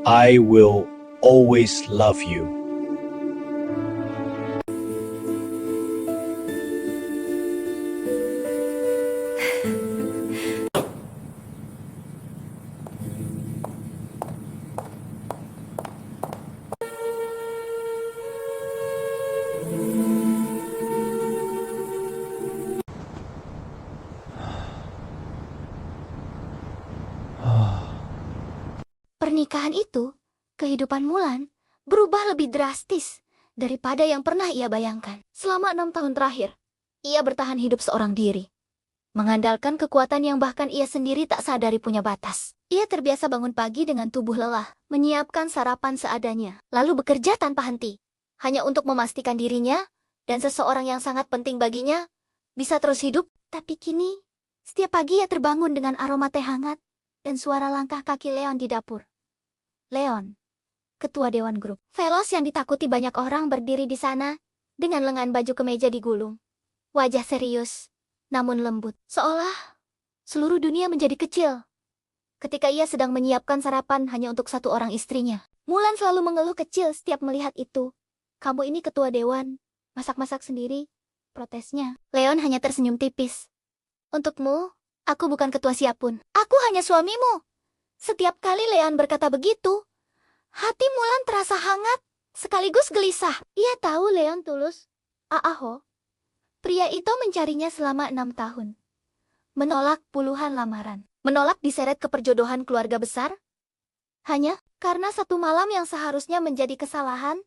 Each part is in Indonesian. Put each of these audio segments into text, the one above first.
I will always love you. Pernikahan itu, kehidupan Mulan, berubah lebih drastis daripada yang pernah ia bayangkan. Selama 6 tahun terakhir, ia bertahan hidup seorang diri, mengandalkan kekuatan yang bahkan ia sendiri tak sadari punya batas. Ia terbiasa bangun pagi dengan tubuh lelah, menyiapkan sarapan seadanya, lalu bekerja tanpa henti, hanya untuk memastikan dirinya dan seseorang yang sangat penting baginya bisa terus hidup. Tapi kini, setiap pagi ia terbangun dengan aroma teh hangat dan suara langkah kaki Leon di dapur. Leon, ketua Dewan Grup Velos yang ditakuti banyak orang, berdiri di sana dengan lengan baju kemeja digulung. Wajah serius, namun lembut, seolah seluruh dunia menjadi kecil. Ketika ia sedang menyiapkan sarapan hanya untuk satu orang istrinya, Mulan selalu mengeluh kecil setiap melihat itu. "Kamu ini ketua dewan, masak-masak sendiri," protesnya. Leon hanya tersenyum tipis. "Untukmu, aku bukan ketua siapapun. Aku hanya suamimu." Setiap kali Leon berkata begitu, hati Mulan terasa hangat, sekaligus gelisah. Ia tahu Leon tulus. Aaho, pria itu mencarinya selama 6 tahun. Menolak puluhan lamaran. Menolak diseret ke perjodohan keluarga besar. Hanya karena satu malam yang seharusnya menjadi kesalahan,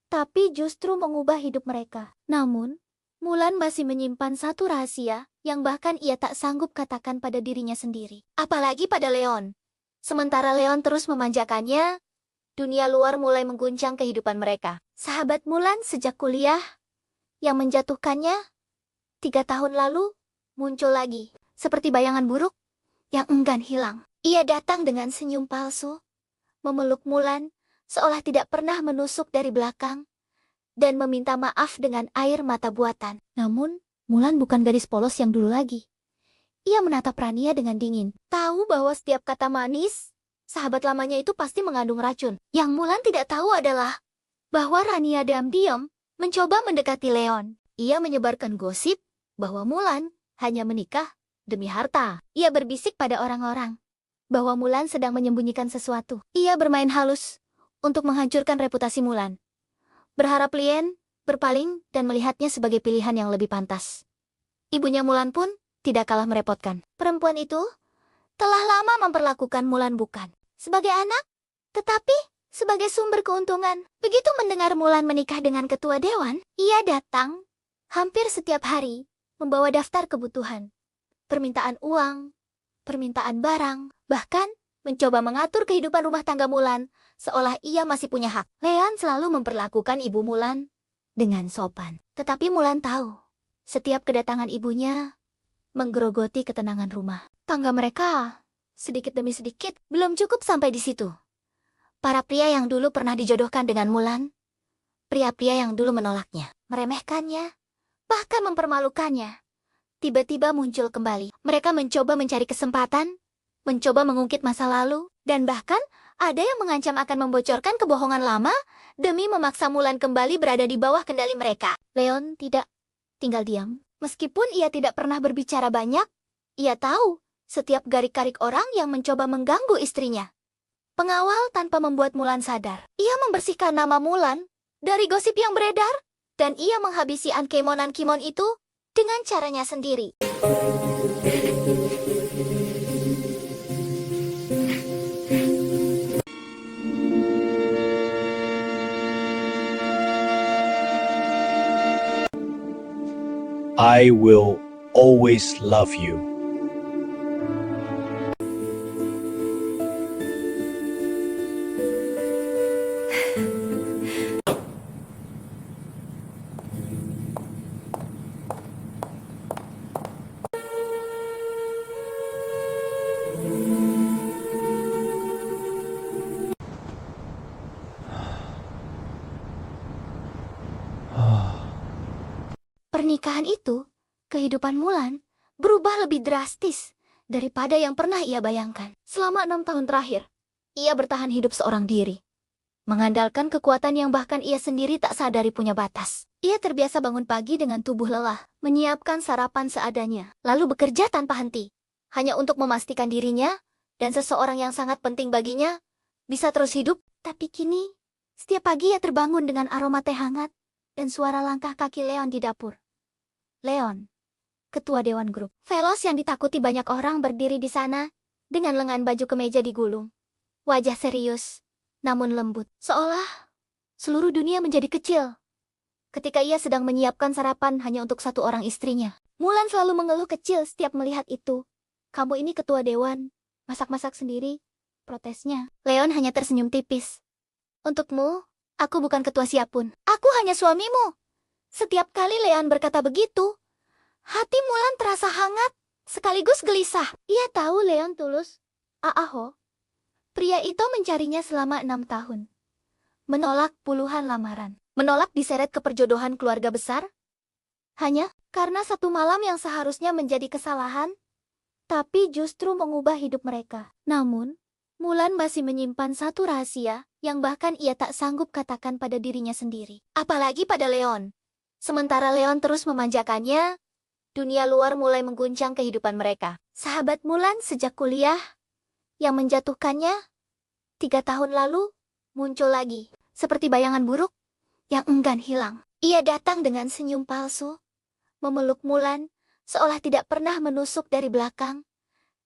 tapi justru mengubah hidup mereka. Namun, Mulan masih menyimpan satu rahasia yang bahkan ia tak sanggup katakan pada dirinya sendiri. Apalagi pada Leon. Sementara Leon terus memanjakannya, dunia luar mulai mengguncang kehidupan mereka. Sahabat Mulan sejak kuliah, yang menjatuhkannya 3 tahun lalu, muncul lagi, seperti bayangan buruk yang enggan hilang. Ia datang dengan senyum palsu, memeluk Mulan, seolah tidak pernah menusuk dari belakang, dan meminta maaf dengan air mata buatan. Namun, Mulan bukan gadis polos yang dulu lagi. Ia menatap Rania dengan dingin. Tahu bahwa setiap kata manis, sahabat lamanya itu pasti mengandung racun. Yang Mulan tidak tahu adalah bahwa Rania diam-diam mencoba mendekati Leon. Ia menyebarkan gosip bahwa Mulan hanya menikah demi harta. Ia berbisik pada orang-orang bahwa Mulan sedang menyembunyikan sesuatu. Ia bermain halus untuk menghancurkan reputasi Mulan, berharap Lien berpaling dan melihatnya sebagai pilihan yang lebih pantas. Ibunya Mulan pun tidak kalah merepotkan. Perempuan itu telah lama memperlakukan Mulan bukan sebagai anak, tetapi sebagai sumber keuntungan. Begitu mendengar Mulan menikah dengan ketua dewan, ia datang hampir setiap hari membawa daftar kebutuhan, permintaan uang, permintaan barang, bahkan mencoba mengatur kehidupan rumah tangga Mulan seolah ia masih punya hak. Leon selalu memperlakukan ibu Mulan dengan sopan. Tetapi Mulan tahu, setiap kedatangan ibunya menggerogoti ketenangan rumah. Tangga mereka, sedikit demi sedikit, belum cukup sampai di situ. Para pria yang dulu pernah dijodohkan dengan Mulan, pria-pria yang dulu menolaknya, meremehkannya, bahkan mempermalukannya, tiba-tiba muncul kembali. Mereka mencoba mencari kesempatan, mencoba mengungkit masa lalu, dan bahkan ada yang mengancam akan membocorkan kebohongan lama demi memaksa Mulan kembali berada di bawah kendali mereka. Leon tidak tinggal diam. Meskipun ia tidak pernah berbicara banyak, ia tahu setiap garik-garik orang yang mencoba mengganggu istrinya. Pengawal tanpa membuat Mulan sadar. Ia membersihkan nama Mulan dari gosip yang beredar, dan ia menghabisi Ankemon-Ankemon itu dengan caranya sendiri. I will always love you. Pernikahan itu, kehidupan Mulan, berubah lebih drastis daripada yang pernah ia bayangkan. Selama 6 tahun terakhir, Ia bertahan hidup seorang diri, mengandalkan kekuatan yang bahkan ia sendiri tak sadari punya batas. Ia terbiasa bangun pagi dengan tubuh lelah, menyiapkan sarapan seadanya, lalu bekerja tanpa henti, hanya untuk memastikan dirinya dan seseorang yang sangat penting baginya bisa terus hidup. Tapi kini, setiap pagi ia terbangun dengan aroma teh hangat dan suara langkah kaki Leon di dapur. Leon, ketua Dewan Grup Velos yang ditakuti banyak orang, berdiri di sana dengan lengan baju kemeja digulung. Wajah serius, namun lembut, seolah seluruh dunia menjadi kecil. Ketika ia sedang menyiapkan sarapan hanya untuk satu orang istrinya, Mulan selalu mengeluh kecil setiap melihat itu. "Kamu ini ketua dewan, masak-masak sendiri," protesnya. Leon hanya tersenyum tipis. "Untukmu, aku bukan ketua siapapun. Aku hanya suamimu." Setiap kali Leon berkata begitu, hati Mulan terasa hangat, sekaligus gelisah. Ia tahu Leon tulus. Aaho, pria itu mencarinya selama 6 tahun. Menolak puluhan lamaran. Menolak diseret ke perjodohan keluarga besar. Hanya karena satu malam yang seharusnya menjadi kesalahan, tapi justru mengubah hidup mereka. Namun, Mulan masih menyimpan satu rahasia yang bahkan ia tak sanggup katakan pada dirinya sendiri. Apalagi pada Leon. Sementara Leon terus memanjakannya, dunia luar mulai mengguncang kehidupan mereka. Sahabat Mulan sejak kuliah yang menjatuhkannya 3 tahun lalu muncul lagi, seperti bayangan buruk yang enggan hilang. Ia datang dengan senyum palsu, memeluk Mulan seolah tidak pernah menusuk dari belakang,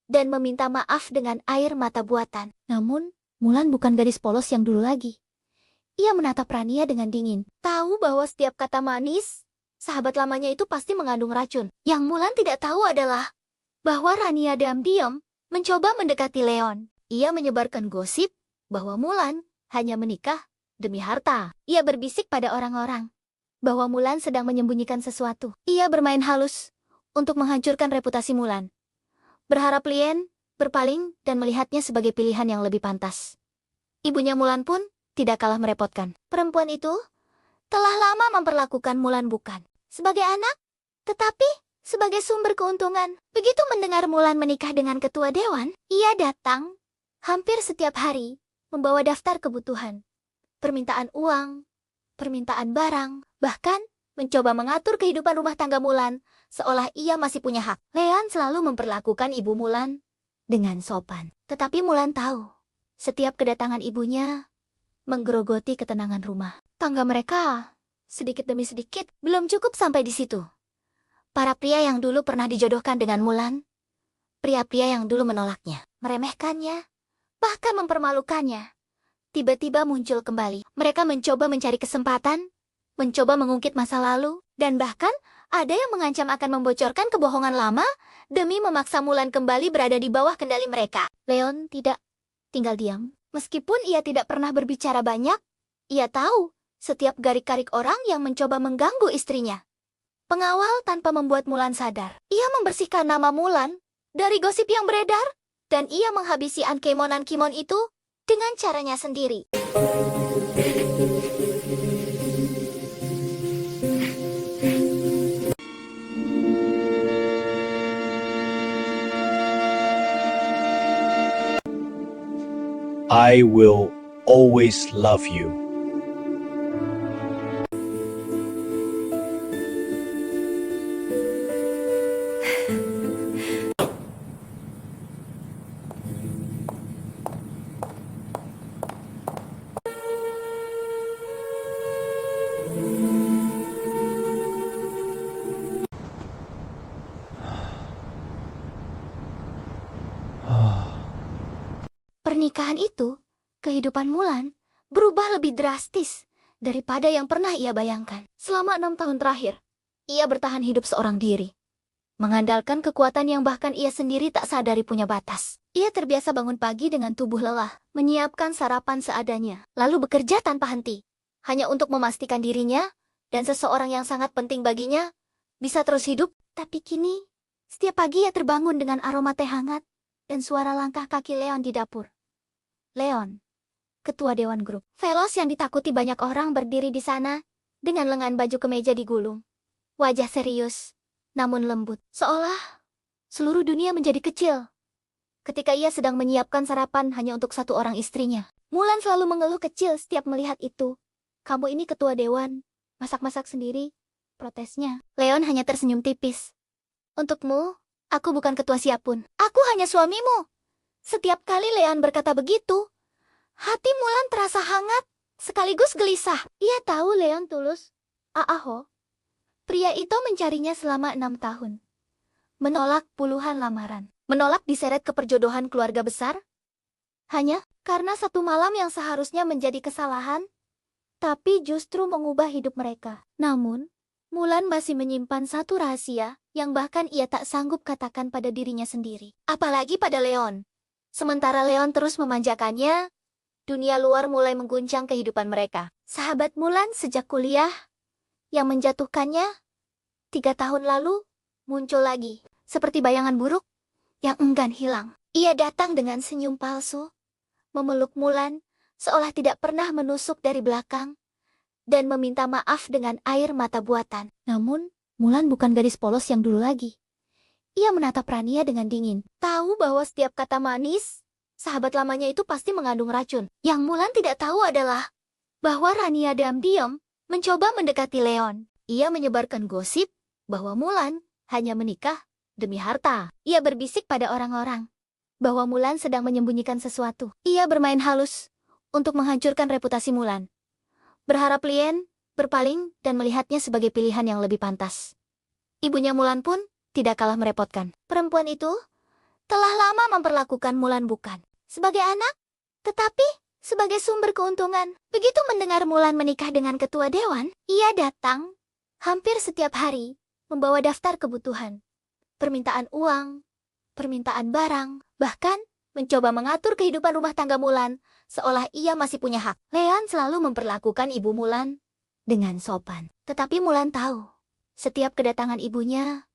dan meminta maaf dengan air mata buatan. Namun, Mulan bukan gadis polos yang dulu lagi. Ia menatap Rania dengan dingin. Tahu bahwa setiap kata manis, sahabat lamanya itu pasti mengandung racun. Yang Mulan tidak tahu adalah bahwa Rania diam-diam mencoba mendekati Leon. Ia menyebarkan gosip bahwa Mulan hanya menikah demi harta. Ia berbisik pada orang-orang bahwa Mulan sedang menyembunyikan sesuatu. Ia bermain halus untuk menghancurkan reputasi Mulan, berharap Lien berpaling dan melihatnya sebagai pilihan yang lebih pantas. Ibunya Mulan pun tidak kalah merepotkan. Perempuan itu telah lama memperlakukan Mulan bukan sebagai anak, tetapi sebagai sumber keuntungan. Begitu mendengar Mulan menikah dengan ketua dewan, ia datang hampir setiap hari membawa daftar kebutuhan, permintaan uang, permintaan barang, bahkan mencoba mengatur kehidupan rumah tangga Mulan seolah ia masih punya hak. Leon selalu memperlakukan ibu Mulan dengan sopan. Tetapi Mulan tahu, setiap kedatangan ibunya menggerogoti ketenangan rumah tangga mereka. Sedikit demi sedikit, belum cukup sampai di situ. Para pria yang dulu pernah dijodohkan dengan Mulan, pria-pria yang dulu menolaknya, meremehkannya, bahkan mempermalukannya, tiba-tiba muncul kembali. Mereka mencoba mencari kesempatan, mencoba mengungkit masa lalu, dan bahkan ada yang mengancam akan membocorkan kebohongan lama demi memaksa Mulan kembali berada di bawah kendali mereka. Leon tidak tinggal diam. Meskipun ia tidak pernah berbicara banyak, ia tahu setiap garik-garik orang yang mencoba mengganggu istrinya. Pengawal tanpa membuat Mulan sadar. Ia membersihkan nama Mulan dari gosip yang beredar, dan ia menghabisi Ankemon-Ankemon itu dengan caranya sendiri. I will always love you. Pernikahan itu, kehidupan Mulan berubah lebih drastis daripada yang pernah ia bayangkan. Selama 6 tahun terakhir, ia bertahan hidup seorang diri, mengandalkan kekuatan yang bahkan ia sendiri tak sadari punya batas. Ia terbiasa bangun pagi dengan tubuh lelah, menyiapkan sarapan seadanya, lalu bekerja tanpa henti, hanya untuk memastikan dirinya dan seseorang yang sangat penting baginya bisa terus hidup. Tapi kini, setiap pagi ia terbangun dengan aroma teh hangat dan suara langkah kaki Leon di dapur. Leon, ketua Dewan Grup Velos yang ditakuti banyak orang, berdiri di sana dengan lengan baju kemeja digulung. Wajah serius, namun lembut, seolah seluruh dunia menjadi kecil. ketika ia sedang menyiapkan sarapan hanya untuk satu orang istrinya. Mulan selalu mengeluh kecil setiap melihat itu. Kamu ini ketua dewan, masak-masak sendiri, protesnya. Leon hanya tersenyum tipis. Untukmu, aku bukan ketua siapun. Aku hanya suamimu. Setiap kali Leon berkata begitu, hati Mulan terasa hangat, sekaligus gelisah. Ia tahu Leon tulus. Aaho, pria itu mencarinya selama 6 tahun. Menolak puluhan lamaran. Menolak diseret ke perjodohan keluarga besar. Hanya karena satu malam yang seharusnya menjadi kesalahan, tapi justru mengubah hidup mereka. Namun, Mulan masih menyimpan satu rahasia yang bahkan ia tak sanggup katakan pada dirinya sendiri. Apalagi pada Leon. Sementara Leon terus memanjakannya, dunia luar mulai mengguncang kehidupan mereka. Sahabat Mulan sejak kuliah, yang menjatuhkannya 3 tahun lalu, muncul lagi, seperti bayangan buruk yang enggan hilang. Ia datang dengan senyum palsu, memeluk Mulan, seolah tidak pernah menusuk dari belakang, dan meminta maaf dengan air mata buatan. Namun, Mulan bukan gadis polos yang dulu lagi. Ia menatap Rania dengan dingin. Tahu bahwa setiap kata manis, sahabat lamanya itu pasti mengandung racun. Yang Mulan tidak tahu adalah bahwa Rania diam-diam mencoba mendekati Leon. Ia menyebarkan gosip bahwa Mulan hanya menikah demi harta. Ia berbisik pada orang-orang bahwa Mulan sedang menyembunyikan sesuatu. Ia bermain halus untuk menghancurkan reputasi Mulan. Berharap Lien berpaling dan melihatnya sebagai pilihan yang lebih pantas. Ibunya Mulan pun tidak kalah merepotkan. Perempuan itu telah lama memperlakukan Mulan bukan sebagai anak, tetapi sebagai sumber keuntungan. Begitu mendengar Mulan menikah dengan ketua dewan, ia datang hampir setiap hari membawa daftar kebutuhan, permintaan uang, permintaan barang, bahkan mencoba mengatur kehidupan rumah tangga Mulan seolah ia masih punya hak. Leon selalu memperlakukan ibu Mulan dengan sopan. Tetapi Mulan tahu, setiap kedatangan ibunya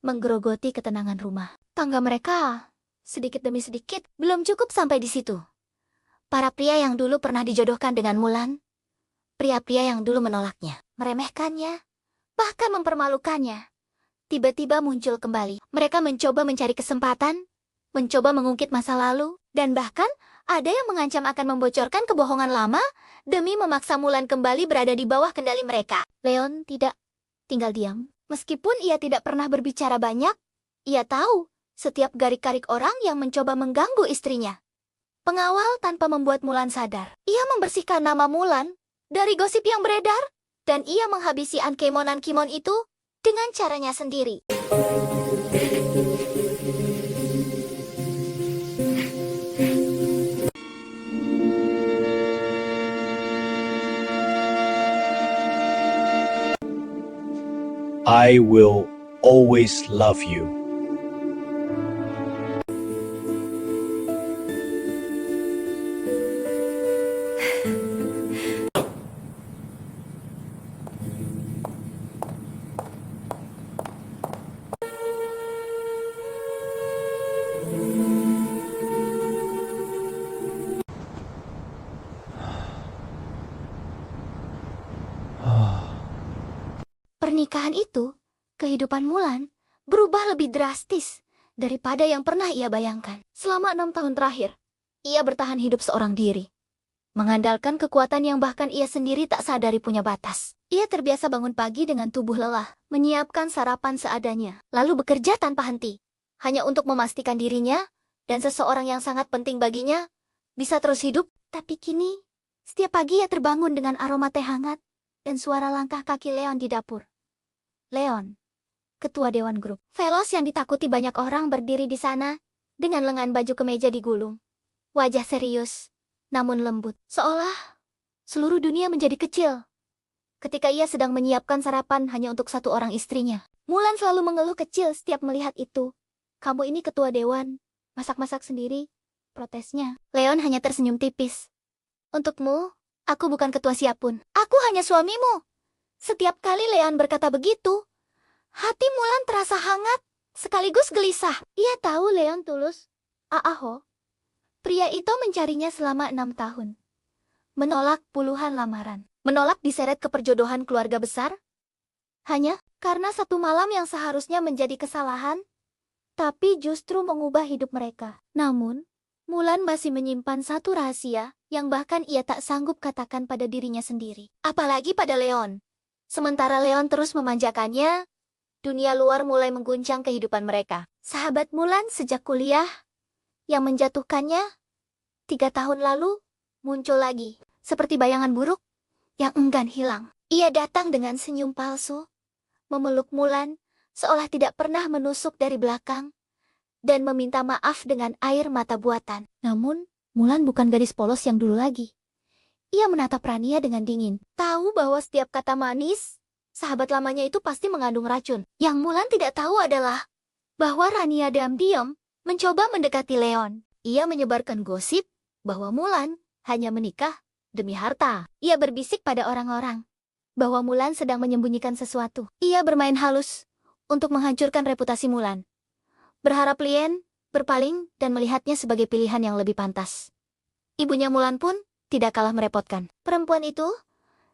menggerogoti ketenangan rumah tangga mereka. Sedikit demi sedikit, belum cukup sampai di situ. Para pria yang dulu pernah dijodohkan dengan Mulan, pria-pria yang dulu menolaknya, meremehkannya, bahkan mempermalukannya, tiba-tiba muncul kembali. Mereka mencoba mencari kesempatan, mencoba mengungkit masa lalu, dan bahkan ada yang mengancam akan membocorkan kebohongan lama demi memaksa Mulan kembali berada di bawah kendali mereka. Leon tidak tinggal diam. Meskipun ia tidak pernah berbicara banyak, ia tahu setiap garik-garik orang yang mencoba mengganggu istrinya. Pengawal tanpa membuat Mulan sadar. Ia membersihkan nama Mulan dari gosip yang beredar, dan ia menghabisi ankemonan Kimon itu dengan caranya sendiri. I will always love you. Pernikahan itu, kehidupan Mulan berubah lebih drastis daripada yang pernah ia bayangkan. Selama 6 tahun terakhir, ia bertahan hidup seorang diri, mengandalkan kekuatan yang bahkan ia sendiri tak sadari punya batas. Ia terbiasa bangun pagi dengan tubuh lelah, menyiapkan sarapan seadanya, lalu bekerja tanpa henti, hanya untuk memastikan dirinya dan seseorang yang sangat penting baginya bisa terus hidup. Tapi kini, setiap pagi ia terbangun dengan aroma teh hangat dan suara langkah kaki Leon di dapur. Leon, ketua dewan grup. Velos yang ditakuti banyak orang berdiri di sana, dengan lengan baju kemeja digulung. Wajah serius, namun lembut. Seolah seluruh dunia menjadi kecil. Ketika ia sedang menyiapkan sarapan hanya untuk satu orang istrinya. Mulan selalu mengeluh kecil setiap melihat itu. Kamu ini ketua dewan, masak-masak sendiri, protesnya. Leon hanya tersenyum tipis. Untukmu, aku bukan ketua siapun. Aku hanya suamimu. Setiap kali Leon berkata begitu, hati Mulan terasa hangat, sekaligus gelisah. Ia tahu Leon tulus. Aaho, pria itu mencarinya selama 6 tahun. Menolak puluhan lamaran. Menolak diseret ke perjodohan keluarga besar. Hanya karena satu malam yang seharusnya menjadi kesalahan, tapi justru mengubah hidup mereka. Namun, Mulan masih menyimpan satu rahasia yang bahkan ia tak sanggup katakan pada dirinya sendiri. Apalagi pada Leon. Sementara Leon terus memanjakannya, dunia luar mulai mengguncang kehidupan mereka. Sahabat Mulan sejak kuliah, yang menjatuhkannya 3 tahun lalu, muncul lagi. Seperti bayangan buruk yang enggan hilang. Ia datang dengan senyum palsu, memeluk Mulan, seolah tidak pernah menusuk dari belakang, dan meminta maaf dengan air mata buatan. Namun, Mulan bukan gadis polos yang dulu lagi. Ia menatap Rania dengan dingin. Tahu bahwa setiap kata manis, sahabat lamanya itu pasti mengandung racun. Yang Mulan tidak tahu adalah bahwa Rania diam-diam mencoba mendekati Leon. Ia menyebarkan gosip bahwa Mulan hanya menikah demi harta. Ia berbisik pada orang-orang bahwa Mulan sedang menyembunyikan sesuatu. Ia bermain halus untuk menghancurkan reputasi Mulan. Berharap Lien berpaling dan melihatnya sebagai pilihan yang lebih pantas. Ibunya Mulan pun tidak kalah merepotkan. Perempuan itu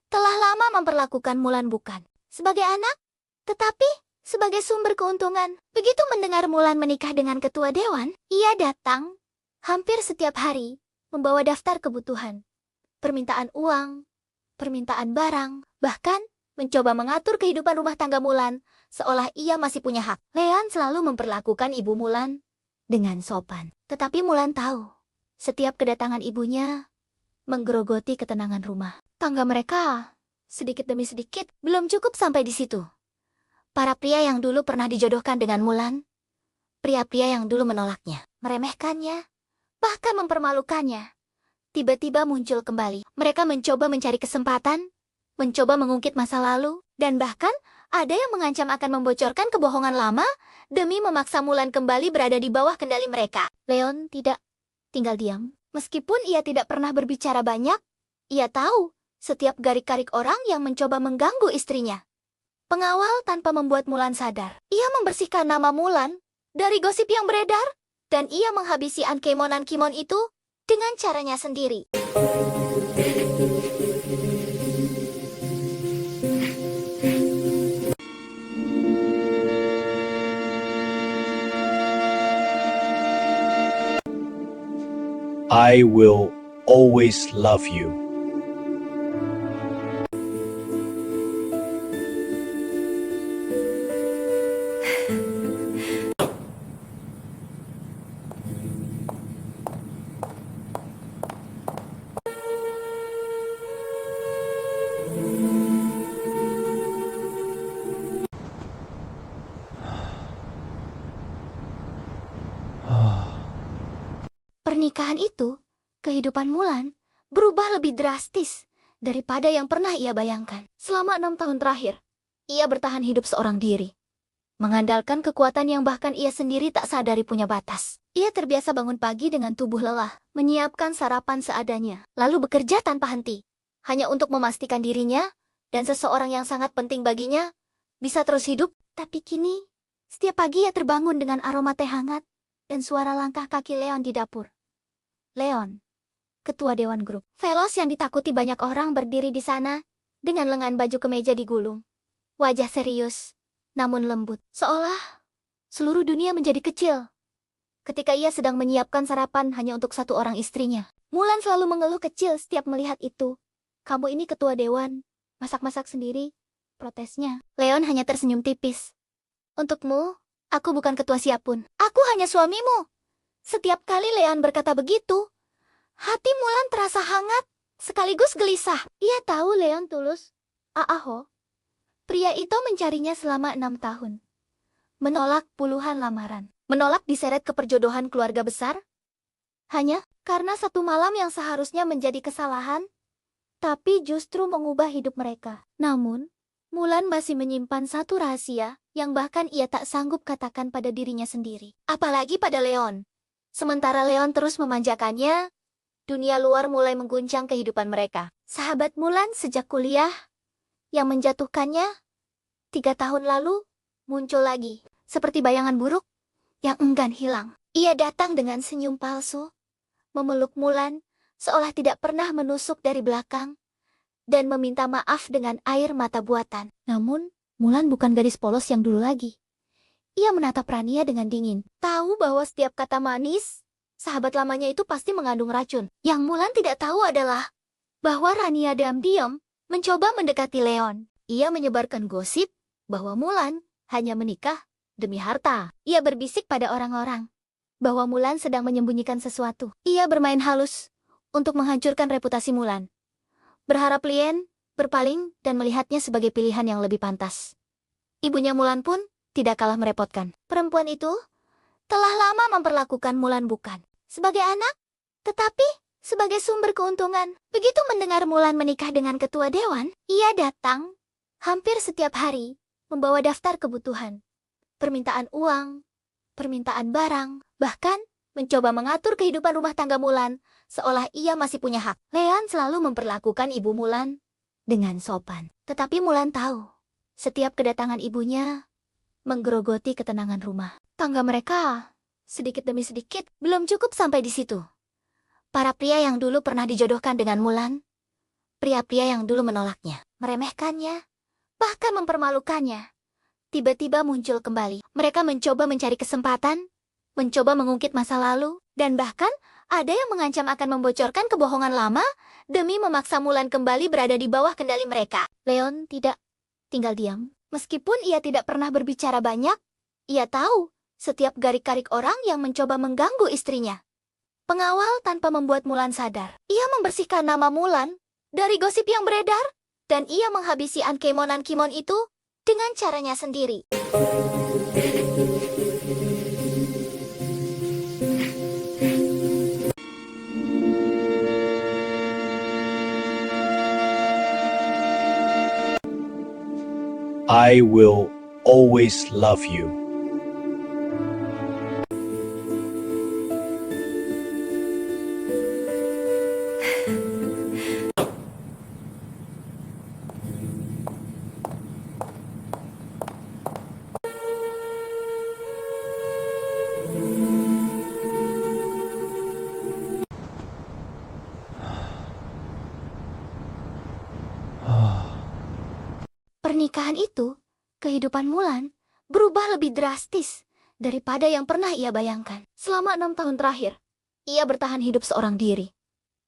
telah lama memperlakukan Mulan bukan sebagai anak, tetapi sebagai sumber keuntungan. Begitu mendengar Mulan menikah dengan ketua dewan, ia datang hampir setiap hari membawa daftar kebutuhan, permintaan uang, permintaan barang, bahkan mencoba mengatur kehidupan rumah tangga Mulan, seolah ia masih punya hak. Leon selalu memperlakukan ibu Mulan dengan sopan. Tetapi Mulan tahu, setiap kedatangan ibunya menggerogoti ketenangan rumah tangga mereka. Sedikit demi sedikit, belum cukup sampai di situ. Para pria yang dulu pernah dijodohkan dengan Mulan, pria-pria yang dulu menolaknya, meremehkannya, bahkan mempermalukannya, tiba-tiba muncul kembali. Mereka mencoba mencari kesempatan, mencoba mengungkit masa lalu, dan bahkan ada yang mengancam akan membocorkan kebohongan lama demi memaksa Mulan kembali berada di bawah kendali mereka. Leon tidak tinggal diam. Meskipun ia tidak pernah berbicara banyak, ia tahu setiap garik-garik orang yang mencoba mengganggu istrinya. Pengawal tanpa membuat Mulan sadar. Ia membersihkan nama Mulan dari gosip yang beredar, dan ia menghabisi Ankhemonan Kimon itu dengan caranya sendiri. I will always love you. Pernikahan itu, kehidupan Mulan berubah lebih drastis daripada yang pernah ia bayangkan. Selama 6 tahun terakhir, ia bertahan hidup seorang diri, mengandalkan kekuatan yang bahkan ia sendiri tak sadari punya batas. Ia terbiasa bangun pagi dengan tubuh lelah, menyiapkan sarapan seadanya, lalu bekerja tanpa henti, hanya untuk memastikan dirinya dan seseorang yang sangat penting baginya bisa terus hidup. Tapi kini, setiap pagi ia terbangun dengan aroma teh hangat dan suara langkah kaki Leon di dapur. Leon, ketua dewan grup Velos yang ditakuti banyak orang, berdiri di sana dengan lengan baju kemeja digulung. Wajah serius, namun lembut, seolah seluruh dunia menjadi kecil. Ketika ia sedang menyiapkan sarapan hanya untuk satu orang istrinya, Mulan selalu mengeluh kecil setiap melihat itu. "Kamu ini ketua dewan, masak-masak sendiri," protesnya. Leon hanya tersenyum tipis. "Untukmu, aku bukan ketua siapapun. Aku hanya suamimu." Setiap kali Leon berkata begitu, hati Mulan terasa hangat, sekaligus gelisah. Ia tahu Leon tulus. Aaho, pria itu mencarinya selama 6 tahun. Menolak puluhan lamaran. Menolak diseret ke perjodohan keluarga besar. Hanya karena satu malam yang seharusnya menjadi kesalahan, tapi justru mengubah hidup mereka. Namun, Mulan masih menyimpan satu rahasia yang bahkan ia tak sanggup katakan pada dirinya sendiri. Apalagi pada Leon. Sementara Leon terus memanjakannya, dunia luar mulai mengguncang kehidupan mereka. Sahabat Mulan sejak kuliah, yang menjatuhkannya 3 tahun lalu, muncul lagi. Seperti bayangan buruk yang enggan hilang. Ia datang dengan senyum palsu, memeluk Mulan, seolah tidak pernah menusuk dari belakang, dan meminta maaf dengan air mata buatan. Namun, Mulan bukan gadis polos yang dulu lagi. Ia menatap Rania dengan dingin. Tahu bahwa setiap kata manis, sahabat lamanya itu pasti mengandung racun. Yang Mulan tidak tahu adalah bahwa Rania diam-diam mencoba mendekati Leon. Ia menyebarkan gosip bahwa Mulan hanya menikah demi harta. Ia berbisik pada orang-orang bahwa Mulan sedang menyembunyikan sesuatu. Ia bermain halus untuk menghancurkan reputasi Mulan. Berharap Lien berpaling dan melihatnya sebagai pilihan yang lebih pantas. Ibunya Mulan pun tidak kalah merepotkan. Perempuan itu telah lama memperlakukan Mulan bukan sebagai anak, tetapi sebagai sumber keuntungan. Begitu mendengar Mulan menikah dengan ketua dewan, ia datang hampir setiap hari membawa daftar kebutuhan, permintaan uang, permintaan barang, bahkan mencoba mengatur kehidupan rumah tangga Mulan seolah ia masih punya hak. Leon selalu memperlakukan ibu Mulan dengan sopan. Tetapi Mulan tahu, setiap kedatangan ibunya menggerogoti ketenangan rumah tangga mereka. Sedikit demi sedikit, belum cukup sampai di situ. Para pria yang dulu pernah dijodohkan dengan Mulan, pria-pria yang dulu menolaknya, meremehkannya, bahkan mempermalukannya, tiba-tiba muncul kembali. Mereka mencoba mencari kesempatan, mencoba mengungkit masa lalu, dan bahkan ada yang mengancam akan membocorkan kebohongan lama demi memaksa Mulan kembali berada di bawah kendali mereka. Leon tidak tinggal diam. Meskipun ia tidak pernah berbicara banyak, ia tahu setiap garik-garik orang yang mencoba mengganggu istrinya. Pengawal tanpa membuat Mulan sadar. Ia membersihkan nama Mulan dari gosip yang beredar, dan ia menghabisi Ankemon-Ankemon itu dengan caranya sendiri. I will always love you. Pernikahan itu, kehidupan Mulan berubah lebih drastis daripada yang pernah ia bayangkan. Selama 6 tahun terakhir, ia bertahan hidup seorang diri,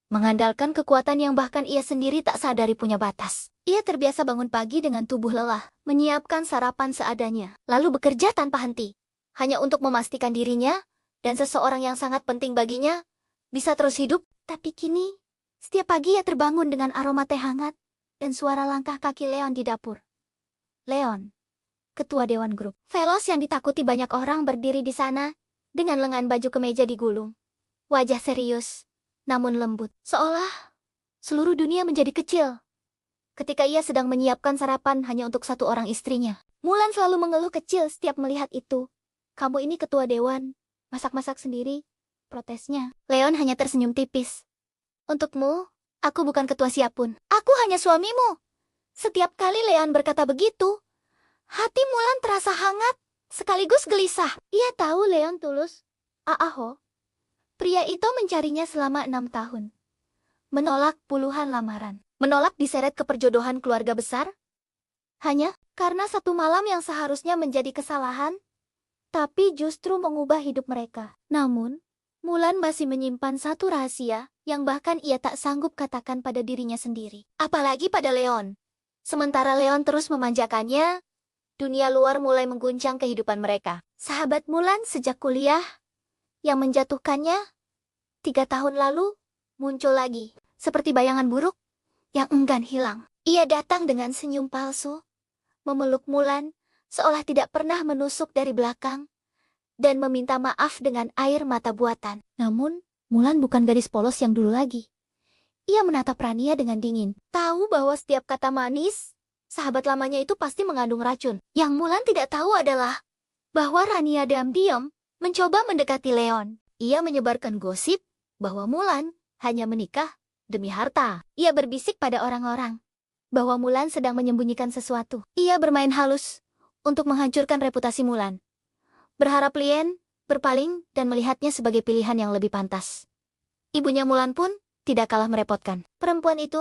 mengandalkan kekuatan yang bahkan ia sendiri tak sadari punya batas. Ia terbiasa bangun pagi dengan tubuh lelah, menyiapkan sarapan seadanya, lalu bekerja tanpa henti, hanya untuk memastikan dirinya dan seseorang yang sangat penting baginya bisa terus hidup. Tapi kini, setiap pagi ia terbangun dengan aroma teh hangat dan suara langkah kaki Leon di dapur. Leon, ketua dewan grup Velos yang ditakuti banyak orang, berdiri di sana dengan lengan baju kemeja digulung. Wajah serius, namun lembut, seolah seluruh dunia menjadi kecil. Ketika ia sedang menyiapkan sarapan hanya untuk satu orang istrinya, Mulan selalu mengeluh kecil setiap melihat itu. "Kamu ini ketua dewan, masak-masak sendiri," protesnya. Leon hanya tersenyum tipis. "Untukmu, aku bukan ketua siapapun. Aku hanya suamimu." Setiap kali Leon berkata begitu, hati Mulan terasa hangat, sekaligus gelisah. Ia tahu Leon tulus. Aaho, pria itu mencarinya selama 6 tahun. Menolak puluhan lamaran. Menolak diseret ke perjodohan keluarga besar. Hanya karena satu malam yang seharusnya menjadi kesalahan, tapi justru mengubah hidup mereka. Namun, Mulan masih menyimpan satu rahasia yang bahkan ia tak sanggup katakan pada dirinya sendiri. Apalagi pada Leon. Sementara Leon terus memanjakannya, dunia luar mulai mengguncang kehidupan mereka. Sahabat Mulan sejak kuliah yang menjatuhkannya 3 tahun lalu muncul lagi, seperti bayangan buruk yang enggan hilang. Ia datang dengan senyum palsu, memeluk Mulan seolah tidak pernah menusuk dari belakang, dan meminta maaf dengan air mata buatan. Namun, Mulan bukan gadis polos yang dulu lagi. Ia menatap Rania dengan dingin. Tahu bahwa setiap kata manis, sahabat lamanya itu pasti mengandung racun. Yang Mulan tidak tahu adalah bahwa Rania diam-diam mencoba mendekati Leon. Ia menyebarkan gosip bahwa Mulan hanya menikah demi harta. Ia berbisik pada orang-orang bahwa Mulan sedang menyembunyikan sesuatu. Ia bermain halus untuk menghancurkan reputasi Mulan. Berharap Lien berpaling dan melihatnya sebagai pilihan yang lebih pantas. Ibunya Mulan pun tidak kalah merepotkan. Perempuan itu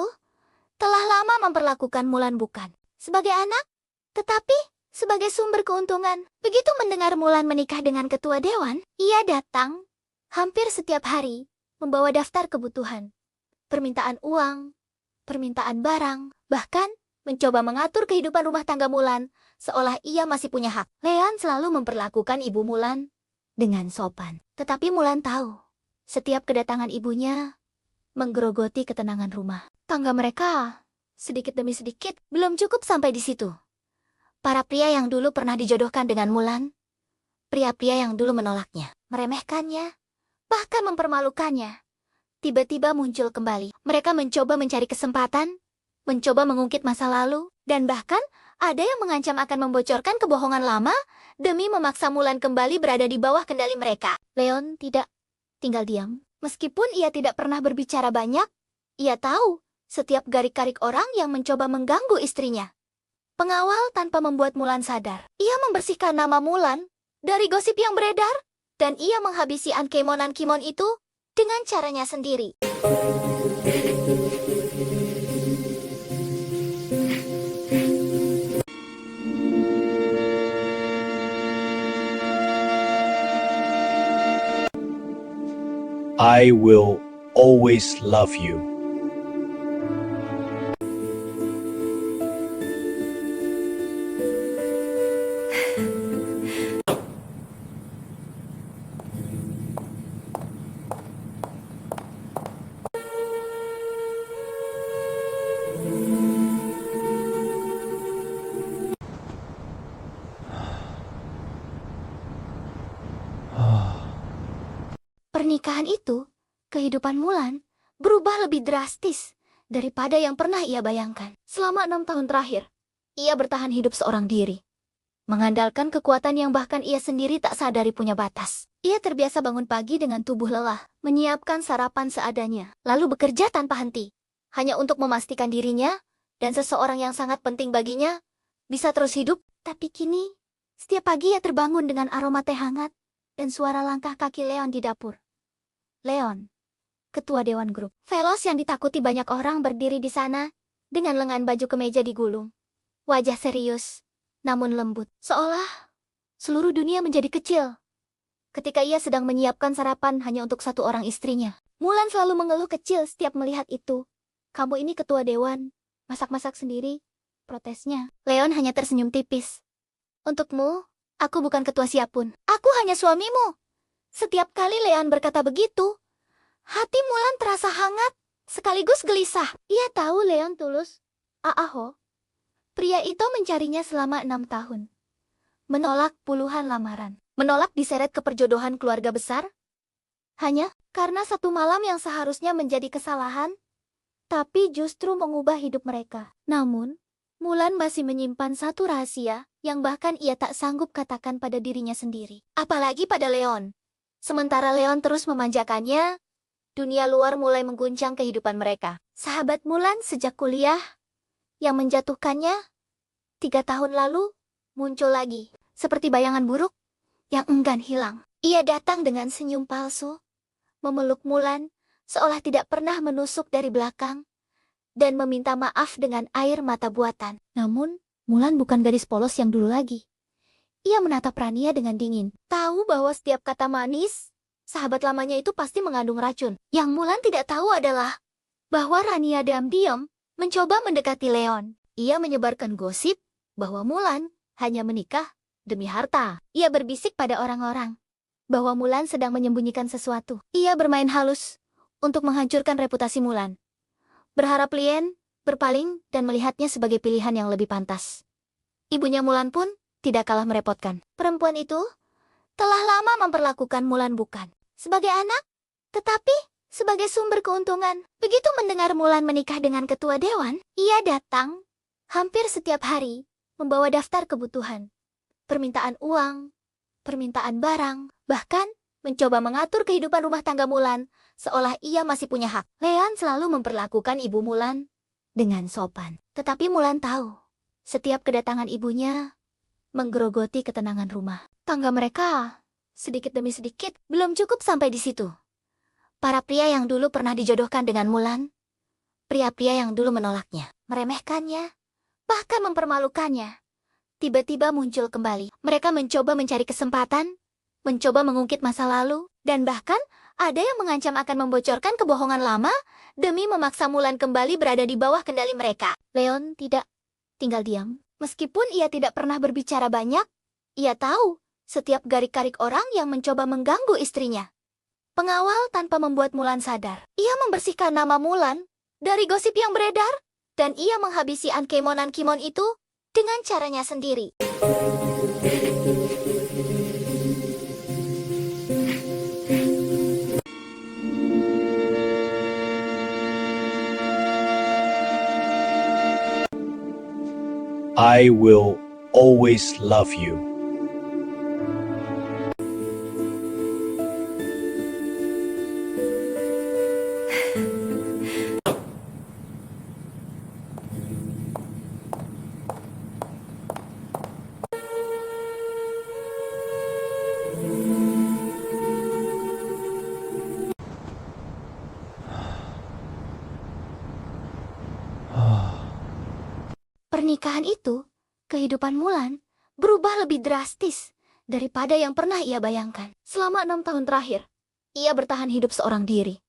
telah lama memperlakukan Mulan bukan sebagai anak, tetapi sebagai sumber keuntungan. Begitu mendengar Mulan menikah dengan ketua dewan, ia datang hampir setiap hari, membawa daftar kebutuhan, permintaan uang, permintaan barang, bahkan mencoba mengatur kehidupan rumah tangga Mulan, seolah ia masih punya hak. Leon selalu memperlakukan ibu Mulan dengan sopan. Tetapi Mulan tahu, setiap kedatangan ibunya menggerogoti ketenangan rumah. Tangga mereka, sedikit demi sedikit, belum cukup sampai di situ. Para pria yang dulu pernah dijodohkan dengan Mulan, pria-pria yang dulu menolaknya, meremehkannya, bahkan mempermalukannya, tiba-tiba muncul kembali. Mereka mencoba mencari kesempatan, mencoba mengungkit masa lalu, dan bahkan ada yang mengancam akan membocorkan kebohongan lama demi memaksa Mulan kembali berada di bawah kendali mereka. Leon tidak tinggal diam. Meskipun ia tidak pernah berbicara banyak, ia tahu setiap garik-garik orang yang mencoba mengganggu istrinya. Pengawal tanpa membuat Mulan sadar. Ia membersihkan nama Mulan dari gosip yang beredar, dan ia menghabisi Ankemon itu dengan caranya sendiri. I will always love you. Pernikahan itu, kehidupan Mulan berubah lebih drastis daripada yang pernah ia bayangkan. Selama 6 tahun terakhir, ia bertahan hidup seorang diri, mengandalkan kekuatan yang bahkan ia sendiri tak sadari punya batas. Ia terbiasa bangun pagi dengan tubuh lelah, menyiapkan sarapan seadanya, lalu bekerja tanpa henti, hanya untuk memastikan dirinya dan seseorang yang sangat penting baginya bisa terus hidup. Tapi kini, setiap pagi ia terbangun dengan aroma teh hangat dan suara langkah kaki Leon di dapur. Leon, ketua dewan grup Velos yang ditakuti banyak orang, berdiri di sana dengan lengan baju kemeja digulung. Wajah serius, namun lembut, seolah seluruh dunia menjadi kecil. Ketika ia sedang menyiapkan sarapan hanya untuk satu orang istrinya, Mulan selalu mengeluh kecil setiap melihat itu. "Kamu ini ketua dewan, masak-masak sendiri," protesnya. Leon hanya tersenyum tipis. "Untukmu, aku bukan ketua siapapun. Aku hanya suamimu." Setiap kali Leon berkata begitu, hati Mulan terasa hangat, sekaligus gelisah. Ia tahu Leon tulus. Aaho, pria itu mencarinya selama 6 tahun. Menolak puluhan lamaran. Menolak diseret ke perjodohan keluarga besar. Hanya karena satu malam yang seharusnya menjadi kesalahan, tapi justru mengubah hidup mereka. Namun, Mulan masih menyimpan satu rahasia yang bahkan ia tak sanggup katakan pada dirinya sendiri. Apalagi pada Leon. Sementara Leon terus memanjakannya, dunia luar mulai mengguncang kehidupan mereka. Sahabat Mulan sejak kuliah yang menjatuhkannya 3 tahun lalu muncul lagi, seperti bayangan buruk yang enggan hilang. Ia datang dengan senyum palsu, memeluk Mulan seolah tidak pernah menusuk dari belakang, dan meminta maaf dengan air mata buatan. Namun, Mulan bukan gadis polos yang dulu lagi. Ia menatap Rania dengan dingin. Tahu bahwa setiap kata manis, sahabat lamanya itu pasti mengandung racun. Yang Mulan tidak tahu adalah bahwa Rania diam-diam mencoba mendekati Leon. Ia menyebarkan gosip bahwa Mulan hanya menikah demi harta. Ia berbisik pada orang-orang bahwa Mulan sedang menyembunyikan sesuatu. Ia bermain halus untuk menghancurkan reputasi Mulan, berharap Lien berpaling dan melihatnya sebagai pilihan yang lebih pantas. Ibunya Mulan pun tidak kalah merepotkan. Perempuan itu telah lama memperlakukan Mulan bukan sebagai anak, tetapi sebagai sumber keuntungan. Begitu mendengar Mulan menikah dengan ketua dewan, ia datang hampir setiap hari, membawa daftar kebutuhan, permintaan uang, permintaan barang, bahkan mencoba mengatur kehidupan rumah tangga Mulan, seolah ia masih punya hak. Leon selalu memperlakukan ibu Mulan dengan sopan. Tetapi Mulan tahu, setiap kedatangan ibunya menggerogoti ketenangan rumah. Tangga mereka, sedikit demi sedikit, belum cukup sampai di situ. Para pria yang dulu pernah dijodohkan dengan Mulan, pria-pria yang dulu menolaknya, meremehkannya, bahkan mempermalukannya, tiba-tiba muncul kembali. Mereka mencoba mencari kesempatan, mencoba mengungkit masa lalu, dan bahkan ada yang mengancam akan membocorkan kebohongan lama demi memaksa Mulan kembali berada di bawah kendali mereka. Leon tidak tinggal diam. Meskipun ia tidak pernah berbicara banyak, ia tahu setiap garik-garik orang yang mencoba mengganggu istrinya. Pengawal tanpa membuat Mulan sadar. Ia membersihkan nama Mulan dari gosip yang beredar, dan ia menghabisi Ankemon itu dengan caranya sendiri. I will always love you. Pernikahan itu, kehidupan Mulan, berubah lebih drastis daripada yang pernah ia bayangkan. Selama 6 tahun terakhir, ia bertahan hidup seorang diri,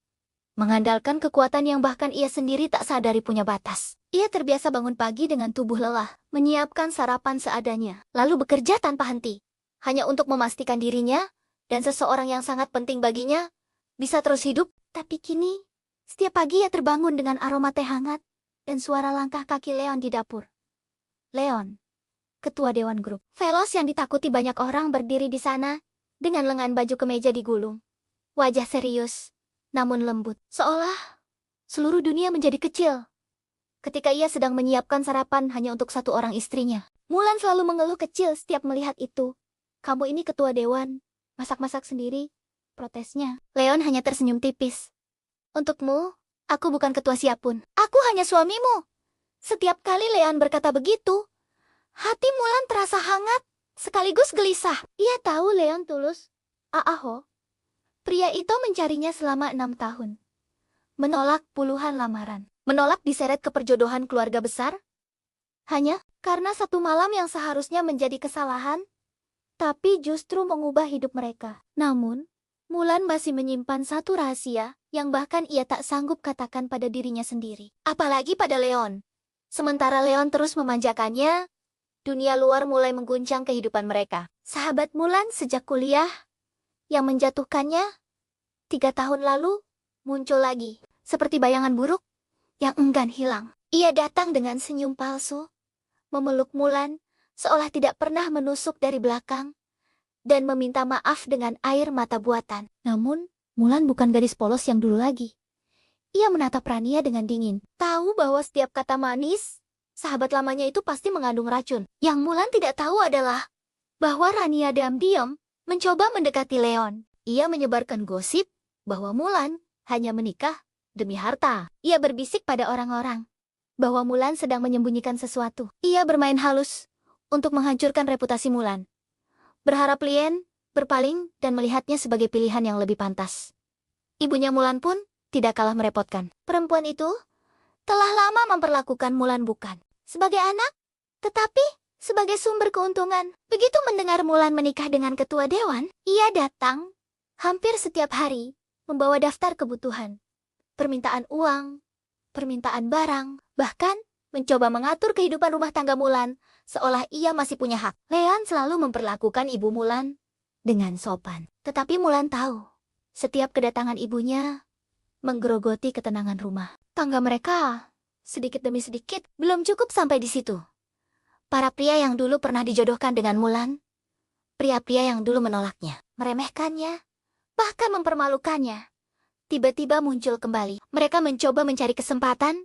mengandalkan kekuatan yang bahkan ia sendiri tak sadari punya batas. Ia terbiasa bangun pagi dengan tubuh lelah, menyiapkan sarapan seadanya, lalu bekerja tanpa henti, hanya untuk memastikan dirinya dan seseorang yang sangat penting baginya bisa terus hidup. Tapi kini, setiap pagi ia terbangun dengan aroma teh hangat dan suara langkah kaki Leon di dapur. Leon, ketua Dewan Grup. Velos yang ditakuti banyak orang berdiri di sana, dengan lengan baju kemeja digulung. Wajah serius, namun lembut, seolah seluruh dunia menjadi kecil. Ketika ia sedang menyiapkan sarapan hanya untuk satu orang istrinya, Mulan selalu mengeluh kecil setiap melihat itu. Kamu ini ketua dewan, masak-masak sendiri, protesnya. Leon hanya tersenyum tipis. Untukmu, aku bukan ketua siapapun. Aku hanya suamimu. Setiap kali Leon berkata begitu, hati Mulan terasa hangat, sekaligus gelisah. Ia tahu Leon tulus. Aaho, pria itu mencarinya selama 6 tahun. Menolak puluhan lamaran. Menolak diseret ke perjodohan keluarga besar. Hanya karena satu malam yang seharusnya menjadi kesalahan, tapi justru mengubah hidup mereka. Namun, Mulan masih menyimpan satu rahasia yang bahkan ia tak sanggup katakan pada dirinya sendiri. Apalagi pada Leon. Sementara Leon terus memanjakannya, dunia luar mulai mengguncang kehidupan mereka. Sahabat Mulan sejak kuliah, yang menjatuhkannya 3 tahun lalu, muncul lagi, seperti bayangan buruk, yang enggan hilang. Ia datang dengan senyum palsu, memeluk Mulan, seolah tidak pernah menusuk dari belakang, dan meminta maaf dengan air mata buatan. Namun, Mulan bukan gadis polos yang dulu lagi. Ia menatap Rania dengan dingin. Tahu bahwa setiap kata manis, sahabat lamanya itu pasti mengandung racun. Yang Mulan tidak tahu adalah bahwa Rania diam-diam mencoba mendekati Leon. Ia menyebarkan gosip bahwa Mulan hanya menikah demi harta. Ia berbisik pada orang-orang bahwa Mulan sedang menyembunyikan sesuatu. Ia bermain halus untuk menghancurkan reputasi Mulan. Berharap Lien berpaling dan melihatnya sebagai pilihan yang lebih pantas. Ibunya Mulan pun tidak kalah merepotkan. Perempuan itu telah lama memperlakukan Mulan bukan sebagai anak, tetapi sebagai sumber keuntungan. Begitu mendengar Mulan menikah dengan ketua dewan, ia datang hampir setiap hari membawa daftar kebutuhan, permintaan uang, permintaan barang, bahkan mencoba mengatur kehidupan rumah tangga Mulan seolah ia masih punya hak. Leon selalu memperlakukan ibu Mulan dengan sopan. Tetapi Mulan tahu, setiap kedatangan ibunya menggerogoti ketenangan rumah. Tangga mereka, sedikit demi sedikit, belum cukup sampai di situ. Para pria yang dulu pernah dijodohkan dengan Mulan, pria-pria yang dulu menolaknya, meremehkannya, bahkan mempermalukannya, tiba-tiba muncul kembali. Mereka mencoba mencari kesempatan,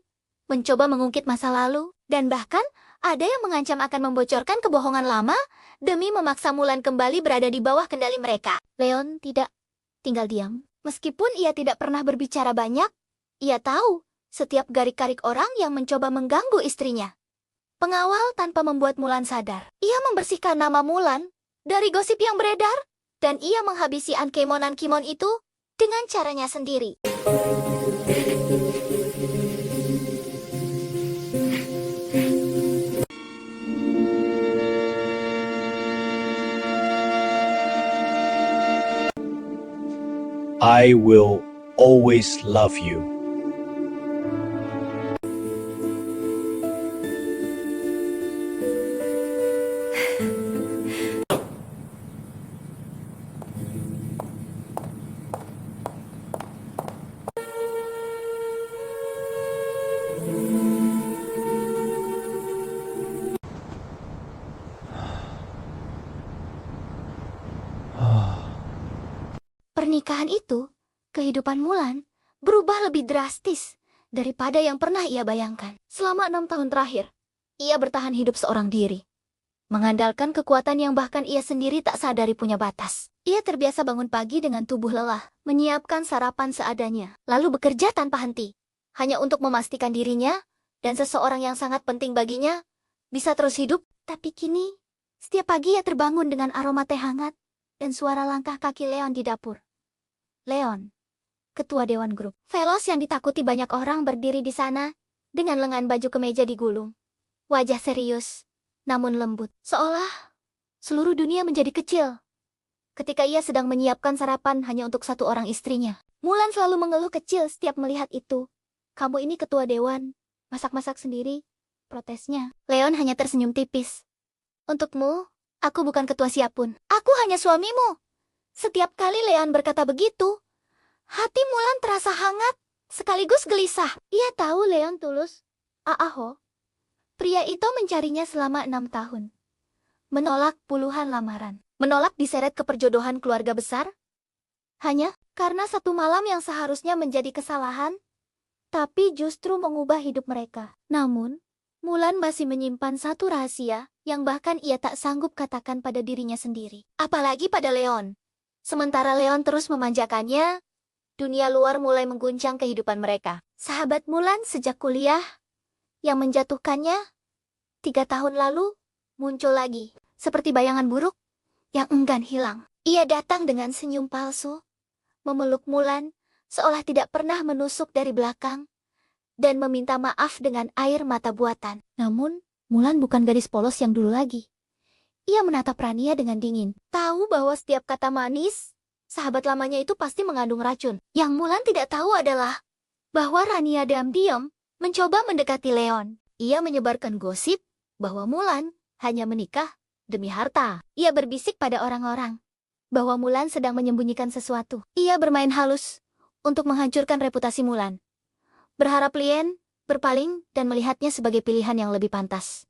mencoba mengungkit masa lalu, dan bahkan ada yang mengancam akan membocorkan kebohongan lama demi memaksa Mulan kembali berada di bawah kendali mereka. Leon tidak tinggal diam. Meskipun ia tidak pernah berbicara banyak, ia tahu setiap garik-garik orang yang mencoba mengganggu istrinya. Pengawal tanpa membuat Mulan sadar. Ia membersihkan nama Mulan dari gosip yang beredar, dan ia menghabisi Ankemon itu dengan caranya sendiri. I will always love you. Pernikahan itu, kehidupan Mulan, berubah lebih drastis daripada yang pernah ia bayangkan. Selama 6 tahun terakhir, ia bertahan hidup seorang diri. Mengandalkan kekuatan yang bahkan ia sendiri tak sadari punya batas. Ia terbiasa bangun pagi dengan tubuh lelah, menyiapkan sarapan seadanya, lalu bekerja tanpa henti. Hanya untuk memastikan dirinya, dan seseorang yang sangat penting baginya, bisa terus hidup. Tapi kini, setiap pagi ia terbangun dengan aroma teh hangat, dan suara langkah kaki Leon di dapur. Leon, ketua Dewan Grup. Velos yang ditakuti banyak orang berdiri di sana, dengan lengan baju kemeja digulung. Wajah serius, namun lembut. Seolah seluruh dunia menjadi kecil. Ketika ia sedang menyiapkan sarapan hanya untuk satu orang istrinya. Mulan selalu mengeluh kecil setiap melihat itu. Kamu ini ketua dewan, masak-masak sendiri, protesnya. Leon hanya tersenyum tipis. Untukmu, aku bukan ketua siapun. Aku hanya suamimu. Setiap kali Leon berkata begitu, hati Mulan terasa hangat, sekaligus gelisah. Ia tahu Leon tulus. Aaho, pria itu mencarinya selama 6 tahun. Menolak puluhan lamaran. Menolak diseret ke perjodohan keluarga besar. Hanya karena satu malam yang seharusnya menjadi kesalahan, tapi justru mengubah hidup mereka. Namun, Mulan masih menyimpan satu rahasia yang bahkan ia tak sanggup katakan pada dirinya sendiri. Apalagi pada Leon. Sementara Leon terus memanjakannya, dunia luar mulai mengguncang kehidupan mereka. Sahabat Mulan sejak kuliah, yang menjatuhkannya 3 tahun lalu, muncul lagi. Seperti bayangan buruk, yang enggan hilang. Ia datang dengan senyum palsu, memeluk Mulan, seolah tidak pernah menusuk dari belakang, dan meminta maaf dengan air mata buatan. Namun, Mulan bukan gadis polos yang dulu lagi. Ia menatap Rania dengan dingin. Tahu bahwa setiap kata manis, sahabat lamanya itu pasti mengandung racun. Yang Mulan tidak tahu adalah bahwa Rania diam-diam mencoba mendekati Leon. Ia menyebarkan gosip bahwa Mulan hanya menikah demi harta. Ia berbisik pada orang-orang bahwa Mulan sedang menyembunyikan sesuatu. Ia bermain halus untuk menghancurkan reputasi Mulan. Berharap Lien berpaling dan melihatnya sebagai pilihan yang lebih pantas.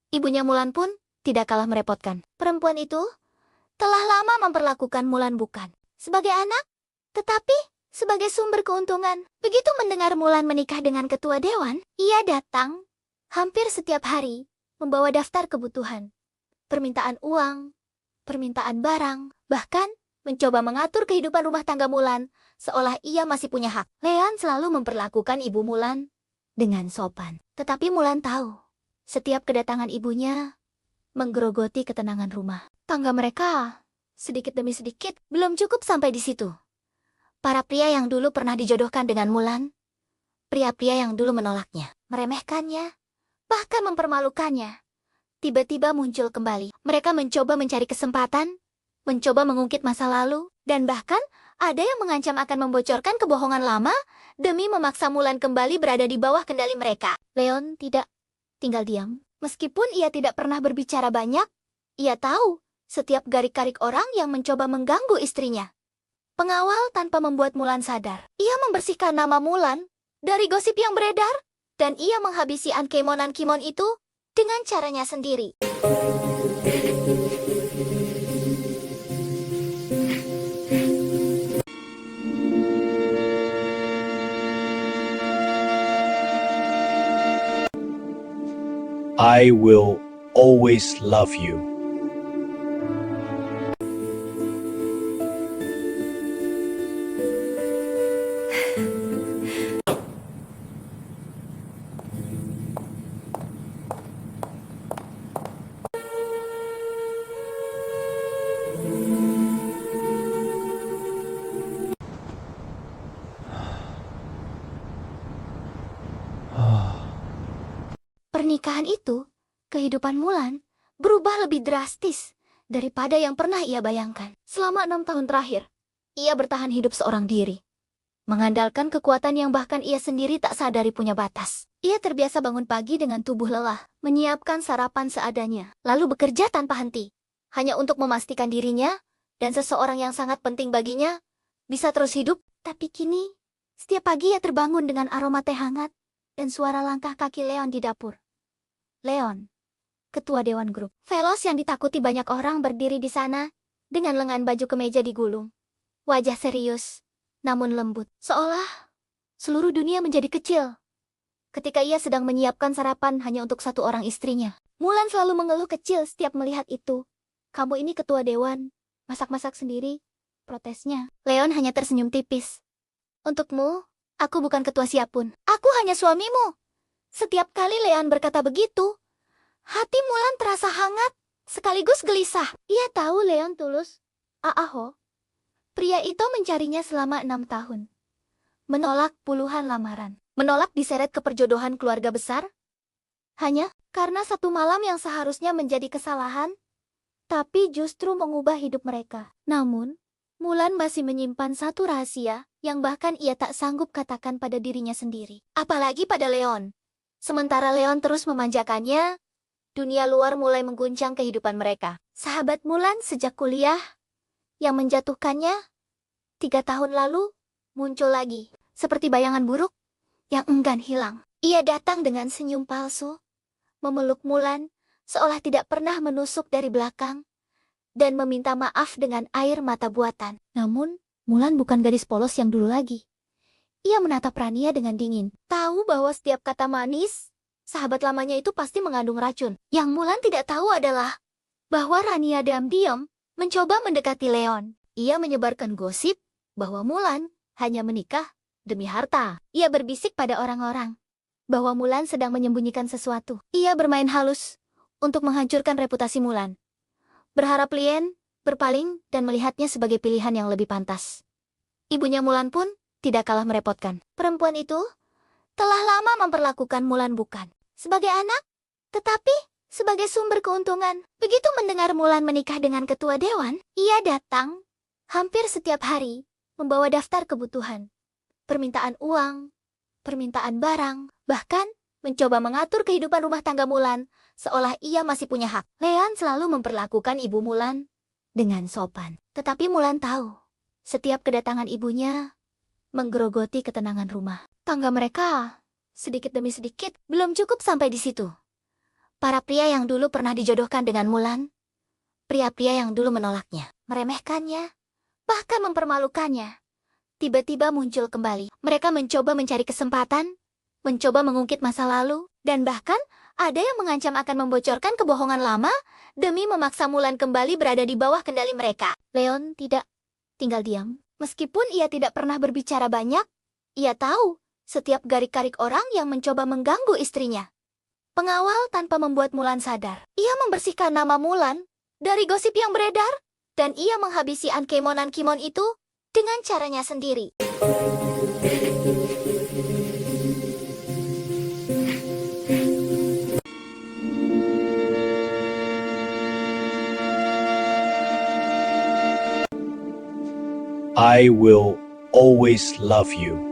Ibunya Mulan pun tidak kalah merepotkan. Perempuan itu telah lama memperlakukan Mulan bukan sebagai anak, tetapi sebagai sumber keuntungan. Begitu mendengar Mulan menikah dengan ketua dewan, ia datang hampir setiap hari membawa daftar kebutuhan. Permintaan uang, permintaan barang, bahkan mencoba mengatur kehidupan rumah tangga Mulan, seolah ia masih punya hak. Leon selalu memperlakukan ibu Mulan dengan sopan. Tetapi Mulan tahu, setiap kedatangan ibunya menggerogoti ketenangan rumah. Tangga mereka, sedikit demi sedikit, belum cukup sampai di situ. Para pria yang dulu pernah dijodohkan dengan Mulan, pria-pria yang dulu menolaknya, meremehkannya, bahkan mempermalukannya, tiba-tiba muncul kembali. Mereka mencoba mencari kesempatan, mencoba mengungkit masa lalu, dan bahkan ada yang mengancam akan membocorkan kebohongan lama demi memaksa Mulan kembali berada di bawah kendali mereka. Leon tidak tinggal diam. Meskipun ia tidak pernah berbicara banyak, ia tahu setiap garik-garik orang yang mencoba mengganggu istrinya. Pengawal tanpa membuat Mulan sadar. Ia membersihkan nama Mulan dari gosip yang beredar, dan ia menghabisi Ankemonan Kimon itu dengan caranya sendiri. I will always love you. Pernikahan itu, kehidupan Mulan, berubah lebih drastis daripada yang pernah ia bayangkan. Selama 6 tahun terakhir, Ia bertahan hidup seorang diri, mengandalkan kekuatan yang bahkan ia sendiri tak sadari punya batas. Ia terbiasa bangun pagi dengan tubuh lelah, menyiapkan sarapan seadanya, lalu bekerja tanpa henti, hanya untuk memastikan dirinya dan seseorang yang sangat penting baginya bisa terus hidup. Tapi kini, setiap pagi ia terbangun dengan aroma teh hangat dan suara langkah kaki Leon di dapur. Leon, ketua dewan grup. Velos yang ditakuti banyak orang berdiri di sana, dengan lengan baju kemeja digulung. Wajah serius, namun lembut, seolah seluruh dunia menjadi kecil. Ketika ia sedang menyiapkan sarapan hanya untuk satu orang istrinya, Mulan selalu mengeluh kecil setiap melihat itu. Kamu ini ketua dewan, masak-masak sendiri, protesnya. Leon hanya tersenyum tipis. Untukmu, aku bukan ketua siapapun. Aku hanya suamimu. Setiap kali Leon berkata begitu, hati Mulan terasa hangat, sekaligus gelisah. Ia tahu Leon tulus. Aaho, pria itu mencarinya selama 6 tahun. Menolak puluhan lamaran. Menolak diseret ke perjodohan keluarga besar. Hanya karena satu malam yang seharusnya menjadi kesalahan, tapi justru mengubah hidup mereka. Namun, Mulan masih menyimpan satu rahasia yang bahkan ia tak sanggup katakan pada dirinya sendiri. Apalagi pada Leon. Sementara Leon terus memanjakannya, dunia luar mulai mengguncang kehidupan mereka. Sahabat Mulan sejak kuliah, yang menjatuhkannya 3 tahun lalu, muncul lagi, seperti bayangan buruk yang enggan hilang. Ia datang dengan senyum palsu, memeluk Mulan, seolah tidak pernah menusuk dari belakang, dan meminta maaf dengan air mata buatan. Namun, Mulan bukan gadis polos yang dulu lagi. Ia menatap Rania dengan dingin, tahu bahwa setiap kata manis, sahabat lamanya itu pasti mengandung racun. Yang Mulan tidak tahu adalah bahwa Rania diam-diam mencoba mendekati Leon. Ia menyebarkan gosip bahwa Mulan hanya menikah demi harta. Ia berbisik pada orang-orang bahwa Mulan sedang menyembunyikan sesuatu. Ia bermain halus untuk menghancurkan reputasi Mulan, berharap Lien berpaling dan melihatnya sebagai pilihan yang lebih pantas. Ibunya Mulan pun tidak kalah merepotkan. Perempuan itu telah lama memperlakukan Mulan bukan sebagai anak, tetapi sebagai sumber keuntungan. Begitu mendengar Mulan menikah dengan ketua dewan, ia datang hampir setiap hari, membawa daftar kebutuhan, permintaan uang, permintaan barang, bahkan mencoba mengatur kehidupan rumah tangga Mulan, seolah ia masih punya hak. Leon selalu memperlakukan ibu Mulan dengan sopan. Tetapi Mulan tahu, setiap kedatangan ibunya menggerogoti ketenangan rumah tangga mereka. Sedikit demi sedikit, belum cukup sampai di situ. Para pria yang dulu pernah dijodohkan dengan Mulan, pria-pria yang dulu menolaknya, meremehkannya, bahkan mempermalukannya, tiba-tiba muncul kembali. Mereka mencoba mencari kesempatan, mencoba mengungkit masa lalu, dan bahkan ada yang mengancam akan membocorkan kebohongan lama demi memaksa Mulan kembali berada di bawah kendali mereka. Leon tidak tinggal diam. Meskipun ia tidak pernah berbicara banyak, ia tahu setiap garik-garik orang yang mencoba mengganggu istrinya. Pengawal tanpa membuat Mulan sadar. Ia membersihkan nama Mulan dari gosip yang beredar, dan ia menghabisi ankemonan Kimon itu dengan caranya sendiri. I will always love you.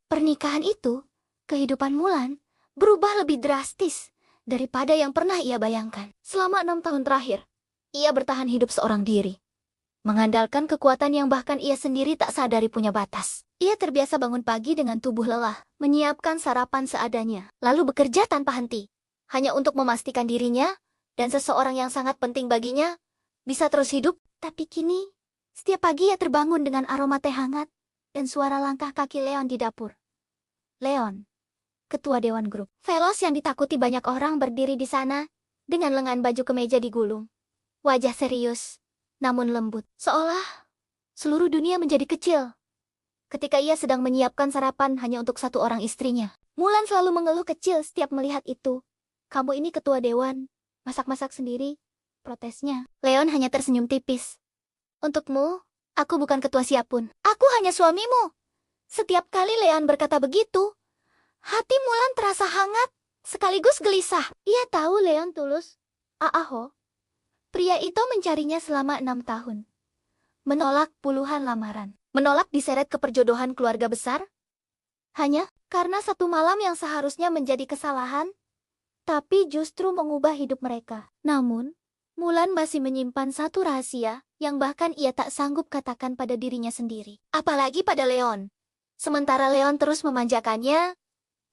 Pernikahan itu, kehidupan Mulan berubah lebih drastis daripada yang pernah ia bayangkan. Selama 6 tahun terakhir, ia bertahan hidup seorang diri, mengandalkan kekuatan yang bahkan ia sendiri tak sadari punya batas. Ia terbiasa bangun pagi dengan tubuh lelah, menyiapkan sarapan seadanya, lalu bekerja tanpa henti, hanya untuk memastikan dirinya dan seseorang yang sangat penting baginya bisa terus hidup. Tapi kini, setiap pagi ia terbangun dengan aroma teh hangat dan suara langkah kaki Leon di dapur. Leon, ketua dewan grup. Velos yang ditakuti banyak orang berdiri di sana, dengan lengan baju kemeja digulung. Wajah serius, namun lembut, seolah seluruh dunia menjadi kecil. ketika ia sedang menyiapkan sarapan hanya untuk satu orang istrinya. Mulan selalu mengeluh kecil setiap melihat itu. Kamu ini ketua dewan, masak-masak sendiri, protesnya. Leon hanya tersenyum tipis. Untukmu, aku bukan ketua siapapun. Aku hanya suamimu. Setiap kali Leon berkata begitu, hati Mulan terasa hangat, sekaligus gelisah. Ia tahu Leon tulus. Aaho, pria itu mencarinya selama 6 tahun. Menolak puluhan lamaran. Menolak diseret ke perjodohan keluarga besar. Hanya karena satu malam yang seharusnya menjadi kesalahan, tapi justru mengubah hidup mereka. Namun, Mulan masih menyimpan satu rahasia yang bahkan ia tak sanggup katakan pada dirinya sendiri. Apalagi pada Leon. Sementara Leon terus memanjakannya,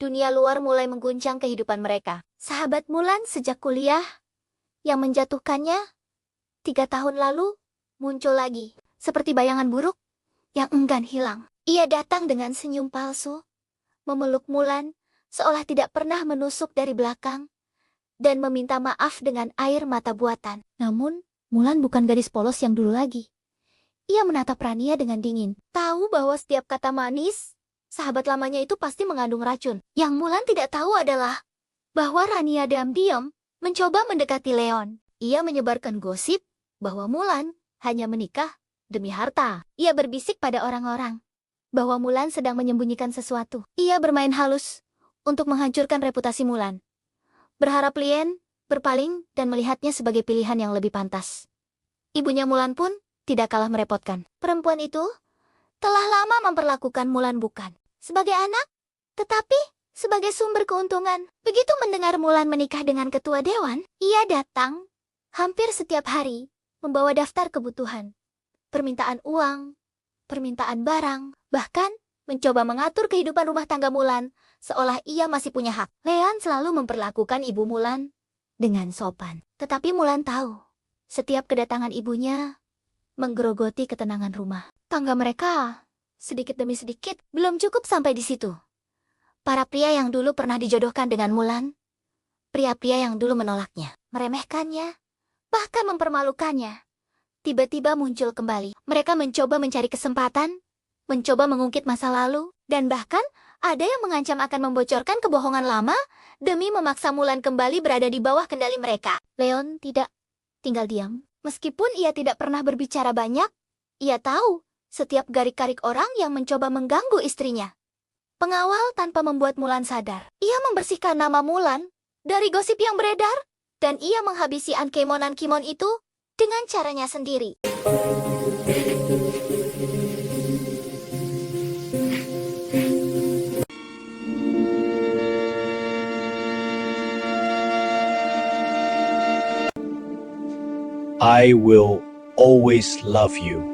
dunia luar mulai mengguncang kehidupan mereka. Sahabat Mulan sejak kuliah, yang menjatuhkannya, 3 tahun lalu, muncul lagi. Seperti bayangan buruk, yang enggan hilang. Ia datang dengan senyum palsu, memeluk Mulan, seolah tidak pernah menusuk dari belakang, dan meminta maaf dengan air mata buatan. Namun, Mulan bukan gadis polos yang dulu lagi. Ia menatap Rania dengan dingin. Tahu bahwa setiap kata manis, sahabat lamanya itu pasti mengandung racun. Yang Mulan tidak tahu adalah bahwa Rania diam-diam mencoba mendekati Leon. Ia menyebarkan gosip bahwa Mulan hanya menikah demi harta. Ia berbisik pada orang-orang bahwa Mulan sedang menyembunyikan sesuatu. Ia bermain halus untuk menghancurkan reputasi Mulan. Berharap Lien berpaling dan melihatnya sebagai pilihan yang lebih pantas. Ibunya Mulan pun tidak kalah merepotkan. Perempuan itu telah lama memperlakukan Mulan bukan sebagai anak, tetapi sebagai sumber keuntungan. Begitu mendengar Mulan menikah dengan ketua dewan, ia datang hampir setiap hari membawa daftar kebutuhan. Permintaan uang, permintaan barang, bahkan mencoba mengatur kehidupan rumah tangga Mulan, seolah ia masih punya hak. Leon selalu memperlakukan ibu Mulan dengan sopan. Tetapi Mulan tahu, setiap kedatangan ibunya menggerogoti ketenangan rumah. Tangga mereka, sedikit demi sedikit, belum cukup sampai di situ. Para pria yang dulu pernah dijodohkan dengan Mulan, pria-pria yang dulu menolaknya, meremehkannya, bahkan mempermalukannya, tiba-tiba muncul kembali. Mereka mencoba mencari kesempatan, mencoba mengungkit masa lalu, dan bahkan ada yang mengancam akan membocorkan kebohongan lama demi memaksa Mulan kembali berada di bawah kendali mereka. Leon tidak tinggal diam. Meskipun ia tidak pernah berbicara banyak, ia tahu setiap garik-garik orang yang mencoba mengganggu istrinya. Pengawal tanpa membuat Mulan sadar. Ia membersihkan nama Mulan dari gosip yang beredar, dan ia menghabisi Ankemon-Ankemon itu dengan caranya sendiri. I will always love you.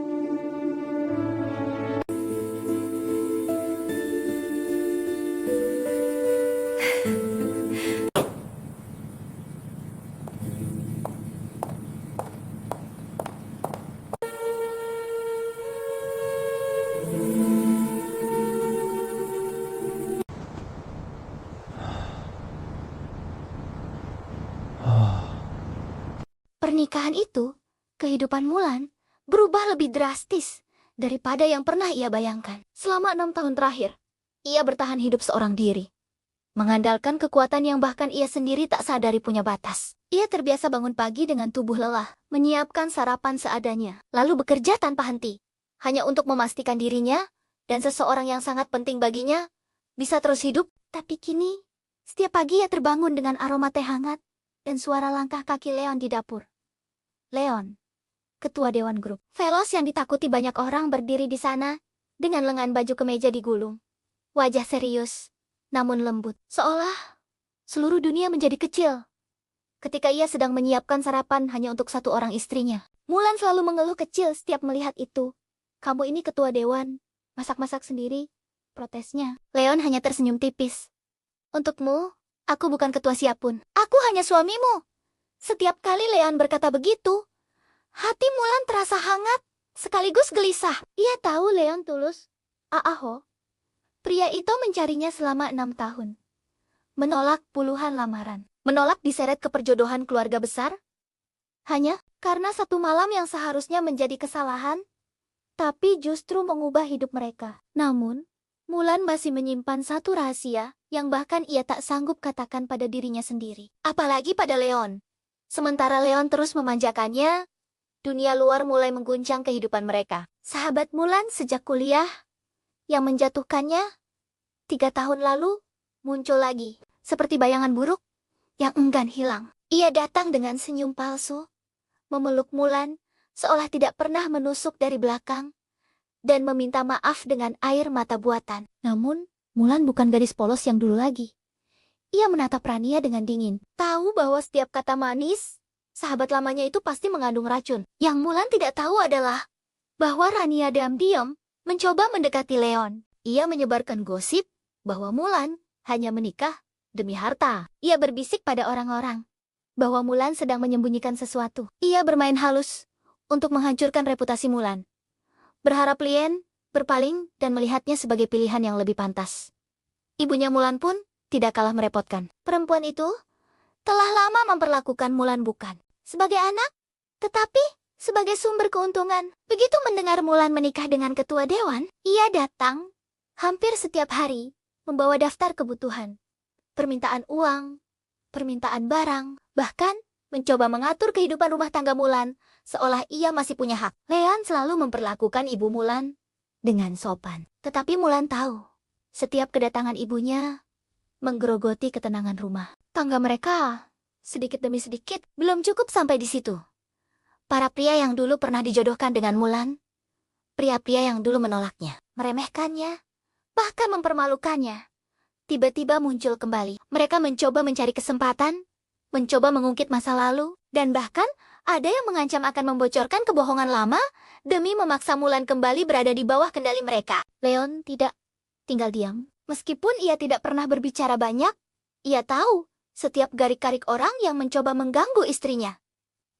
Pernikahan itu, kehidupan Mulan berubah lebih drastis daripada yang pernah ia bayangkan. Selama 6 tahun terakhir, ia bertahan hidup seorang diri, mengandalkan kekuatan yang bahkan ia sendiri tak sadari punya batas. Ia terbiasa bangun pagi dengan tubuh lelah, menyiapkan sarapan seadanya, lalu bekerja tanpa henti, hanya untuk memastikan dirinya dan seseorang yang sangat penting baginya bisa terus hidup. Tapi kini, setiap pagi ia terbangun dengan aroma teh hangat dan suara langkah kaki Leon di dapur. Leon, ketua dewan grup Velos yang ditakuti banyak orang, berdiri di sana dengan lengan baju kemeja digulung. Wajah serius, namun lembut, seolah seluruh dunia menjadi kecil. Ketika ia sedang menyiapkan sarapan hanya untuk satu orang istrinya, Mulan selalu mengeluh kecil setiap melihat itu. Kamu ini ketua dewan, masak-masak sendiri, protesnya. Leon hanya tersenyum tipis. Untukmu, aku bukan ketua siapapun. Aku hanya suamimu. Setiap kali Leon berkata begitu, hati Mulan terasa hangat, sekaligus gelisah. Ia tahu Leon tulus. Aaho, pria itu mencarinya selama 6 tahun. Menolak puluhan lamaran. Menolak diseret ke perjodohan keluarga besar. Hanya karena satu malam yang seharusnya menjadi kesalahan, tapi justru mengubah hidup mereka. Namun, Mulan masih menyimpan satu rahasia yang bahkan ia tak sanggup katakan pada dirinya sendiri. Apalagi pada Leon. Sementara Leon terus memanjakannya, dunia luar mulai mengguncang kehidupan mereka. Sahabat Mulan sejak kuliah yang menjatuhkannya 3 tahun lalu muncul lagi, seperti bayangan buruk yang enggan hilang. Ia datang dengan senyum palsu, memeluk Mulan seolah tidak pernah menusuk dari belakang, dan meminta maaf dengan air mata buatan. Namun, Mulan bukan gadis polos yang dulu lagi. Ia menatap Rania dengan dingin. Tahu bahwa setiap kata manis, sahabat lamanya itu pasti mengandung racun. Yang Mulan tidak tahu adalah bahwa Rania diam-diam mencoba mendekati Leon. Ia menyebarkan gosip bahwa Mulan hanya menikah demi harta. Ia berbisik pada orang-orang bahwa Mulan sedang menyembunyikan sesuatu. Ia bermain halus untuk menghancurkan reputasi Mulan, berharap Lien berpaling dan melihatnya sebagai pilihan yang lebih pantas. Ibunya Mulan pun tidak kalah merepotkan. Perempuan itu telah lama memperlakukan Mulan bukan sebagai anak, tetapi sebagai sumber keuntungan. Begitu mendengar Mulan menikah dengan ketua dewan, ia datang hampir setiap hari membawa daftar kebutuhan, permintaan uang, permintaan barang, bahkan mencoba mengatur kehidupan rumah tangga Mulan seolah ia masih punya hak. Leon selalu memperlakukan ibu Mulan dengan sopan. Tetapi Mulan tahu, setiap kedatangan ibunya menggerogoti ketenangan rumah. Tangga mereka, sedikit demi sedikit, belum cukup sampai di situ. Para pria yang dulu pernah dijodohkan dengan Mulan, pria-pria yang dulu menolaknya, meremehkannya, bahkan mempermalukannya, tiba-tiba muncul kembali. Mereka mencoba mencari kesempatan, mencoba mengungkit masa lalu, dan bahkan ada yang mengancam akan membocorkan kebohongan lama demi memaksa Mulan kembali berada di bawah kendali mereka. Leon tidak tinggal diam. Meskipun ia tidak pernah berbicara banyak, ia tahu setiap garik-garik orang yang mencoba mengganggu istrinya.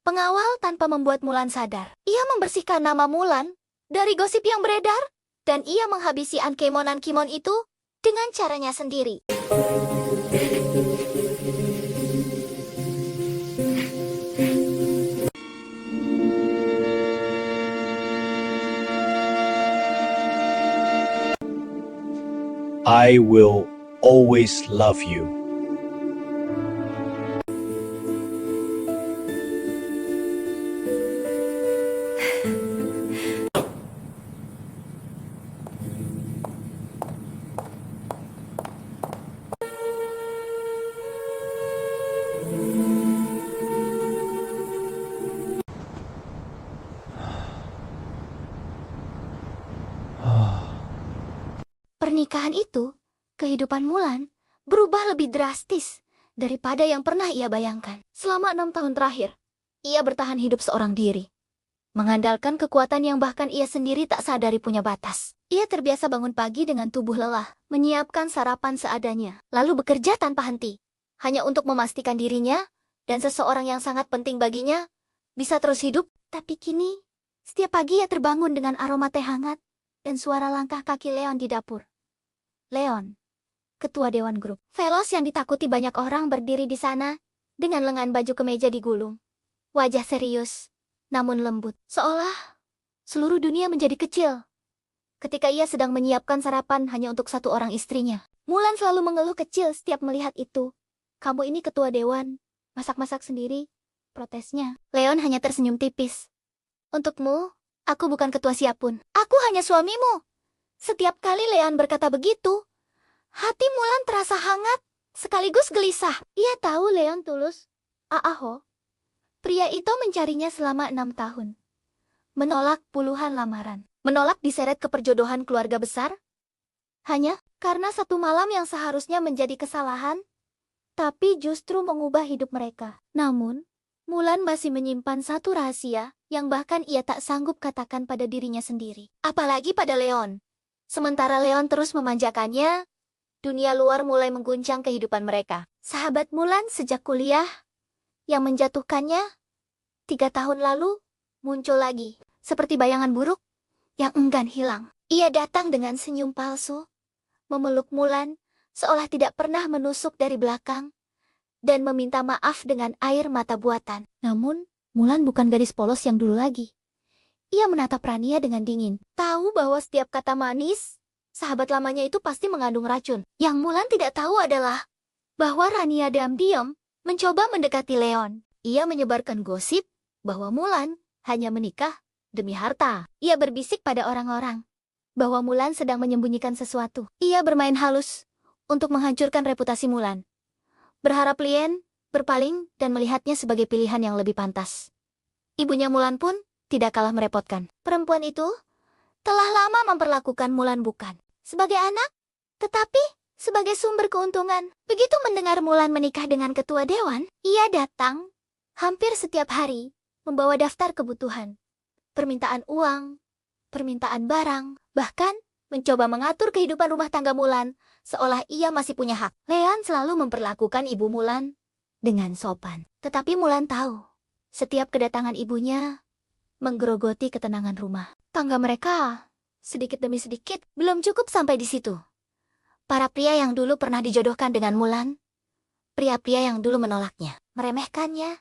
Pengawal tanpa membuat Mulan sadar. Ia membersihkan nama Mulan dari gosip yang beredar, dan ia menghabisi Ankemon-Ankemon itu dengan caranya sendiri. I will always love you. Pernikahan itu, kehidupan Mulan berubah lebih drastis daripada yang pernah ia bayangkan. Selama 6 tahun terakhir, ia bertahan hidup seorang diri, mengandalkan kekuatan yang bahkan ia sendiri tak sadari punya batas. Ia terbiasa bangun pagi dengan tubuh lelah, menyiapkan sarapan seadanya, lalu bekerja tanpa henti, hanya untuk memastikan dirinya dan seseorang yang sangat penting baginya bisa terus hidup. Tapi kini, setiap pagi ia terbangun dengan aroma teh hangat dan suara langkah kaki Leon di dapur. Leon, ketua dewan grup. Velos yang ditakuti banyak orang berdiri di sana, dengan lengan baju kemeja digulung. Wajah serius, namun lembut. Seolah seluruh dunia menjadi kecil ketika ia sedang menyiapkan sarapan hanya untuk satu orang istrinya. Mulan selalu mengeluh kecil setiap melihat itu. Kamu ini ketua dewan, masak-masak sendiri, protesnya. Leon hanya tersenyum tipis. Untukmu, aku bukan ketua siapapun. Aku hanya suamimu. Setiap kali Leon berkata begitu, hati Mulan terasa hangat, sekaligus gelisah. Ia tahu Leon tulus. Aaho, pria itu mencarinya selama 6 tahun. Menolak puluhan lamaran. Menolak diseret ke perjodohan keluarga besar. Hanya karena satu malam yang seharusnya menjadi kesalahan, tapi justru mengubah hidup mereka. Namun, Mulan masih menyimpan satu rahasia yang bahkan ia tak sanggup katakan pada dirinya sendiri. Apalagi pada Leon. Sementara Leon terus memanjakannya, dunia luar mulai mengguncang kehidupan mereka. Sahabat Mulan sejak kuliah yang menjatuhkannya 3 tahun lalu muncul lagi, seperti bayangan buruk yang enggan hilang. Ia datang dengan senyum palsu, memeluk Mulan seolah tidak pernah menusuk dari belakang, dan meminta maaf dengan air mata buatan. Namun, Mulan bukan gadis polos yang dulu lagi. Ia menatap Rania dengan dingin. Tahu bahwa setiap kata manis, sahabat lamanya itu pasti mengandung racun. Yang Mulan tidak tahu adalah bahwa Rania diam-diam mencoba mendekati Leon. Ia menyebarkan gosip bahwa Mulan hanya menikah demi harta. Ia berbisik pada orang-orang bahwa Mulan sedang menyembunyikan sesuatu. Ia bermain halus untuk menghancurkan reputasi Mulan. Berharap Lien berpaling dan melihatnya sebagai pilihan yang lebih pantas. Ibunya Mulan pun tidak kalah merepotkan. Perempuan itu telah lama memperlakukan Mulan bukan sebagai anak, tetapi sebagai sumber keuntungan. Begitu mendengar Mulan menikah dengan ketua dewan, ia datang hampir setiap hari membawa daftar kebutuhan, permintaan uang, permintaan barang, bahkan mencoba mengatur kehidupan rumah tangga Mulan seolah ia masih punya hak. Leon selalu memperlakukan ibu Mulan dengan sopan. Tetapi Mulan tahu, setiap kedatangan ibunya menggerogoti ketenangan rumah. Tangga mereka, sedikit demi sedikit, belum cukup sampai di situ. Para pria yang dulu pernah dijodohkan dengan Mulan, pria-pria yang dulu menolaknya, meremehkannya,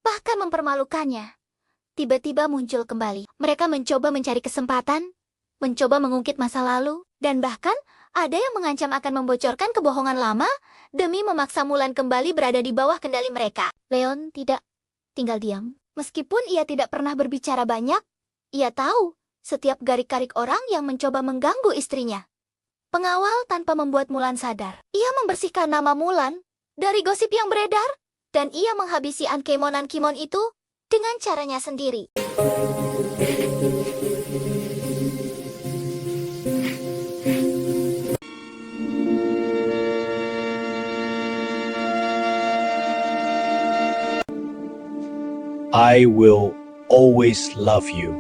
bahkan mempermalukannya, tiba-tiba muncul kembali. Mereka mencoba mencari kesempatan, mencoba mengungkit masa lalu, dan bahkan ada yang mengancam akan membocorkan kebohongan lama demi memaksa Mulan kembali berada di bawah kendali mereka. Leon tidak tinggal diam. Meskipun ia tidak pernah berbicara banyak, ia tahu setiap garik-garik orang yang mencoba mengganggu istrinya. Pengawal tanpa membuat Mulan sadar. Ia membersihkan nama Mulan dari gosip yang beredar, dan ia menghabisi Ankemon-Ankemon itu dengan caranya sendiri. I will always love you.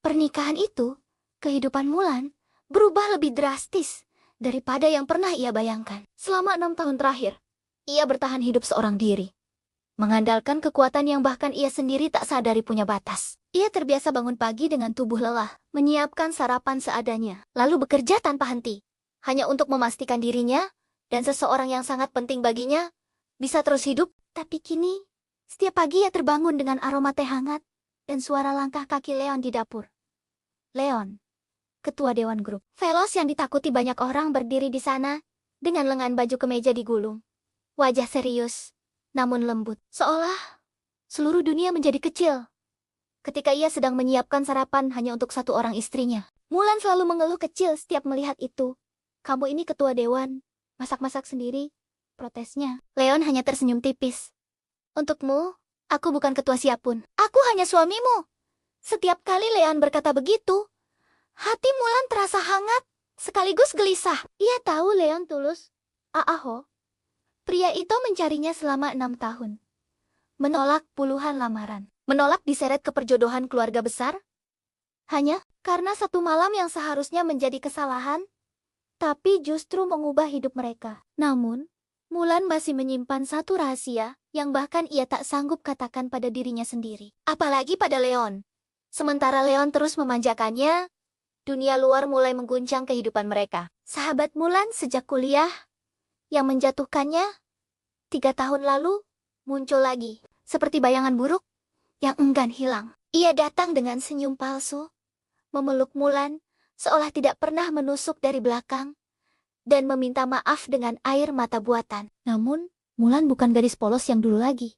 Pernikahan itu, kehidupan Mulan berubah lebih drastis daripada yang pernah ia bayangkan. Selama 6 tahun terakhir, ia bertahan hidup seorang diri, mengandalkan kekuatan yang bahkan ia sendiri tak sadari punya batas. Ia terbiasa bangun pagi dengan tubuh lelah, menyiapkan sarapan seadanya, lalu bekerja tanpa henti, hanya untuk memastikan dirinya dan seseorang yang sangat penting baginya bisa terus hidup. Tapi kini, setiap pagi ia terbangun dengan aroma teh hangat dan suara langkah kaki Leon di dapur. Leon, ketua dewan grup. Velos yang ditakuti banyak orang berdiri di sana, dengan lengan baju kemeja digulung. Wajah serius, namun lembut, seolah seluruh dunia menjadi kecil. Ketika ia sedang menyiapkan sarapan hanya untuk satu orang istrinya, Mulan selalu mengeluh kecil setiap melihat itu. Kamu ini ketua dewan, masak-masak sendiri, protesnya. Leon hanya tersenyum tipis. Untukmu, aku bukan ketua siapapun. Aku hanya suamimu. Setiap kali Leon berkata begitu, hati Mulan terasa hangat, sekaligus gelisah. Ia tahu Leon tulus. Aaho, pria itu mencarinya selama 6 tahun. Menolak puluhan lamaran. Menolak diseret ke perjodohan keluarga besar. Hanya karena satu malam yang seharusnya menjadi kesalahan, tapi justru mengubah hidup mereka. Namun, Mulan masih menyimpan satu rahasia yang bahkan ia tak sanggup katakan pada dirinya sendiri. Apalagi pada Leon. Sementara Leon terus memanjakannya, dunia luar mulai mengguncang kehidupan mereka. Sahabat Mulan sejak kuliah, yang menjatuhkannya 3 tahun lalu, muncul lagi, seperti bayangan buruk yang enggan hilang. Ia datang dengan senyum palsu, memeluk Mulan, seolah tidak pernah menusuk dari belakang, dan meminta maaf dengan air mata buatan. Namun, Mulan bukan gadis polos yang dulu lagi.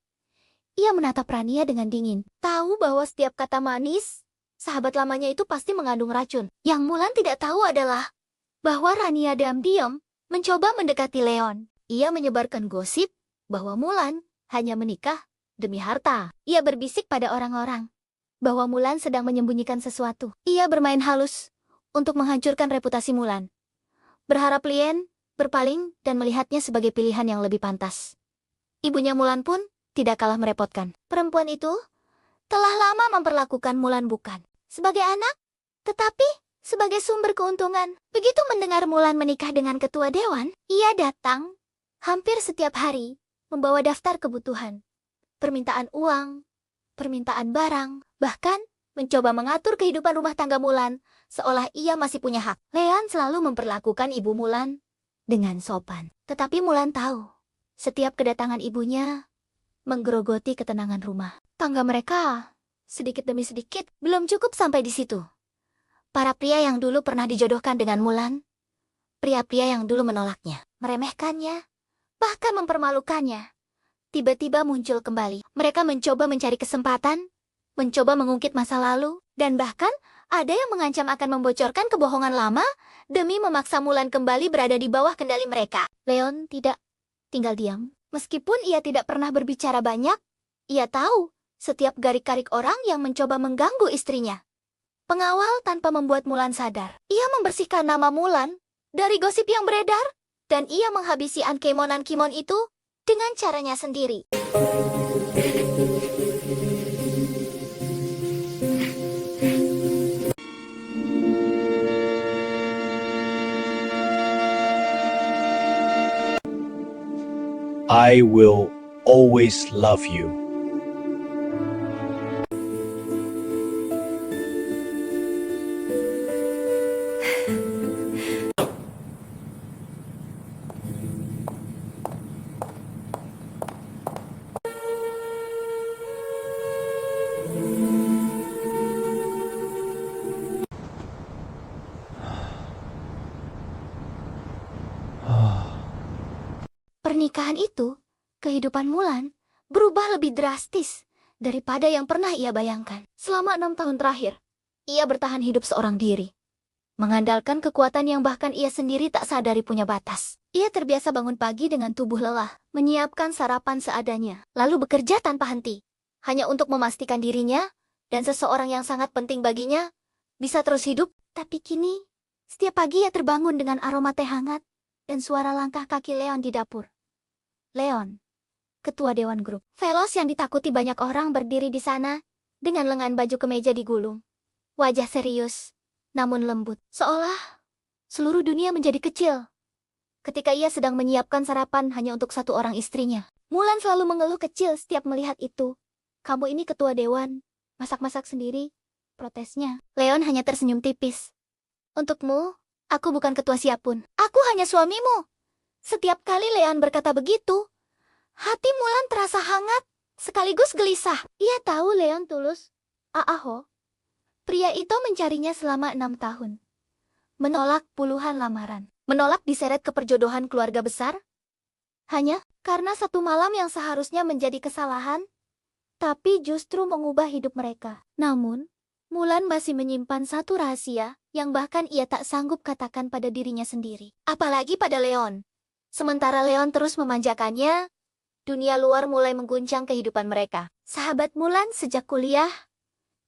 Ia menatap Rania dengan dingin. Tahu bahwa setiap kata manis, sahabat lamanya itu pasti mengandung racun. Yang Mulan tidak tahu adalah bahwa Rania diam-diam mencoba mendekati Leon. Ia menyebarkan gosip bahwa Mulan hanya menikah demi harta. Ia berbisik pada orang-orang bahwa Mulan sedang menyembunyikan sesuatu. Ia bermain halus untuk menghancurkan reputasi Mulan. Berharap Lien berpaling dan melihatnya sebagai pilihan yang lebih pantas. Ibunya Mulan pun tidak kalah merepotkan. Perempuan itu telah lama memperlakukan Mulan bukan sebagai anak, tetapi sebagai sumber keuntungan. Begitu mendengar Mulan menikah dengan ketua dewan, ia datang hampir setiap hari, membawa daftar kebutuhan, permintaan uang, permintaan barang, bahkan mencoba mengatur kehidupan rumah tangga Mulan, seolah ia masih punya hak. Leon selalu memperlakukan ibu Mulan dengan sopan. Tetapi Mulan tahu, setiap kedatangan ibunya menggerogoti ketenangan rumah tangga mereka. Sedikit demi sedikit, belum cukup sampai di situ. Para pria yang dulu pernah dijodohkan dengan Mulan, pria-pria yang dulu menolaknya, meremehkannya, bahkan mempermalukannya, tiba-tiba muncul kembali. Mereka mencoba mencari kesempatan, mencoba mengungkit masa lalu, dan bahkan ada yang mengancam akan membocorkan kebohongan lama demi memaksa Mulan kembali berada di bawah kendali mereka. Leon tidak tinggal diam. Meskipun ia tidak pernah berbicara banyak, ia tahu setiap garik-garik orang yang mencoba mengganggu istrinya. Pengawal tanpa membuat Mulan sadar. Ia membersihkan nama Mulan dari gosip yang beredar, dan ia menghabisi ankemonan Kimon itu dengan caranya sendiri. I will always love you. Pernikahan itu, kehidupan Mulan berubah lebih drastis daripada yang pernah ia bayangkan. Selama 6 tahun terakhir, ia bertahan hidup seorang diri, mengandalkan kekuatan yang bahkan ia sendiri tak sadari punya batas. Ia terbiasa bangun pagi dengan tubuh lelah, menyiapkan sarapan seadanya, lalu bekerja tanpa henti, hanya untuk memastikan dirinya dan seseorang yang sangat penting baginya bisa terus hidup. Tapi kini, setiap pagi ia terbangun dengan aroma teh hangat dan suara langkah kaki Leon di dapur. Leon, ketua dewan grup Velos yang ditakuti banyak orang, berdiri di sana dengan lengan baju kemeja digulung. Wajah serius, namun lembut, seolah seluruh dunia menjadi kecil. Ketika ia sedang menyiapkan sarapan hanya untuk satu orang istrinya, Mulan selalu mengeluh kecil setiap melihat itu. "Kamu ini ketua dewan, masak-masak sendiri," protesnya. Leon hanya tersenyum tipis. "Untukmu, aku bukan ketua siapapun. Aku hanya suamimu." Setiap kali Leon berkata begitu, hati Mulan terasa hangat, sekaligus gelisah. Ia tahu Leon tulus. Aaho, pria itu mencarinya selama 6 tahun. Menolak puluhan lamaran. Menolak diseret ke perjodohan keluarga besar. Hanya karena satu malam yang seharusnya menjadi kesalahan, tapi justru mengubah hidup mereka. Namun, Mulan masih menyimpan satu rahasia yang bahkan ia tak sanggup katakan pada dirinya sendiri. Apalagi pada Leon. Sementara Leon terus memanjakannya, dunia luar mulai mengguncang kehidupan mereka. Sahabat Mulan sejak kuliah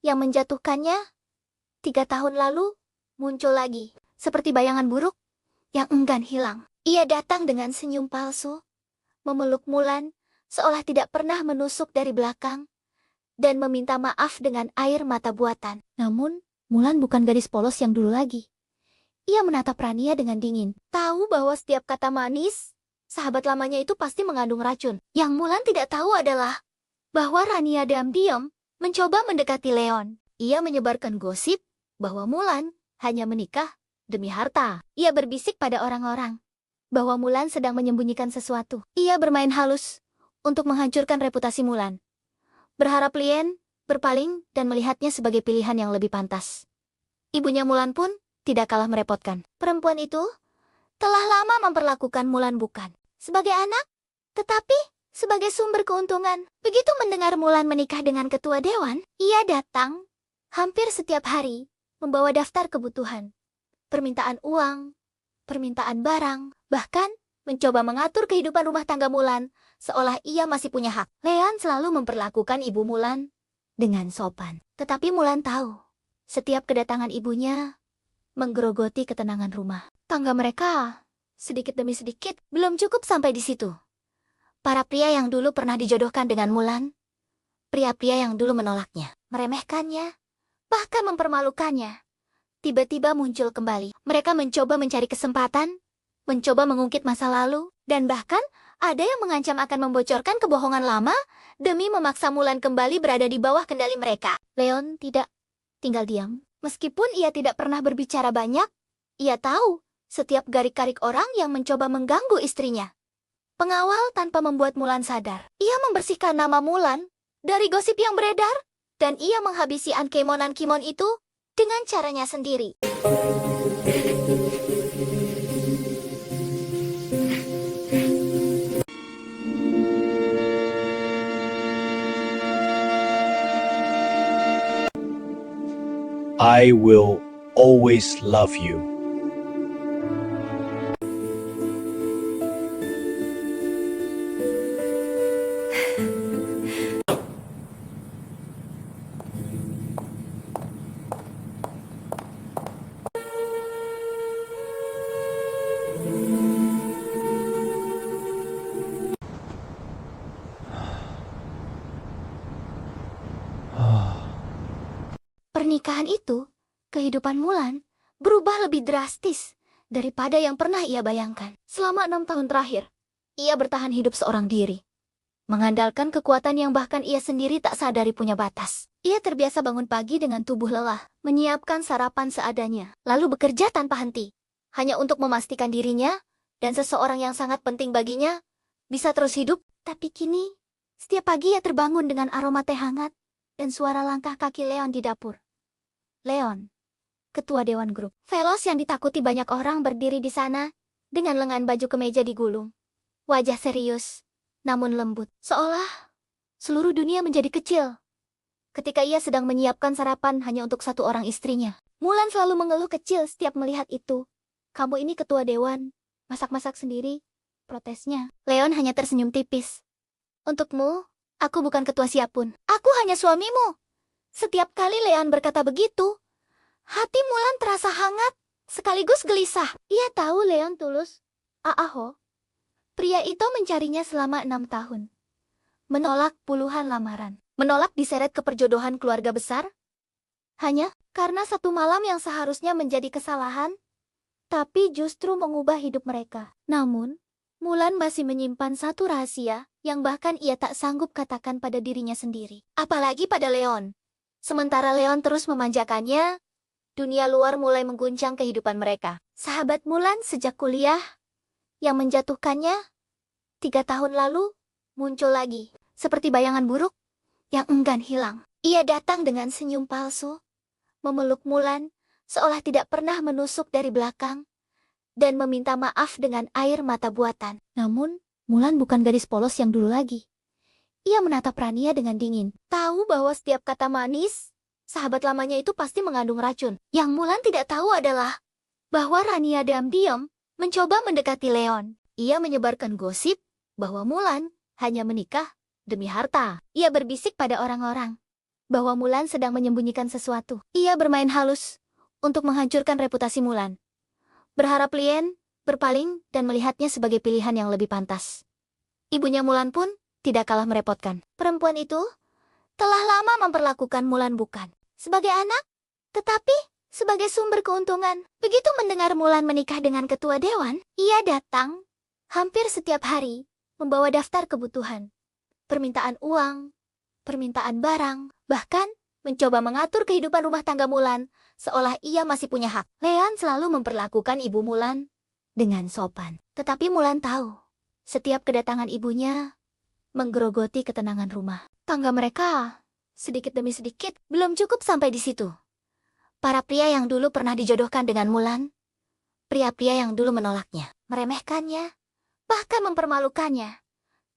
yang menjatuhkannya 3 tahun lalu muncul lagi, seperti bayangan buruk yang enggan hilang. Ia datang dengan senyum palsu, memeluk Mulan seolah tidak pernah menusuk dari belakang, dan meminta maaf dengan air mata buatan. Namun, Mulan bukan gadis polos yang dulu lagi. Ia menatap Rania dengan dingin, tahu bahwa setiap kata manis sahabat lamanya itu pasti mengandung racun. Yang Mulan tidak tahu adalah bahwa Rania diam-diam mencoba mendekati Leon. Ia menyebarkan gosip bahwa Mulan hanya menikah demi harta. Ia berbisik pada orang-orang bahwa Mulan sedang menyembunyikan sesuatu. Ia bermain halus untuk menghancurkan reputasi Mulan, berharap Lien berpaling dan melihatnya sebagai pilihan yang lebih pantas. Ibunya Mulan pun tidak kalah merepotkan. Perempuan itu telah lama memperlakukan Mulan bukan sebagai anak, tetapi sebagai sumber keuntungan. Begitu mendengar Mulan menikah dengan ketua dewan, ia datang hampir setiap hari, membawa daftar kebutuhan, permintaan uang, permintaan barang, bahkan mencoba mengatur kehidupan rumah tangga Mulan, seolah ia masih punya hak. Leon selalu memperlakukan ibu Mulan dengan sopan. Tetapi Mulan tahu, setiap kedatangan ibunya menggerogoti ketenangan rumah tangga mereka. Sedikit demi sedikit, belum cukup sampai di situ. Para pria yang dulu pernah dijodohkan dengan Mulan, pria-pria yang dulu menolaknya, meremehkannya, bahkan mempermalukannya, tiba-tiba muncul kembali. Mereka mencoba mencari kesempatan, mencoba mengungkit masa lalu, dan bahkan ada yang mengancam akan membocorkan kebohongan lama demi memaksa Mulan kembali berada di bawah kendali mereka. Leon tidak tinggal diam. Meskipun ia tidak pernah berbicara banyak, ia tahu setiap garik-garik orang yang mencoba mengganggu istrinya. Pengawal tanpa membuat Mulan sadar. Ia membersihkan nama Mulan dari gosip yang beredar, dan ia menghabisi Ankemonan Kimon itu dengan caranya sendiri. I will always love you. Pernikahan itu, kehidupan Mulan, berubah lebih drastis daripada yang pernah ia bayangkan. Selama 6 tahun terakhir, ia bertahan hidup seorang diri, mengandalkan kekuatan yang bahkan ia sendiri tak sadari punya batas. Ia terbiasa bangun pagi dengan tubuh lelah, menyiapkan sarapan seadanya, lalu bekerja tanpa henti, hanya untuk memastikan dirinya dan seseorang yang sangat penting baginya bisa terus hidup. Tapi kini, setiap pagi ia terbangun dengan aroma teh hangat dan suara langkah kaki Leon di dapur. Leon, ketua dewan grup Velos yang ditakuti banyak orang, berdiri di sana dengan lengan baju kemeja digulung. Wajah serius, namun lembut, seolah seluruh dunia menjadi kecil. Ketika ia sedang menyiapkan sarapan hanya untuk satu orang istrinya, Mulan selalu mengeluh kecil setiap melihat itu. "Kamu ini ketua dewan, masak-masak sendiri," protesnya. Leon hanya tersenyum tipis. "Untukmu, aku bukan ketua siapapun. Aku hanya suamimu." Setiap kali Leon berkata begitu, hati Mulan terasa hangat, sekaligus gelisah. Ia tahu Leon tulus. Aaho, pria itu mencarinya selama 6 tahun. Menolak puluhan lamaran. Menolak diseret ke perjodohan keluarga besar. Hanya karena satu malam yang seharusnya menjadi kesalahan, tapi justru mengubah hidup mereka. Namun, Mulan masih menyimpan satu rahasia yang bahkan ia tak sanggup katakan pada dirinya sendiri. Apalagi pada Leon. Sementara Leon terus memanjakannya, dunia luar mulai mengguncang kehidupan mereka. Sahabat Mulan sejak kuliah yang menjatuhkannya 3 tahun lalu muncul lagi, seperti bayangan buruk yang enggan hilang. Ia datang dengan senyum palsu, memeluk Mulan seolah tidak pernah menusuk dari belakang, dan meminta maaf dengan air mata buatan. Namun, Mulan bukan gadis polos yang dulu lagi. Ia menatap Rania dengan dingin, tahu bahwa setiap kata manis, sahabat lamanya itu pasti mengandung racun. Yang Mulan tidak tahu adalah bahwa Rania diam-diam mencoba mendekati Leon. Ia menyebarkan gosip bahwa Mulan hanya menikah demi harta. Ia berbisik pada orang-orang bahwa Mulan sedang menyembunyikan sesuatu. Ia bermain halus untuk menghancurkan reputasi Mulan, berharap Lien berpaling dan melihatnya sebagai pilihan yang lebih pantas. Ibunya Mulan pun tidak kalah merepotkan. Perempuan itu telah lama memperlakukan Mulan bukan sebagai anak, tetapi sebagai sumber keuntungan. Begitu mendengar Mulan menikah dengan ketua dewan, ia datang hampir setiap hari, membawa daftar kebutuhan, permintaan uang, permintaan barang, bahkan mencoba mengatur kehidupan rumah tangga Mulan, seolah ia masih punya hak. Leon selalu memperlakukan ibu Mulan dengan sopan. Tetapi Mulan tahu, setiap kedatangan ibunya menggerogoti ketenangan rumah tangga mereka. Sedikit demi sedikit, belum cukup sampai di situ. Para pria yang dulu pernah dijodohkan dengan Mulan, pria-pria yang dulu menolaknya, meremehkannya, bahkan mempermalukannya,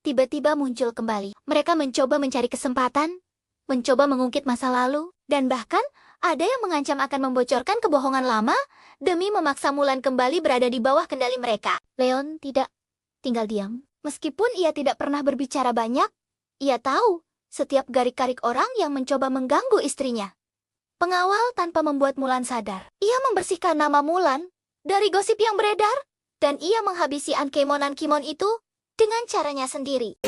tiba-tiba muncul kembali. Mereka mencoba mencari kesempatan, mencoba mengungkit masa lalu, dan bahkan ada yang mengancam akan membocorkan kebohongan lama demi memaksa Mulan kembali berada di bawah kendali mereka. Leon tidak tinggal diam. Meskipun ia tidak pernah berbicara banyak, ia tahu setiap garik-garik orang yang mencoba mengganggu istrinya. Pengawal tanpa membuat Mulan sadar. Ia membersihkan nama Mulan dari gosip yang beredar, dan ia menghabisi Ankemonan Kimon itu dengan caranya sendiri.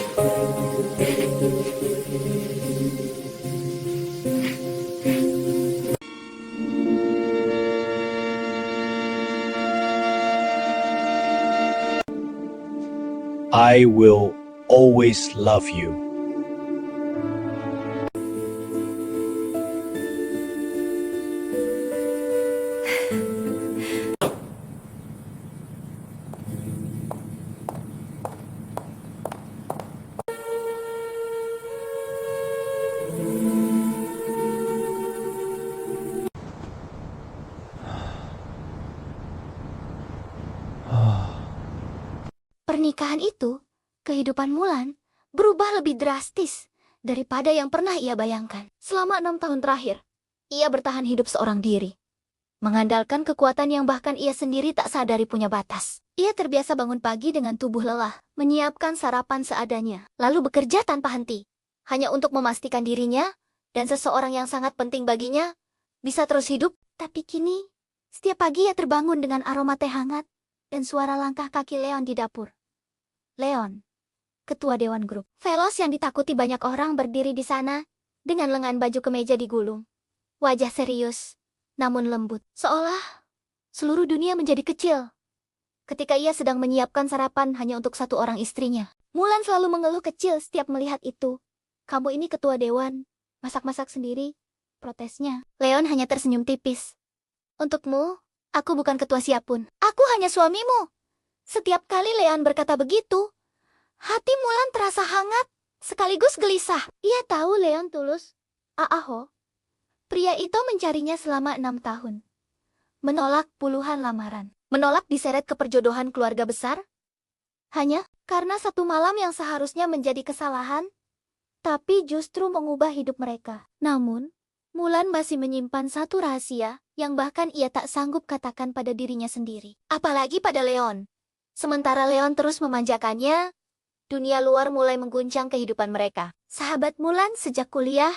I will always love you. Pernikahan itu, kehidupan Mulan, berubah lebih drastis daripada yang pernah ia bayangkan. Selama 6 tahun terakhir, ia bertahan hidup seorang diri, mengandalkan kekuatan yang bahkan ia sendiri tak sadari punya batas. Ia terbiasa bangun pagi dengan tubuh lelah, menyiapkan sarapan seadanya, lalu bekerja tanpa henti, hanya untuk memastikan dirinya dan seseorang yang sangat penting baginya bisa terus hidup. Tapi kini, setiap pagi ia terbangun dengan aroma teh hangat dan suara langkah kaki Leon di dapur. Leon, ketua Dewan Grup Velos yang ditakuti banyak orang, berdiri di sana dengan lengan baju kemeja digulung. Wajah serius, namun lembut, seolah seluruh dunia menjadi kecil. Ketika ia sedang menyiapkan sarapan hanya untuk satu orang istrinya, Mulan selalu mengeluh kecil setiap melihat itu. "Kamu ini ketua dewan, masak-masak sendiri," protesnya. Leon hanya tersenyum tipis. "Untukmu, aku bukan ketua siapapun. Aku hanya suamimu." Setiap kali Leon berkata begitu, hati Mulan terasa hangat, sekaligus gelisah. Ia tahu Leon tulus. Aaho, pria itu mencarinya selama 6 tahun. Menolak puluhan lamaran. Menolak diseret ke perjodohan keluarga besar. Hanya karena satu malam yang seharusnya menjadi kesalahan, tapi justru mengubah hidup mereka. Namun, Mulan masih menyimpan satu rahasia yang bahkan ia tak sanggup katakan pada dirinya sendiri. Apalagi pada Leon. Sementara Leon terus memanjakannya, dunia luar mulai mengguncang kehidupan mereka. Sahabat Mulan sejak kuliah,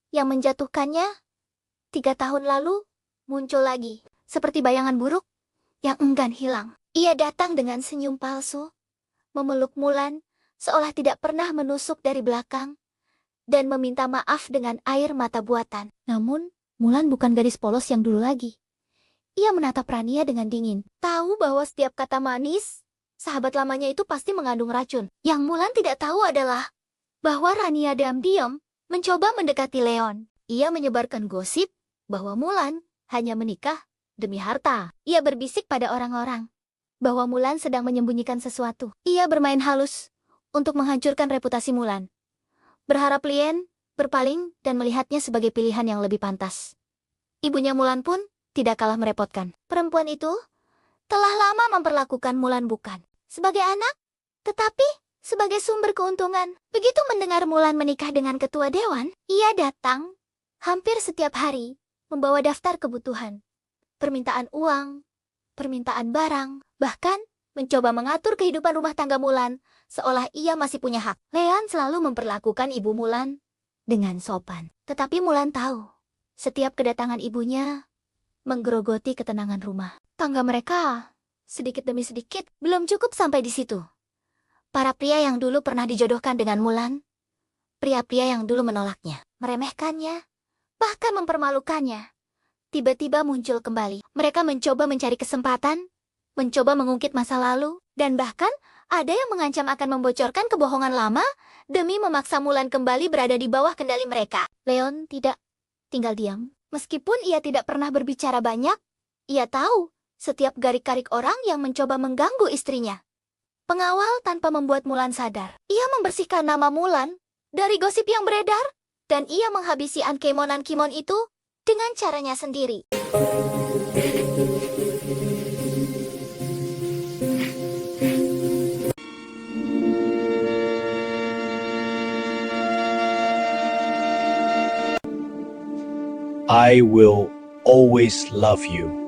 yang menjatuhkannya 3 tahun lalu, muncul lagi, seperti bayangan buruk yang enggan hilang. Ia datang dengan senyum palsu, memeluk Mulan, seolah tidak pernah menusuk dari belakang, dan meminta maaf dengan air mata buatan. Namun, Mulan bukan gadis polos yang dulu lagi. Ia menatap Rania dengan dingin, tahu bahwa setiap kata manis, sahabat lamanya itu pasti mengandung racun. Yang Mulan tidak tahu adalah bahwa Rania diam-diam mencoba mendekati Leon. Ia menyebarkan gosip bahwa Mulan hanya menikah demi harta. Ia berbisik pada orang-orang bahwa Mulan sedang menyembunyikan sesuatu. Ia bermain halus untuk menghancurkan reputasi Mulan, berharap Lien berpaling dan melihatnya sebagai pilihan yang lebih pantas. Ibunya Mulan pun tidak kalah merepotkan. Perempuan itu telah lama memperlakukan Mulan bukan sebagai anak, tetapi sebagai sumber keuntungan. Begitu mendengar Mulan menikah dengan ketua dewan, ia datang hampir setiap hari, membawa daftar kebutuhan, permintaan uang, permintaan barang, bahkan mencoba mengatur kehidupan rumah tangga Mulan, seolah ia masih punya hak. Leon selalu memperlakukan ibu Mulan dengan sopan. Tetapi Mulan tahu, setiap kedatangan ibunya menggerogoti ketenangan rumah. Tangga mereka, sedikit demi sedikit, belum cukup sampai di situ. Para pria yang dulu pernah dijodohkan dengan Mulan, pria-pria yang dulu menolaknya, meremehkannya, bahkan mempermalukannya, tiba-tiba muncul kembali. Mereka mencoba mencari kesempatan, mencoba mengungkit masa lalu, dan bahkan ada yang mengancam akan membocorkan kebohongan lama demi memaksa Mulan kembali berada di bawah kendali mereka. Leon tidak tinggal diam. Meskipun ia tidak pernah berbicara banyak, ia tahu setiap garik-garik orang yang mencoba mengganggu istrinya. Pengawal tanpa membuat Mulan sadar. Ia membersihkan nama Mulan dari gosip yang beredar, dan ia menghabisi Ankemon-Ankemon itu dengan caranya sendiri. I will always love you.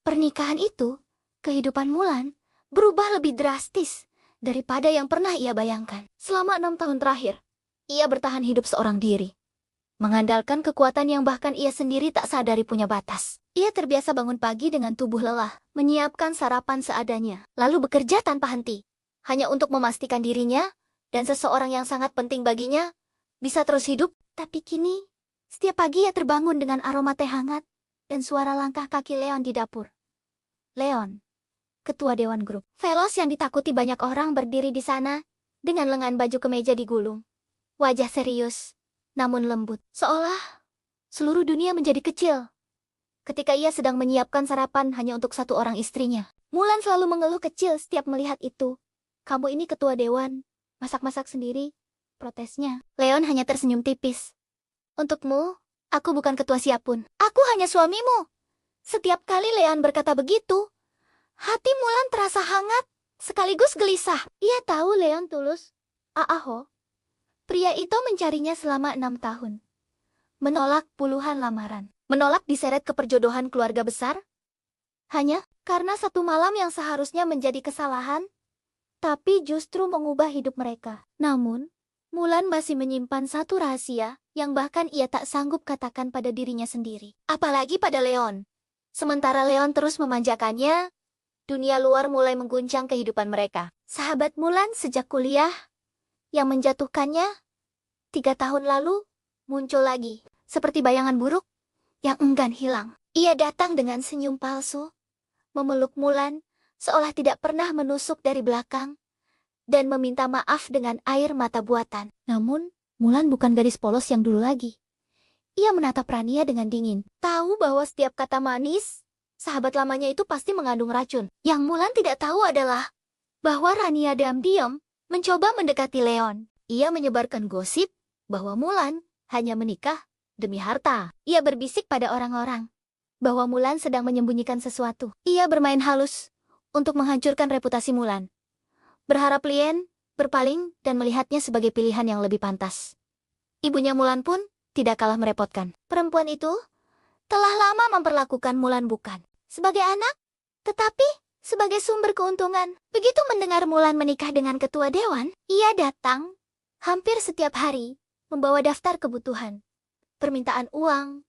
Pernikahan itu, kehidupan Mulan, berubah lebih drastis daripada yang pernah ia bayangkan. Selama 6 tahun terakhir, Ia bertahan hidup seorang diri, mengandalkan kekuatan yang bahkan ia sendiri tak sadari punya batas. Ia terbiasa bangun pagi dengan tubuh lelah, menyiapkan sarapan seadanya, lalu bekerja tanpa henti, hanya untuk memastikan dirinya dan seseorang yang sangat penting baginya bisa terus hidup. Tapi kini, setiap pagi ia terbangun dengan aroma teh hangat dan suara langkah kaki Leon di dapur. Leon, ketua Dewan Grup Velos yang ditakuti banyak orang, berdiri di sana dengan lengan baju kemeja digulung. Wajah serius, namun lembut, seolah seluruh dunia menjadi kecil. Ketika ia sedang menyiapkan sarapan hanya untuk satu orang istrinya, Mulan selalu mengeluh kecil setiap melihat itu. "Kamu ini ketua dewan, masak-masak sendiri," protesnya. Leon hanya tersenyum tipis. "Untukmu, aku bukan ketua siapapun. Aku hanya suamimu." Setiap kali Leon berkata begitu, hati Mulan terasa hangat, sekaligus gelisah. Ia tahu Leon tulus. Aaho, pria itu mencarinya selama 6 tahun. Menolak puluhan lamaran. Menolak diseret ke perjodohan keluarga besar. Hanya karena satu malam yang seharusnya menjadi kesalahan, tapi justru mengubah hidup mereka. Namun, Mulan masih menyimpan satu rahasia yang bahkan ia tak sanggup katakan pada dirinya sendiri. Apalagi pada Leon. Sementara Leon terus memanjakannya, dunia luar mulai mengguncang kehidupan mereka. Sahabat Mulan sejak kuliah, yang menjatuhkannya 3 tahun lalu, muncul lagi, seperti bayangan buruk yang enggan hilang. Ia datang dengan senyum palsu, memeluk Mulan, seolah tidak pernah menusuk dari belakang, dan meminta maaf dengan air mata buatan. Namun, Mulan bukan gadis polos yang dulu lagi. Ia menatap Rania dengan dingin. Tahu bahwa setiap kata manis, sahabat lamanya itu pasti mengandung racun. Yang Mulan tidak tahu adalah bahwa Rania diam-diam mencoba mendekati Leon. Ia menyebarkan gosip bahwa Mulan hanya menikah demi harta. Ia berbisik pada orang-orang bahwa Mulan sedang menyembunyikan sesuatu. Ia bermain halus untuk menghancurkan reputasi Mulan, berharap Lien berpaling dan melihatnya sebagai pilihan yang lebih pantas. Ibunya Mulan pun tidak kalah merepotkan. Perempuan itu telah lama memperlakukan Mulan bukan sebagai anak, tetapi sebagai sumber keuntungan. Begitu mendengar Mulan menikah dengan ketua dewan, ia datang hampir setiap hari membawa daftar kebutuhan, permintaan uang,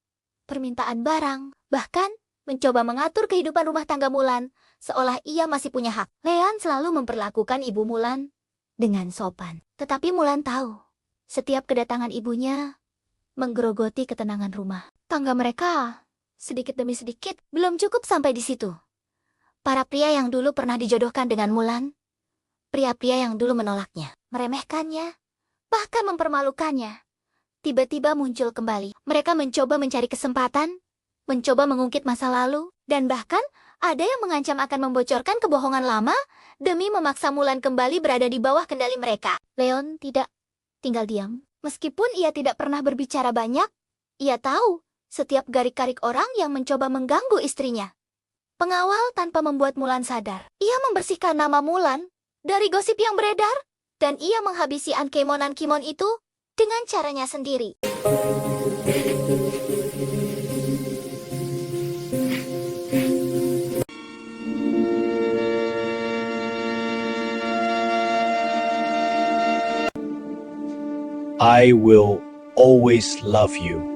permintaan barang, bahkan mencoba mengatur kehidupan rumah tangga Mulan seolah ia masih punya hak. Leon selalu memperlakukan ibu Mulan dengan sopan. Tetapi Mulan tahu, setiap kedatangan ibunya menggerogoti ketenangan rumah tangga mereka. Sedikit demi sedikit, belum cukup sampai di situ. Para pria yang dulu pernah dijodohkan dengan Mulan, pria-pria yang dulu menolaknya, meremehkannya, bahkan mempermalukannya, tiba-tiba muncul kembali. Mereka mencoba mencari kesempatan, mencoba mengungkit masa lalu, dan bahkan ada yang mengancam akan membocorkan kebohongan lama demi memaksa Mulan kembali berada di bawah kendali mereka. Leon tidak tinggal diam. Meskipun ia tidak pernah berbicara banyak, ia tahu setiap garik-garik orang yang mencoba mengganggu istrinya. Pengawal tanpa membuat Mulan sadar. Ia membersihkan nama Mulan dari gosip yang beredar, dan ia menghabisi Ankemon-Ankemon itu dengan caranya sendiri. I will always love you.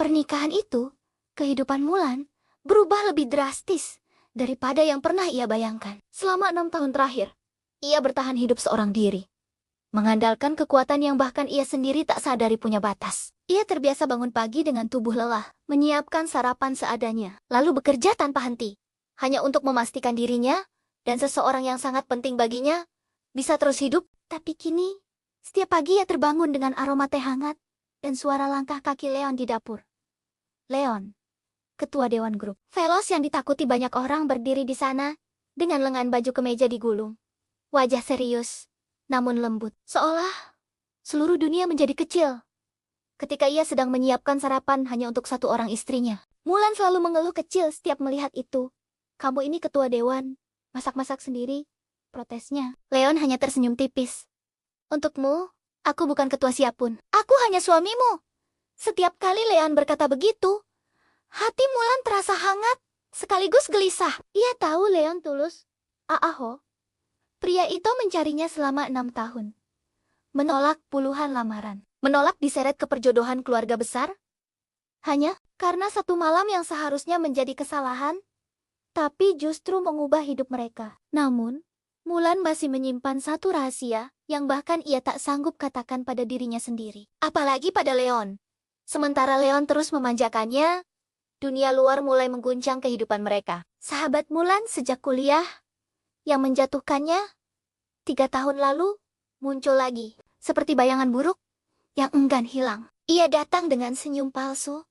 Pernikahan itu, kehidupan Mulan berubah lebih drastis daripada yang pernah ia bayangkan. Selama 6 tahun terakhir, ia bertahan hidup seorang diri, mengandalkan kekuatan yang bahkan ia sendiri tak sadari punya batas. Ia terbiasa bangun pagi dengan tubuh lelah, menyiapkan sarapan seadanya, lalu bekerja tanpa henti, hanya untuk memastikan dirinya dan seseorang yang sangat penting baginya bisa terus hidup. Tapi kini, setiap pagi ia terbangun dengan aroma teh hangat dan suara langkah kaki Leon di dapur. Leon, ketua Dewan Grup Velos yang ditakuti banyak orang, berdiri di sana dengan lengan baju kemeja digulung. Wajah serius, namun lembut, seolah seluruh dunia menjadi kecil. ketika ia sedang menyiapkan sarapan hanya untuk satu orang istrinya. Mulan selalu mengeluh kecil setiap melihat itu. Kamu ini ketua dewan, masak-masak sendiri, protesnya. Leon hanya tersenyum tipis. Untukmu, aku bukan ketua siapun. Aku hanya suamimu. Setiap kali Leon berkata begitu, hati Mulan terasa hangat, sekaligus gelisah. Ia tahu Leon tulus. Aaho, pria itu mencarinya selama 6 tahun. Menolak puluhan lamaran. Menolak diseret ke perjodohan keluarga besar. Hanya karena satu malam yang seharusnya menjadi kesalahan, tapi justru mengubah hidup mereka. Namun, Mulan masih menyimpan satu rahasia yang bahkan ia tak sanggup katakan pada dirinya sendiri. Apalagi pada Leon. Sementara Leon terus memanjakannya, dunia luar mulai mengguncang kehidupan mereka. Sahabat Mulan sejak kuliah, yang menjatuhkannya 3 tahun lalu, muncul lagi. Seperti bayangan buruk, yang enggan hilang. Ia datang dengan senyum palsu,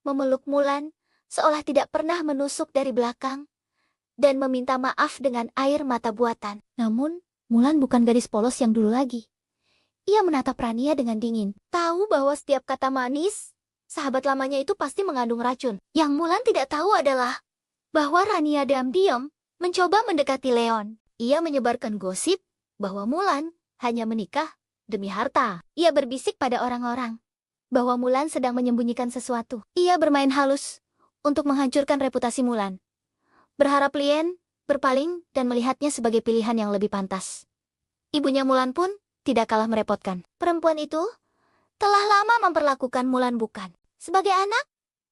memeluk Mulan, seolah tidak pernah menusuk dari belakang, dan meminta maaf dengan air mata buatan. Namun, Mulan bukan gadis polos yang dulu lagi. Ia menatap Rania dengan dingin. Tahu bahwa setiap kata manis, sahabat lamanya itu pasti mengandung racun. Yang Mulan tidak tahu adalah bahwa Rania diam-diam mencoba mendekati Leon. Ia menyebarkan gosip bahwa Mulan hanya menikah demi harta. Ia berbisik pada orang-orang bahwa Mulan sedang menyembunyikan sesuatu. Ia bermain halus untuk menghancurkan reputasi Mulan. Berharap Lien berpaling dan melihatnya sebagai pilihan yang lebih pantas. Ibunya Mulan pun tidak kalah merepotkan. Perempuan itu telah lama memperlakukan Mulan bukan sebagai anak,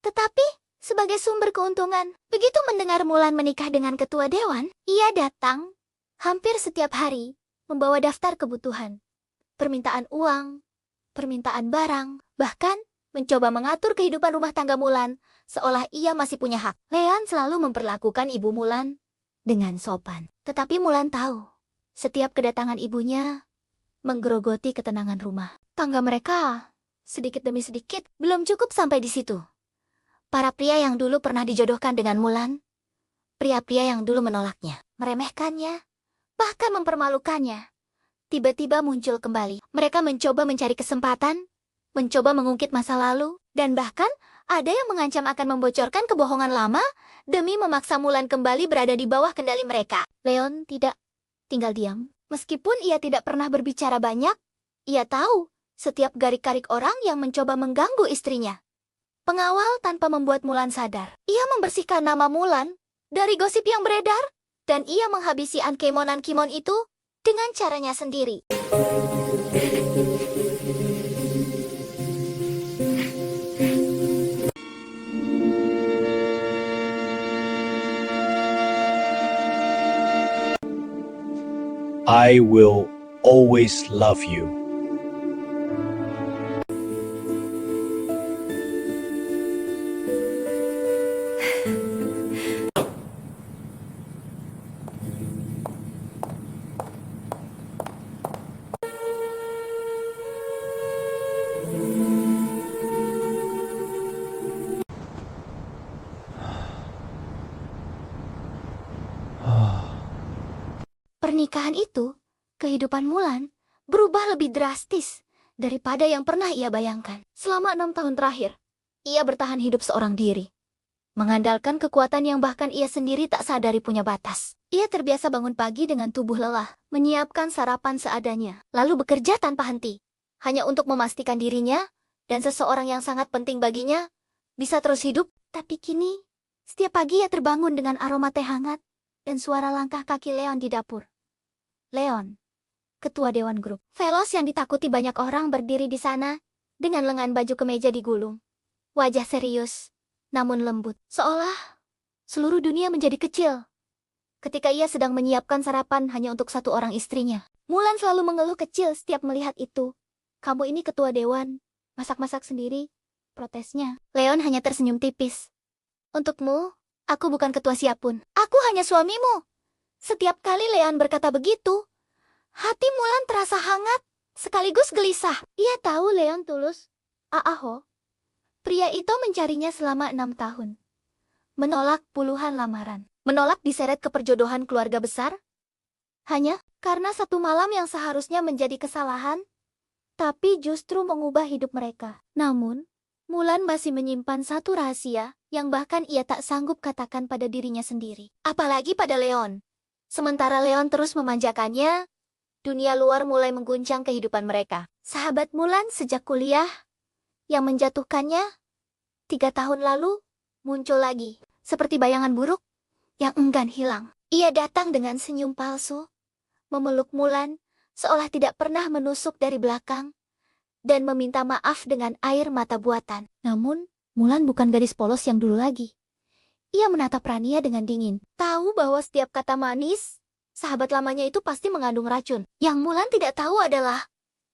tetapi sebagai sumber keuntungan. Begitu mendengar Mulan menikah dengan ketua dewan, ia datang hampir setiap hari membawa daftar kebutuhan. Permintaan uang, permintaan barang, bahkan mencoba mengatur kehidupan rumah tangga Mulan seolah ia masih punya hak. Leon selalu memperlakukan ibu Mulan dengan sopan. Tetapi Mulan tahu, setiap kedatangan ibunya menggerogoti ketenangan rumah. Tangga mereka, sedikit demi sedikit, belum cukup sampai di situ. Para pria yang dulu pernah dijodohkan dengan Mulan, pria-pria yang dulu menolaknya, meremehkannya, bahkan mempermalukannya, tiba-tiba muncul kembali. Mereka mencoba mencari kesempatan, mencoba mengungkit masa lalu, dan bahkan ada yang mengancam akan membocorkan kebohongan lama demi memaksa Mulan kembali berada di bawah kendali mereka. Leon tidak tinggal diam. Meskipun ia tidak pernah berbicara banyak, ia tahu setiap garik-garik orang yang mencoba mengganggu istrinya. Pengawal tanpa membuat Mulan sadar. Ia membersihkan nama Mulan dari gosip yang beredar, dan ia menghabisi Ankemonan-Kimon itu dengan caranya sendiri. I will always love you. Pernikahan itu, kehidupan Mulan berubah lebih drastis daripada yang pernah ia bayangkan. Selama 6 tahun terakhir, ia bertahan hidup seorang diri, mengandalkan kekuatan yang bahkan ia sendiri tak sadari punya batas. Ia terbiasa bangun pagi dengan tubuh lelah, menyiapkan sarapan seadanya, lalu bekerja tanpa henti, hanya untuk memastikan dirinya dan seseorang yang sangat penting baginya bisa terus hidup. Tapi kini, setiap pagi ia terbangun dengan aroma teh hangat dan suara langkah kaki Leon di dapur. Leon, ketua dewan grup. Velos yang ditakuti banyak orang berdiri di sana, dengan lengan baju kemeja digulung. Wajah serius, namun lembut. Seolah seluruh dunia menjadi kecil. Ketika ia sedang menyiapkan sarapan hanya untuk satu orang istrinya. Mulan selalu mengeluh kecil setiap melihat itu. Kamu ini ketua dewan, masak-masak sendiri, protesnya. Leon hanya tersenyum tipis. Untukmu, aku bukan ketua siapun. Aku hanya suamimu. Setiap kali Leon berkata begitu, hati Mulan terasa hangat, sekaligus gelisah. Ia tahu Leon tulus. Aaho, pria itu mencarinya selama 6 tahun. Menolak puluhan lamaran. Menolak diseret ke perjodohan keluarga besar. Hanya karena satu malam yang seharusnya menjadi kesalahan, tapi justru mengubah hidup mereka. Namun, Mulan masih menyimpan satu rahasia yang bahkan ia tak sanggup katakan pada dirinya sendiri. Apalagi pada Leon. Sementara Leon terus memanjakannya, dunia luar mulai mengguncang kehidupan mereka. Sahabat Mulan sejak kuliah, yang menjatuhkannya 3 tahun lalu, muncul lagi. Seperti bayangan buruk yang enggan hilang. Ia datang dengan senyum palsu, memeluk Mulan, seolah tidak pernah menusuk dari belakang, dan meminta maaf dengan air mata buatan. Namun, Mulan bukan gadis polos yang dulu lagi. Ia menatap Rania dengan dingin. Tahu bahwa setiap kata manis, sahabat lamanya itu pasti mengandung racun. Yang Mulan tidak tahu adalah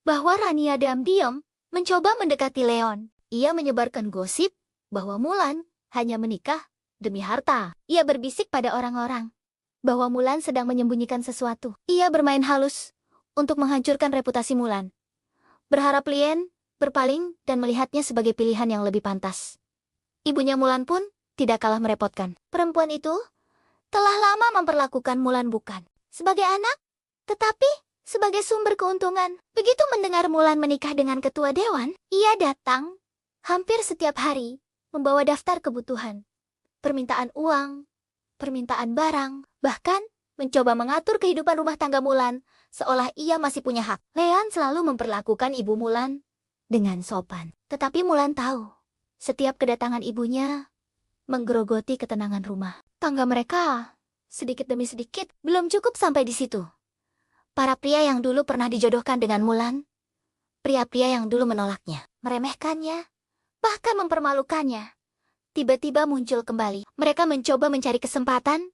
bahwa Rania diam-diam mencoba mendekati Leon. Ia menyebarkan gosip bahwa Mulan hanya menikah demi harta. Ia berbisik pada orang-orang bahwa Mulan sedang menyembunyikan sesuatu. Ia bermain halus untuk menghancurkan reputasi Mulan. Berharap Lien berpaling dan melihatnya sebagai pilihan yang lebih pantas. Ibunya Mulan pun tidak kalah merepotkan. Perempuan itu telah lama memperlakukan Mulan bukan sebagai anak, tetapi sebagai sumber keuntungan. Begitu mendengar Mulan menikah dengan ketua dewan, ia datang hampir setiap hari membawa daftar kebutuhan, permintaan uang, permintaan barang, bahkan mencoba mengatur kehidupan rumah tangga Mulan seolah ia masih punya hak. Leon selalu memperlakukan ibu Mulan dengan sopan. Tetapi Mulan tahu, setiap kedatangan ibunya menggerogoti ketenangan rumah. Tangga mereka, sedikit demi sedikit, belum cukup sampai di situ. Para pria yang dulu pernah dijodohkan dengan Mulan, pria-pria yang dulu menolaknya, meremehkannya, bahkan mempermalukannya, tiba-tiba muncul kembali. Mereka mencoba mencari kesempatan,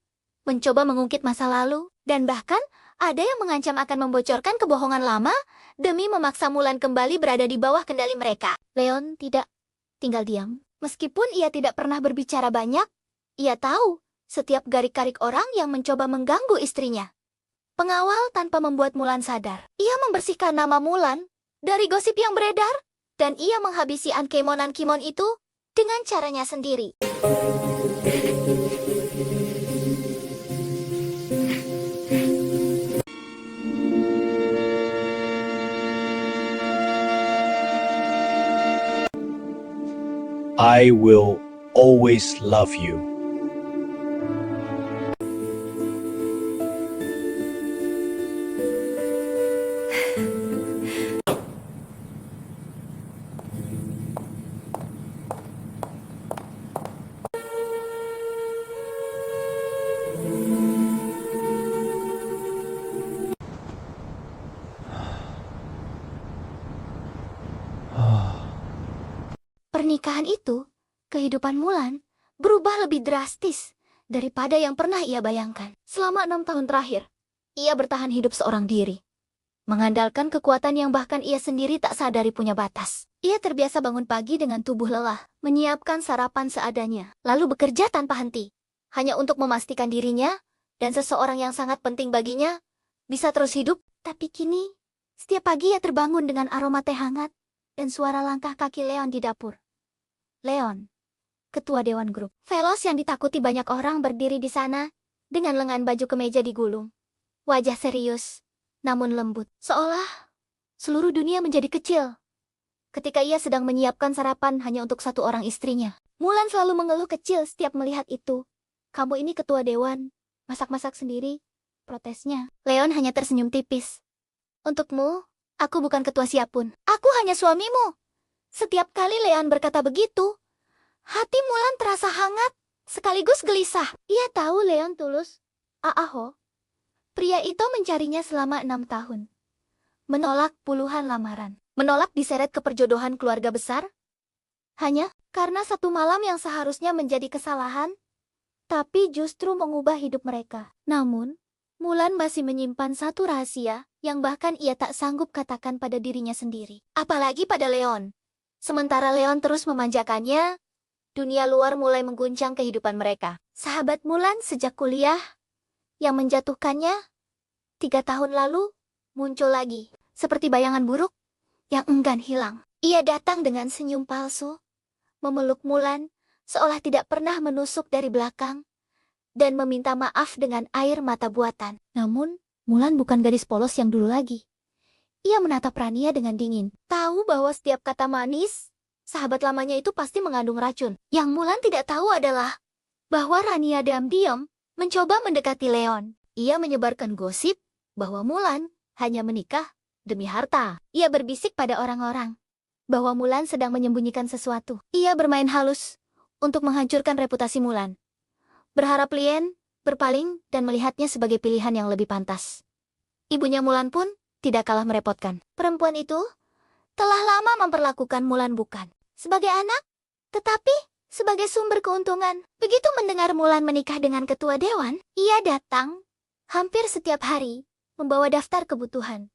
mencoba mengungkit masa lalu, dan bahkan ada yang mengancam akan membocorkan kebohongan lama demi memaksa Mulan kembali berada di bawah kendali mereka. Leon tidak tinggal diam. Meskipun ia tidak pernah berbicara banyak, ia tahu setiap garik-garik orang yang mencoba mengganggu istrinya. Pengawal tanpa membuat Mulan sadar. Ia membersihkan nama Mulan dari gosip yang beredar, dan ia menghabisi Ankhemonan-Kimon itu dengan caranya sendiri. I will always love you. Pernikahan itu, kehidupan Mulan berubah lebih drastis daripada yang pernah ia bayangkan. Selama 6 tahun terakhir, ia bertahan hidup seorang diri, mengandalkan kekuatan yang bahkan ia sendiri tak sadari punya batas. Ia terbiasa bangun pagi dengan tubuh lelah, menyiapkan sarapan seadanya, lalu bekerja tanpa henti, hanya untuk memastikan dirinya dan seseorang yang sangat penting baginya bisa terus hidup. Tapi kini, setiap pagi ia terbangun dengan aroma teh hangat dan suara langkah kaki Leon di dapur. Leon, ketua dewan grup. Velos yang ditakuti banyak orang berdiri di sana, dengan lengan baju kemeja digulung. Wajah serius, namun lembut. Seolah seluruh dunia menjadi kecil. Ketika ia sedang menyiapkan sarapan hanya untuk satu orang istrinya. Mulan selalu mengeluh kecil setiap melihat itu. Kamu ini ketua dewan, masak-masak sendiri, protesnya. Leon hanya tersenyum tipis. Untukmu, aku bukan ketua siapapun. Aku hanya suamimu. Setiap kali Leon berkata begitu, hati Mulan terasa hangat, sekaligus gelisah. Ia tahu Leon tulus. Aaho, pria itu mencarinya selama 6 tahun. Menolak puluhan lamaran. Menolak diseret ke perjodohan keluarga besar. Hanya karena satu malam yang seharusnya menjadi kesalahan, tapi justru mengubah hidup mereka. Namun, Mulan masih menyimpan satu rahasia yang bahkan ia tak sanggup katakan pada dirinya sendiri. Apalagi pada Leon. Sementara Leon terus memanjakannya, dunia luar mulai mengguncang kehidupan mereka. Sahabat Mulan sejak kuliah, yang menjatuhkannya 3 tahun lalu, muncul lagi. Seperti bayangan buruk yang enggan hilang. Ia datang dengan senyum palsu, memeluk Mulan, seolah tidak pernah menusuk dari belakang, dan meminta maaf dengan air mata buatan. Namun, Mulan bukan gadis polos yang dulu lagi. Ia menatap Rania dengan dingin. Tahu bahwa setiap kata manis, sahabat lamanya itu pasti mengandung racun. Yang Mulan tidak tahu adalah bahwa Rania diam-diam mencoba mendekati Leon. Ia menyebarkan gosip bahwa Mulan hanya menikah demi harta. Ia berbisik pada orang-orang bahwa Mulan sedang menyembunyikan sesuatu. Ia bermain halus untuk menghancurkan reputasi Mulan. Berharap Lien berpaling dan melihatnya sebagai pilihan yang lebih pantas. Ibunya Mulan pun tidak kalah merepotkan. Perempuan itu telah lama memperlakukan Mulan bukan sebagai anak, tetapi sebagai sumber keuntungan. Begitu mendengar Mulan menikah dengan ketua dewan, ia datang hampir setiap hari membawa daftar kebutuhan,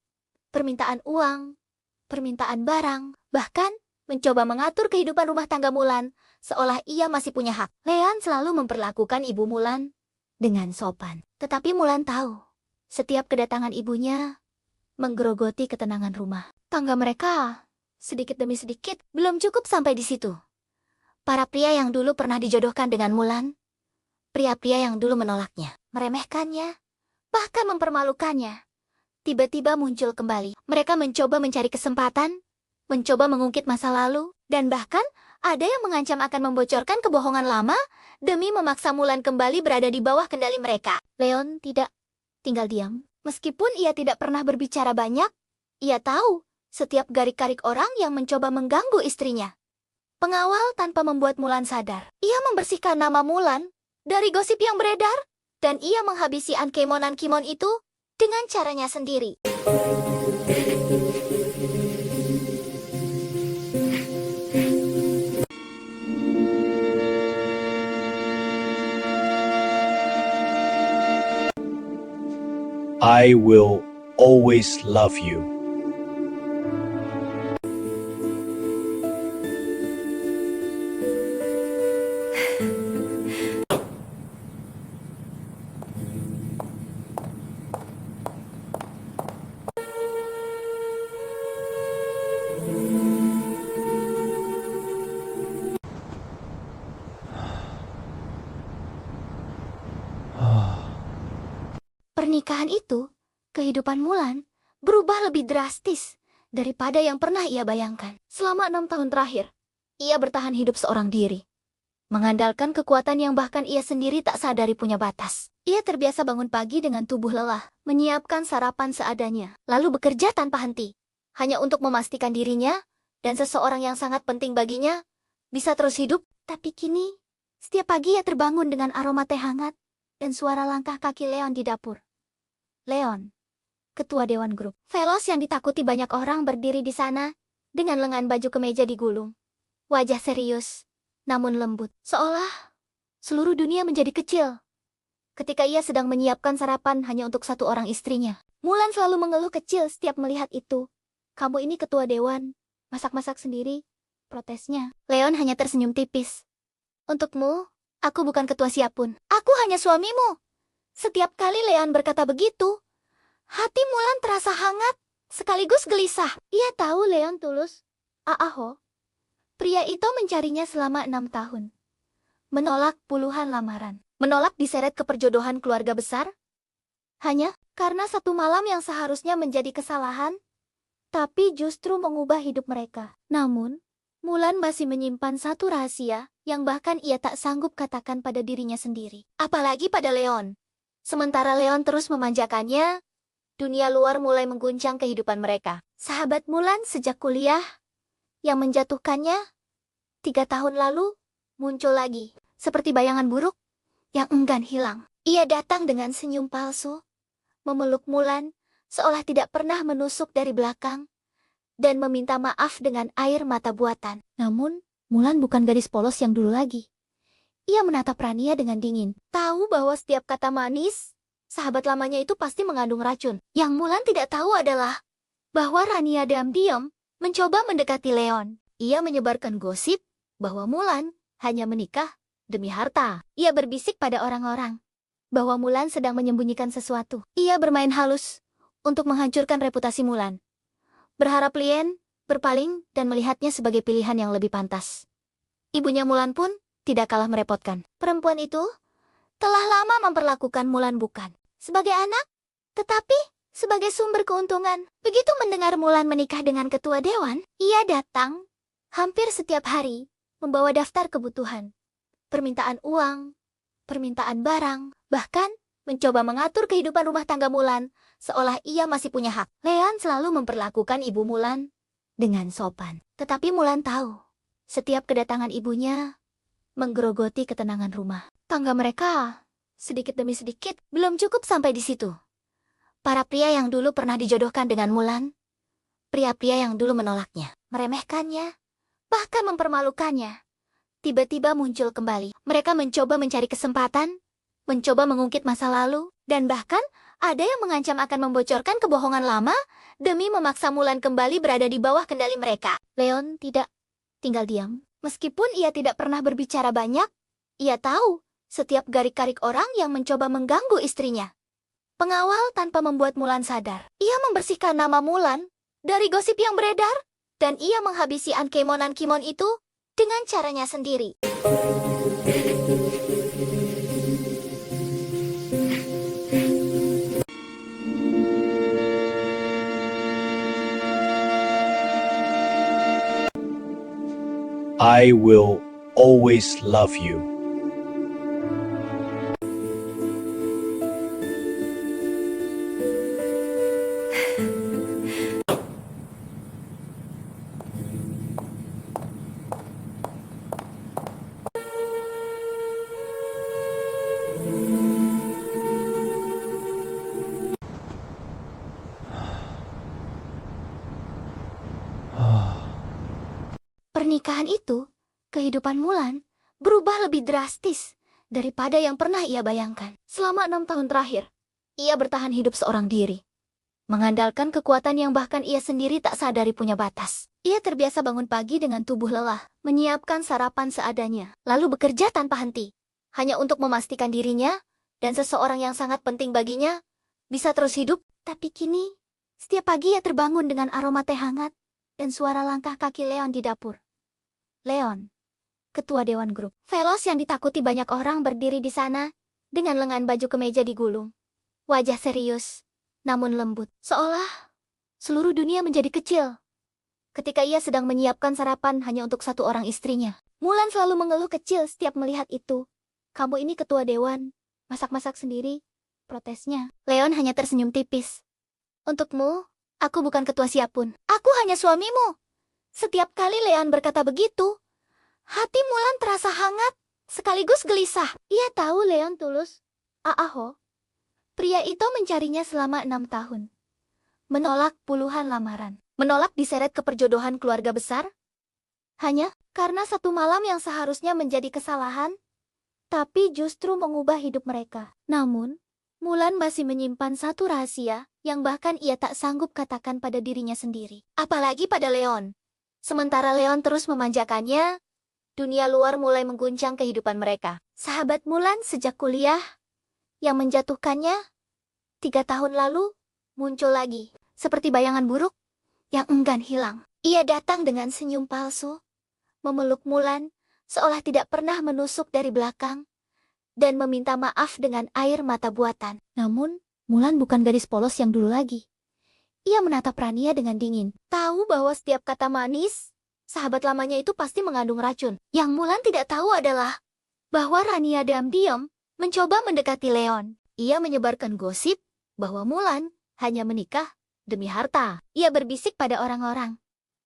permintaan uang, permintaan barang, bahkan mencoba mengatur kehidupan rumah tangga Mulan seolah ia masih punya hak. Leon selalu memperlakukan ibu Mulan dengan sopan. Tetapi Mulan tahu, setiap kedatangan ibunya menggerogoti ketenangan rumah tangga mereka. Sedikit demi sedikit, belum cukup sampai di situ. Para pria yang dulu pernah dijodohkan dengan Mulan, pria-pria yang dulu menolaknya, meremehkannya, bahkan mempermalukannya, tiba-tiba muncul kembali. Mereka mencoba mencari kesempatan, mencoba mengungkit masa lalu, dan bahkan ada yang mengancam akan membocorkan kebohongan lama demi memaksa Mulan kembali berada di bawah kendali mereka. Leon tidak tinggal diam. Meskipun ia tidak pernah berbicara banyak, ia tahu setiap garik-garik orang yang mencoba mengganggu istrinya. Pengawal tanpa membuat Mulan sadar. Ia membersihkan nama Mulan dari gosip yang beredar, dan ia menghabisi Ankemonan Kimon itu dengan caranya sendiri. I will always love you. Pernikahan itu, kehidupan Mulan berubah lebih drastis daripada yang pernah ia bayangkan. Selama 6 tahun terakhir, ia bertahan hidup seorang diri, mengandalkan kekuatan yang bahkan ia sendiri tak sadari punya batas. Ia terbiasa bangun pagi dengan tubuh lelah, menyiapkan sarapan seadanya, lalu bekerja tanpa henti, hanya untuk memastikan dirinya dan seseorang yang sangat penting baginya bisa terus hidup. Tapi kini, setiap pagi ia terbangun dengan aroma teh hangat dan suara langkah kaki Leon di dapur. Leon, ketua dewan grup Velos yang ditakuti banyak orang, berdiri di sana dengan lengan baju kemeja digulung. Wajah serius, namun lembut, seolah seluruh dunia menjadi kecil. Ketika ia sedang menyiapkan sarapan hanya untuk satu orang istrinya, Mulan selalu mengeluh kecil setiap melihat itu. "Kamu ini ketua dewan, masak-masak sendiri," protesnya. Leon hanya tersenyum tipis. "Untukmu, aku bukan ketua siapapun. Aku hanya suamimu." Setiap kali Leon berkata begitu, hati Mulan terasa hangat, sekaligus gelisah. Ia tahu Leon tulus. Aaho, pria itu mencarinya selama 6 tahun. Menolak puluhan lamaran. Menolak diseret ke perjodohan keluarga besar. Hanya karena satu malam yang seharusnya menjadi kesalahan, tapi justru mengubah hidup mereka. Namun, Mulan masih menyimpan satu rahasia yang bahkan ia tak sanggup katakan pada dirinya sendiri. Apalagi pada Leon. Sementara Leon terus memanjakannya, dunia luar mulai mengguncang kehidupan mereka. Sahabat Mulan sejak kuliah yang menjatuhkannya 3 tahun lalu muncul lagi, seperti bayangan buruk yang enggan hilang. Ia datang dengan senyum palsu, memeluk Mulan seolah tidak pernah menusuk dari belakang, dan meminta maaf dengan air mata buatan. Namun, Mulan bukan gadis polos yang dulu lagi. Ia menatap Rania dengan dingin. Tahu bahwa setiap kata manis, sahabat lamanya itu pasti mengandung racun. Yang Mulan tidak tahu adalah bahwa Rania diam-diam mencoba mendekati Leon. Ia menyebarkan gosip bahwa Mulan hanya menikah demi harta. Ia berbisik pada orang-orang bahwa Mulan sedang menyembunyikan sesuatu. Ia bermain halus untuk menghancurkan reputasi Mulan. Berharap Lien berpaling dan melihatnya sebagai pilihan yang lebih pantas. Ibunya Mulan pun tidak kalah merepotkan. Perempuan itu telah lama memperlakukan Mulan bukan sebagai anak, tetapi sebagai sumber keuntungan. Begitu mendengar Mulan menikah dengan ketua dewan, ia datang hampir setiap hari, membawa daftar kebutuhan, permintaan uang, permintaan barang, bahkan mencoba mengatur kehidupan rumah tangga Mulan, seolah ia masih punya hak. Leon selalu memperlakukan ibu Mulan dengan sopan. Tetapi Mulan tahu, setiap kedatangan ibunya menggerogoti ketenangan rumah tangga mereka. Sedikit demi sedikit, belum cukup sampai di situ. Para pria yang dulu pernah dijodohkan dengan Mulan, pria-pria yang dulu menolaknya, meremehkannya, bahkan mempermalukannya, tiba-tiba muncul kembali. Mereka mencoba mencari kesempatan, mencoba mengungkit masa lalu, dan bahkan ada yang mengancam akan membocorkan kebohongan lama demi memaksa Mulan kembali berada di bawah kendali mereka. Leon tidak tinggal diam. Meskipun ia tidak pernah berbicara banyak, ia tahu setiap garik-garik orang yang mencoba mengganggu istrinya. Pengawal tanpa membuat Mulan sadar. Ia membersihkan nama Mulan dari gosip yang beredar, dan ia menghabisi Ankemon-Ankemon itu dengan caranya sendiri. I will always love you. Pernikahan itu, kehidupan Mulan berubah lebih drastis daripada yang pernah ia bayangkan. Selama 6 tahun terakhir, ia bertahan hidup seorang diri, mengandalkan kekuatan yang bahkan ia sendiri tak sadari punya batas. Ia terbiasa bangun pagi dengan tubuh lelah, menyiapkan sarapan seadanya, lalu bekerja tanpa henti, hanya untuk memastikan dirinya dan seseorang yang sangat penting baginya bisa terus hidup. Tapi kini, setiap pagi ia terbangun dengan aroma teh hangat dan suara langkah kaki Leon di dapur. Leon, ketua dewan grup Velos yang ditakuti banyak orang, berdiri di sana dengan lengan baju kemeja digulung. Wajah serius, namun lembut, seolah seluruh dunia menjadi kecil. Ketika ia sedang menyiapkan sarapan hanya untuk satu orang istrinya, Mulan selalu mengeluh kecil setiap melihat itu. "Kamu ini ketua dewan, masak-masak sendiri," protesnya. Leon hanya tersenyum tipis. "Untukmu, aku bukan ketua siapapun. Aku hanya suamimu." Setiap kali Leon berkata begitu, hati Mulan terasa hangat, sekaligus gelisah. Ia tahu Leon tulus. Aaho, pria itu mencarinya selama 6 tahun. Menolak puluhan lamaran. Menolak diseret ke perjodohan keluarga besar. Hanya karena satu malam yang seharusnya menjadi kesalahan, tapi justru mengubah hidup mereka. Namun, Mulan masih menyimpan satu rahasia yang bahkan ia tak sanggup katakan pada dirinya sendiri. Apalagi pada Leon. Sementara Leon terus memanjakannya, dunia luar mulai mengguncang kehidupan mereka. Sahabat Mulan sejak kuliah yang menjatuhkannya 3 tahun lalu muncul lagi, seperti bayangan buruk yang enggan hilang. Ia datang dengan senyum palsu, memeluk Mulan seolah tidak pernah menusuk dari belakang, dan meminta maaf dengan air mata buatan. Namun, Mulan bukan gadis polos yang dulu lagi. Ia menatap Rania dengan dingin. Tahu bahwa setiap kata manis, sahabat lamanya itu pasti mengandung racun. Yang Mulan tidak tahu adalah bahwa Rania diam-diam mencoba mendekati Leon. Ia menyebarkan gosip bahwa Mulan hanya menikah demi harta. Ia berbisik pada orang-orang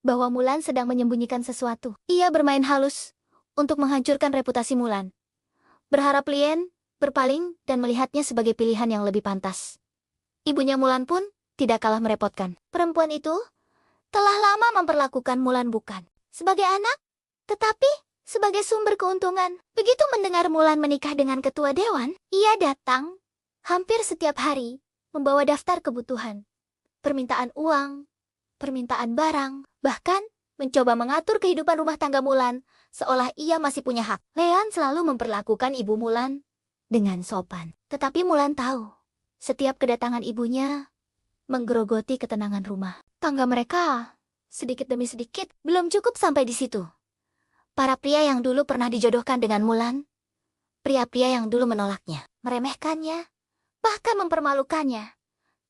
bahwa Mulan sedang menyembunyikan sesuatu. Ia bermain halus untuk menghancurkan reputasi Mulan, berharap Lien berpaling dan melihatnya sebagai pilihan yang lebih pantas. Ibunya Mulan pun tidak kalah merepotkan. Perempuan itu telah lama memperlakukan Mulan bukan sebagai anak, tetapi sebagai sumber keuntungan. Begitu mendengar Mulan menikah dengan ketua dewan, ia datang hampir setiap hari, membawa daftar kebutuhan, permintaan uang, permintaan barang, bahkan mencoba mengatur kehidupan rumah tangga Mulan, seolah ia masih punya hak. Leon selalu memperlakukan ibu Mulan dengan sopan. Tetapi Mulan tahu, setiap kedatangan ibunya menggerogoti ketenangan rumah tangga mereka. Sedikit demi sedikit, belum cukup sampai di situ. Para pria yang dulu pernah dijodohkan dengan Mulan, pria-pria yang dulu menolaknya, meremehkannya, bahkan mempermalukannya,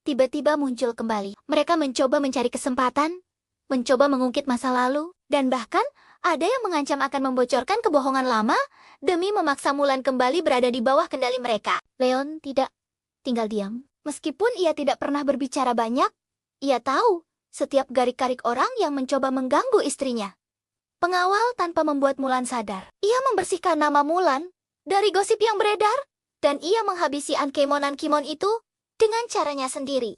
tiba-tiba muncul kembali. Mereka mencoba mencari kesempatan, mencoba mengungkit masa lalu, dan bahkan ada yang mengancam akan membocorkan kebohongan lama demi memaksa Mulan kembali berada di bawah kendali mereka. Leon tidak tinggal diam. Meskipun ia tidak pernah berbicara banyak, ia tahu setiap garik-garik orang yang mencoba mengganggu istrinya. Pengawal tanpa membuat Mulan sadar. Ia membersihkan nama Mulan dari gosip yang beredar, dan ia menghabisi Ankemon itu dengan caranya sendiri.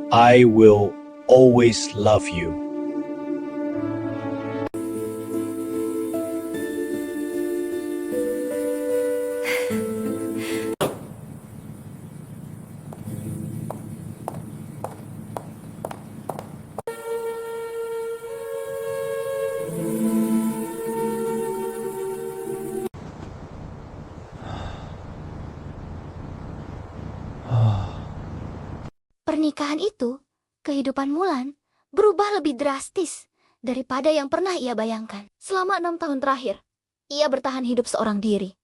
I will always love you. Pernikahan itu, kehidupan Mulan berubah lebih drastis daripada yang pernah ia bayangkan. Selama 6 tahun terakhir, ia bertahan hidup seorang diri,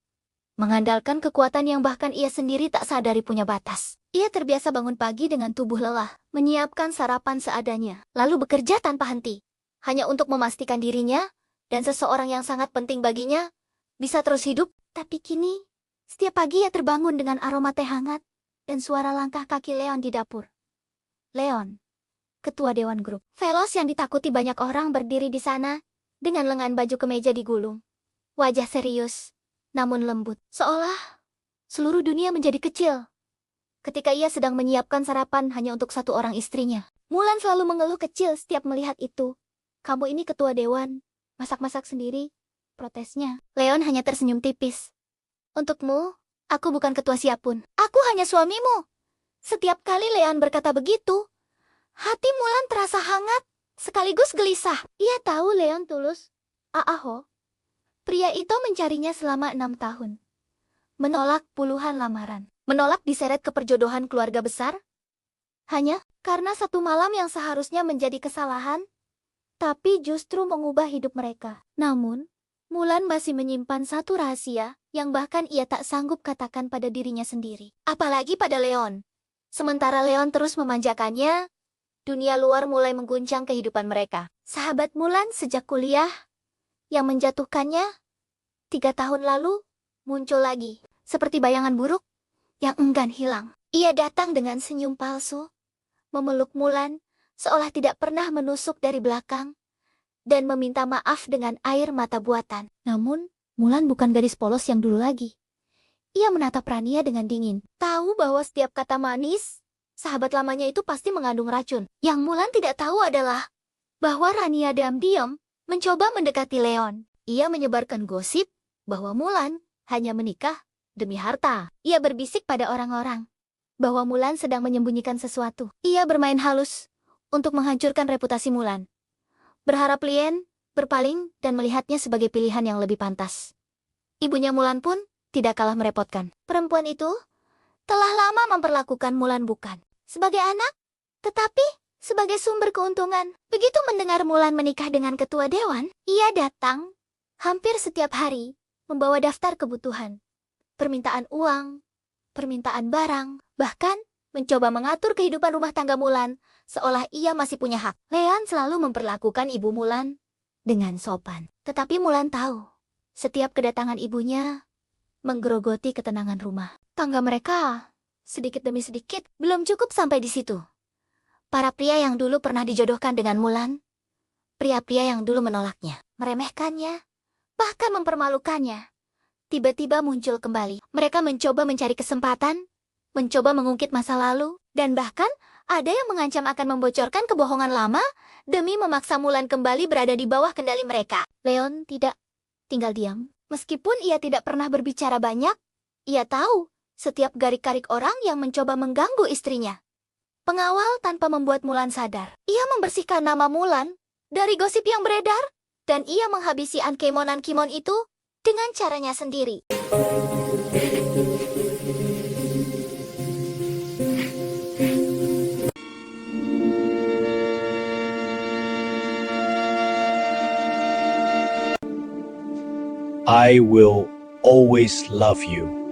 mengandalkan kekuatan yang bahkan ia sendiri tak sadari punya batas. Ia terbiasa bangun pagi dengan tubuh lelah, menyiapkan sarapan seadanya, lalu bekerja tanpa henti, hanya untuk memastikan dirinya dan seseorang yang sangat penting baginya bisa terus hidup. Tapi kini, setiap pagi ia terbangun dengan aroma teh hangat dan suara langkah kaki Leon di dapur. Leon, ketua Dewan Grup. Velos yang ditakuti banyak orang berdiri di sana, dengan lengan baju kemeja digulung. Wajah serius, namun lembut, seolah seluruh dunia menjadi kecil. Ketika ia sedang menyiapkan sarapan hanya untuk satu orang istrinya, Mulan selalu mengeluh kecil setiap melihat itu. Kamu ini ketua dewan, masak-masak sendiri, protesnya. Leon hanya tersenyum tipis. Untukmu, aku bukan ketua siapapun. Aku hanya suamimu. Setiap kali Leon berkata begitu, hati Mulan terasa hangat, sekaligus gelisah. Ia tahu Leon tulus. Aaho, pria itu mencarinya selama 6 tahun. Menolak puluhan lamaran. Menolak diseret ke perjodohan keluarga besar. Hanya karena satu malam yang seharusnya menjadi kesalahan, tapi justru mengubah hidup mereka. Namun, Mulan masih menyimpan satu rahasia yang bahkan ia tak sanggup katakan pada dirinya sendiri. Apalagi pada Leon. Sementara Leon terus memanjakannya, dunia luar mulai mengguncang kehidupan mereka. Sahabat Mulan sejak kuliah, yang menjatuhkannya 3 tahun lalu, muncul lagi, seperti bayangan buruk yang enggan hilang. Ia datang dengan senyum palsu, memeluk Mulan, seolah tidak pernah menusuk dari belakang, dan meminta maaf dengan air mata buatan. Namun, Mulan bukan gadis polos yang dulu lagi. Ia menatap Rania dengan dingin. Tahu bahwa setiap kata manis, sahabat lamanya itu pasti mengandung racun. Yang Mulan tidak tahu adalah bahwa Rania diam-diam mencoba mendekati Leon. Ia menyebarkan gosip bahwa Mulan hanya menikah demi harta. Ia berbisik pada orang-orang bahwa Mulan sedang menyembunyikan sesuatu. Ia bermain halus untuk menghancurkan reputasi Mulan. Berharap Lien berpaling dan melihatnya sebagai pilihan yang lebih pantas. Ibunya Mulan pun tidak kalah merepotkan. Perempuan itu telah lama memperlakukan Mulan bukan sebagai anak, tetapi sebagai sumber keuntungan. Begitu mendengar Mulan menikah dengan ketua dewan, ia datang hampir setiap hari membawa daftar kebutuhan, permintaan uang, permintaan barang, bahkan mencoba mengatur kehidupan rumah tangga Mulan seolah ia masih punya hak. Leon selalu memperlakukan ibu Mulan dengan sopan. Tetapi Mulan tahu, setiap kedatangan ibunya menggerogoti ketenangan rumah. Tangga mereka, sedikit demi sedikit, belum cukup sampai di situ. Para pria yang dulu pernah dijodohkan dengan Mulan, pria-pria yang dulu menolaknya, meremehkannya, bahkan mempermalukannya, tiba-tiba muncul kembali. Mereka mencoba mencari kesempatan, mencoba mengungkit masa lalu, dan bahkan ada yang mengancam akan membocorkan kebohongan lama demi memaksa Mulan kembali berada di bawah kendali mereka. Leon tidak tinggal diam. Meskipun ia tidak pernah berbicara banyak, ia tahu setiap garik-garik orang yang mencoba mengganggu istrinya. Pengawal tanpa membuat Mulan sadar. Ia membersihkan nama Mulan dari gosip yang beredar, dan ia menghabisi Ankemon itu dengan caranya sendiri. I will always love you.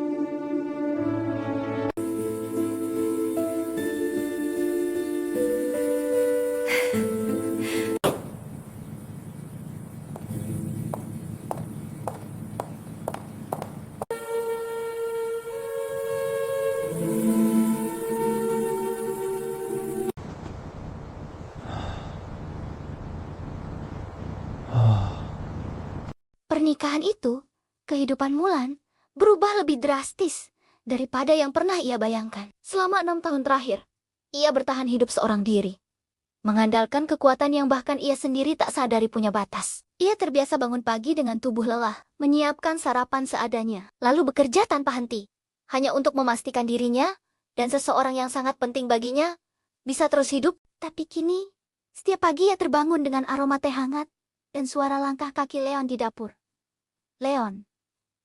Pernikahan itu, kehidupan Mulan, berubah lebih drastis daripada yang pernah ia bayangkan. Selama 6 tahun terakhir, ia bertahan hidup seorang diri. Mengandalkan kekuatan yang bahkan ia sendiri tak sadari punya batas. Ia terbiasa bangun pagi dengan tubuh lelah, menyiapkan sarapan seadanya, lalu bekerja tanpa henti. Hanya untuk memastikan dirinya, dan seseorang yang sangat penting baginya, bisa terus hidup. Tapi kini, setiap pagi ia terbangun dengan aroma teh hangat, dan suara langkah kaki Leon di dapur. Leon,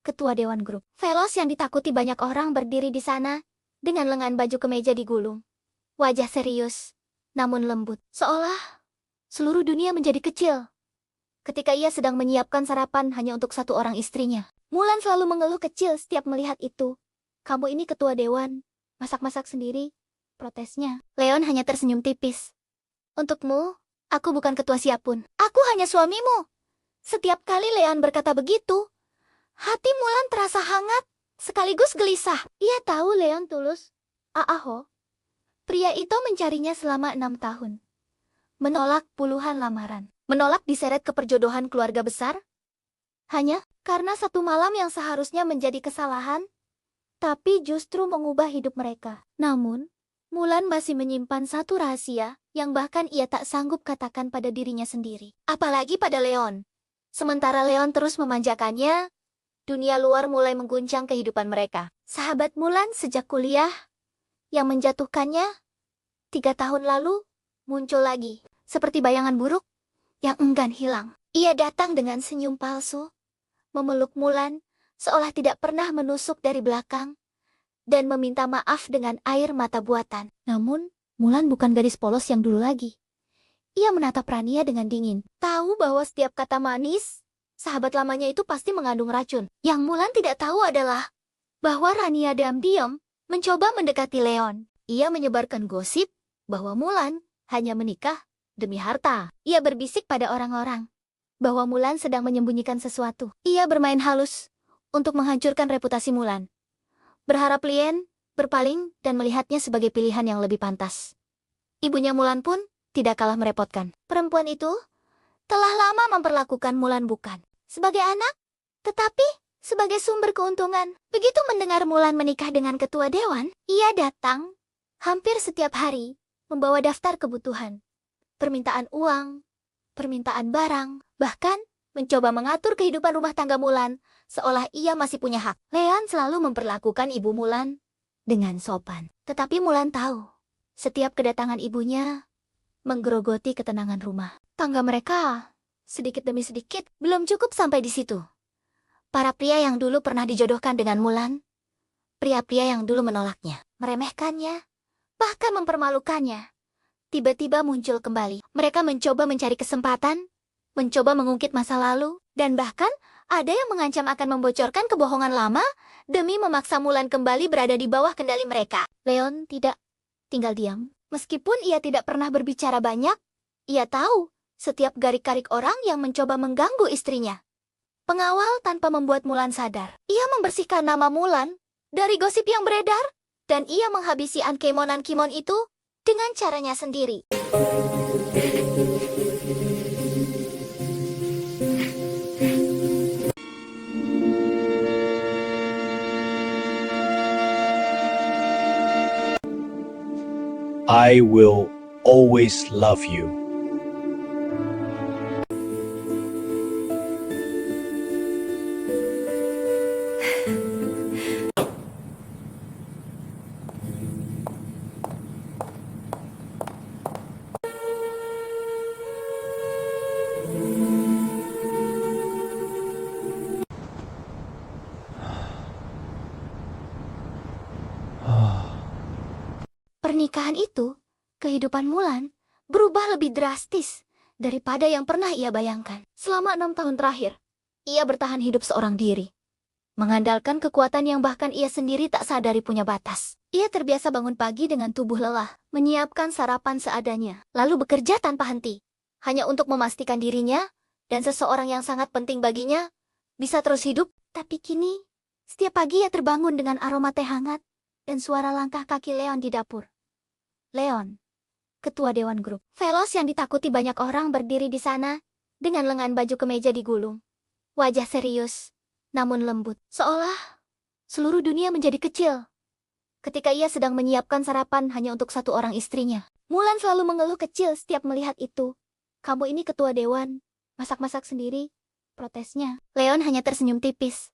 ketua Dewan Grup. Velos yang ditakuti banyak orang berdiri di sana, dengan lengan baju kemeja digulung. Wajah serius, namun lembut. Seolah seluruh dunia menjadi kecil. Ketika ia sedang menyiapkan sarapan hanya untuk satu orang istrinya. Mulan selalu mengeluh kecil setiap melihat itu. Kamu ini ketua dewan, masak-masak sendiri, protesnya. Leon hanya tersenyum tipis. Untukmu, aku bukan ketua siapun. Aku hanya suamimu. Setiap kali Leon berkata begitu, hati Mulan terasa hangat, sekaligus gelisah. Ia tahu Leon tulus. Aaho, pria itu mencarinya selama 6 tahun. Menolak puluhan lamaran. Menolak diseret ke perjodohan keluarga besar. Hanya karena satu malam yang seharusnya menjadi kesalahan, tapi justru mengubah hidup mereka. Namun, Mulan masih menyimpan satu rahasia yang bahkan ia tak sanggup katakan pada dirinya sendiri. Apalagi pada Leon. Sementara Leon terus memanjakannya, dunia luar mulai mengguncang kehidupan mereka. Sahabat Mulan sejak kuliah, yang menjatuhkannya 3 tahun lalu, muncul lagi, seperti bayangan buruk, yang enggan hilang. Ia datang dengan senyum palsu, memeluk Mulan, seolah tidak pernah menusuk dari belakang, dan meminta maaf dengan air mata buatan. Namun, Mulan bukan gadis polos yang dulu lagi. Ia menatap Rania dengan dingin. Tahu bahwa setiap kata manis, sahabat lamanya itu pasti mengandung racun. Yang Mulan tidak tahu adalah bahwa Rania diam-diam mencoba mendekati Leon. Ia menyebarkan gosip bahwa Mulan hanya menikah demi harta. Ia berbisik pada orang-orang bahwa Mulan sedang menyembunyikan sesuatu. Ia bermain halus untuk menghancurkan reputasi Mulan. Berharap Lien berpaling dan melihatnya sebagai pilihan yang lebih pantas. Ibunya Mulan pun tidak kalah merepotkan. Perempuan itu telah lama memperlakukan Mulan bukan sebagai anak, tetapi sebagai sumber keuntungan. Begitu mendengar Mulan menikah dengan ketua dewan, ia datang hampir setiap hari membawa daftar kebutuhan, permintaan uang, permintaan barang, bahkan mencoba mengatur kehidupan rumah tangga Mulan seolah ia masih punya hak. Leon selalu memperlakukan ibu Mulan dengan sopan. Tetapi Mulan tahu, setiap kedatangan ibunya menggerogoti ketenangan rumah. Tangga mereka, sedikit demi sedikit, belum cukup sampai di situ. Para pria yang dulu pernah dijodohkan dengan Mulan, pria-pria yang dulu menolaknya, meremehkannya, bahkan mempermalukannya, tiba-tiba muncul kembali. Mereka mencoba mencari kesempatan, mencoba mengungkit masa lalu, dan bahkan ada yang mengancam akan membocorkan kebohongan lama demi memaksa Mulan kembali berada di bawah kendali mereka. Leon tidak tinggal diam. Meskipun ia tidak pernah berbicara banyak, ia tahu setiap garik-garik orang yang mencoba mengganggu istrinya. Pengawal tanpa membuat Mulan sadar. Ia membersihkan nama Mulan dari gosip yang beredar, dan ia menghabisi ankemonan Kimon itu dengan caranya sendiri. I will always love you. Pernikahan itu, kehidupan Mulan, berubah lebih drastis daripada yang pernah ia bayangkan. Selama 6 tahun terakhir, Ia bertahan hidup seorang diri, mengandalkan kekuatan yang bahkan ia sendiri tak sadari punya batas. Ia terbiasa bangun pagi dengan tubuh lelah, menyiapkan sarapan seadanya, lalu bekerja tanpa henti, hanya untuk memastikan dirinya dan seseorang yang sangat penting baginya bisa terus hidup. Tapi kini, setiap pagi ia terbangun dengan aroma teh hangat dan suara langkah kaki Leon di dapur. Leon, ketua Dewan Grup. Velos yang ditakuti banyak orang berdiri di sana, dengan lengan baju kemeja digulung. Wajah serius, namun lembut, seolah seluruh dunia menjadi kecil. Ketika ia sedang menyiapkan sarapan hanya untuk satu orang istrinya, Mulan selalu mengeluh kecil setiap melihat itu. Kamu ini ketua dewan, masak-masak sendiri, protesnya. Leon hanya tersenyum tipis.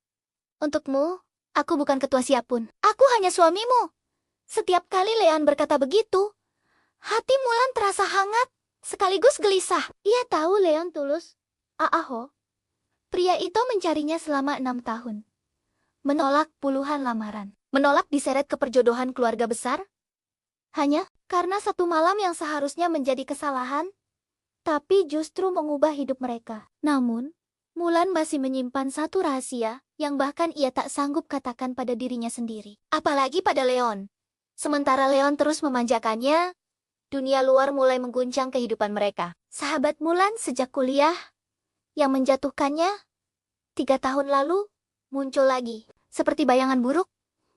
Untukmu, aku bukan ketua siapapun. Aku hanya suamimu. Setiap kali Leon berkata begitu, hati Mulan terasa hangat, sekaligus gelisah. Ia tahu Leon tulus. Aaho, pria itu mencarinya selama 6 tahun. Menolak puluhan lamaran. Menolak diseret ke perjodohan keluarga besar. Hanya karena satu malam yang seharusnya menjadi kesalahan, tapi justru mengubah hidup mereka. Namun, Mulan masih menyimpan satu rahasia yang bahkan ia tak sanggup katakan pada dirinya sendiri. Apalagi pada Leon. Sementara Leon terus memanjakannya, dunia luar mulai mengguncang kehidupan mereka. Sahabat Mulan sejak kuliah, yang menjatuhkannya 3 tahun lalu, muncul lagi, seperti bayangan buruk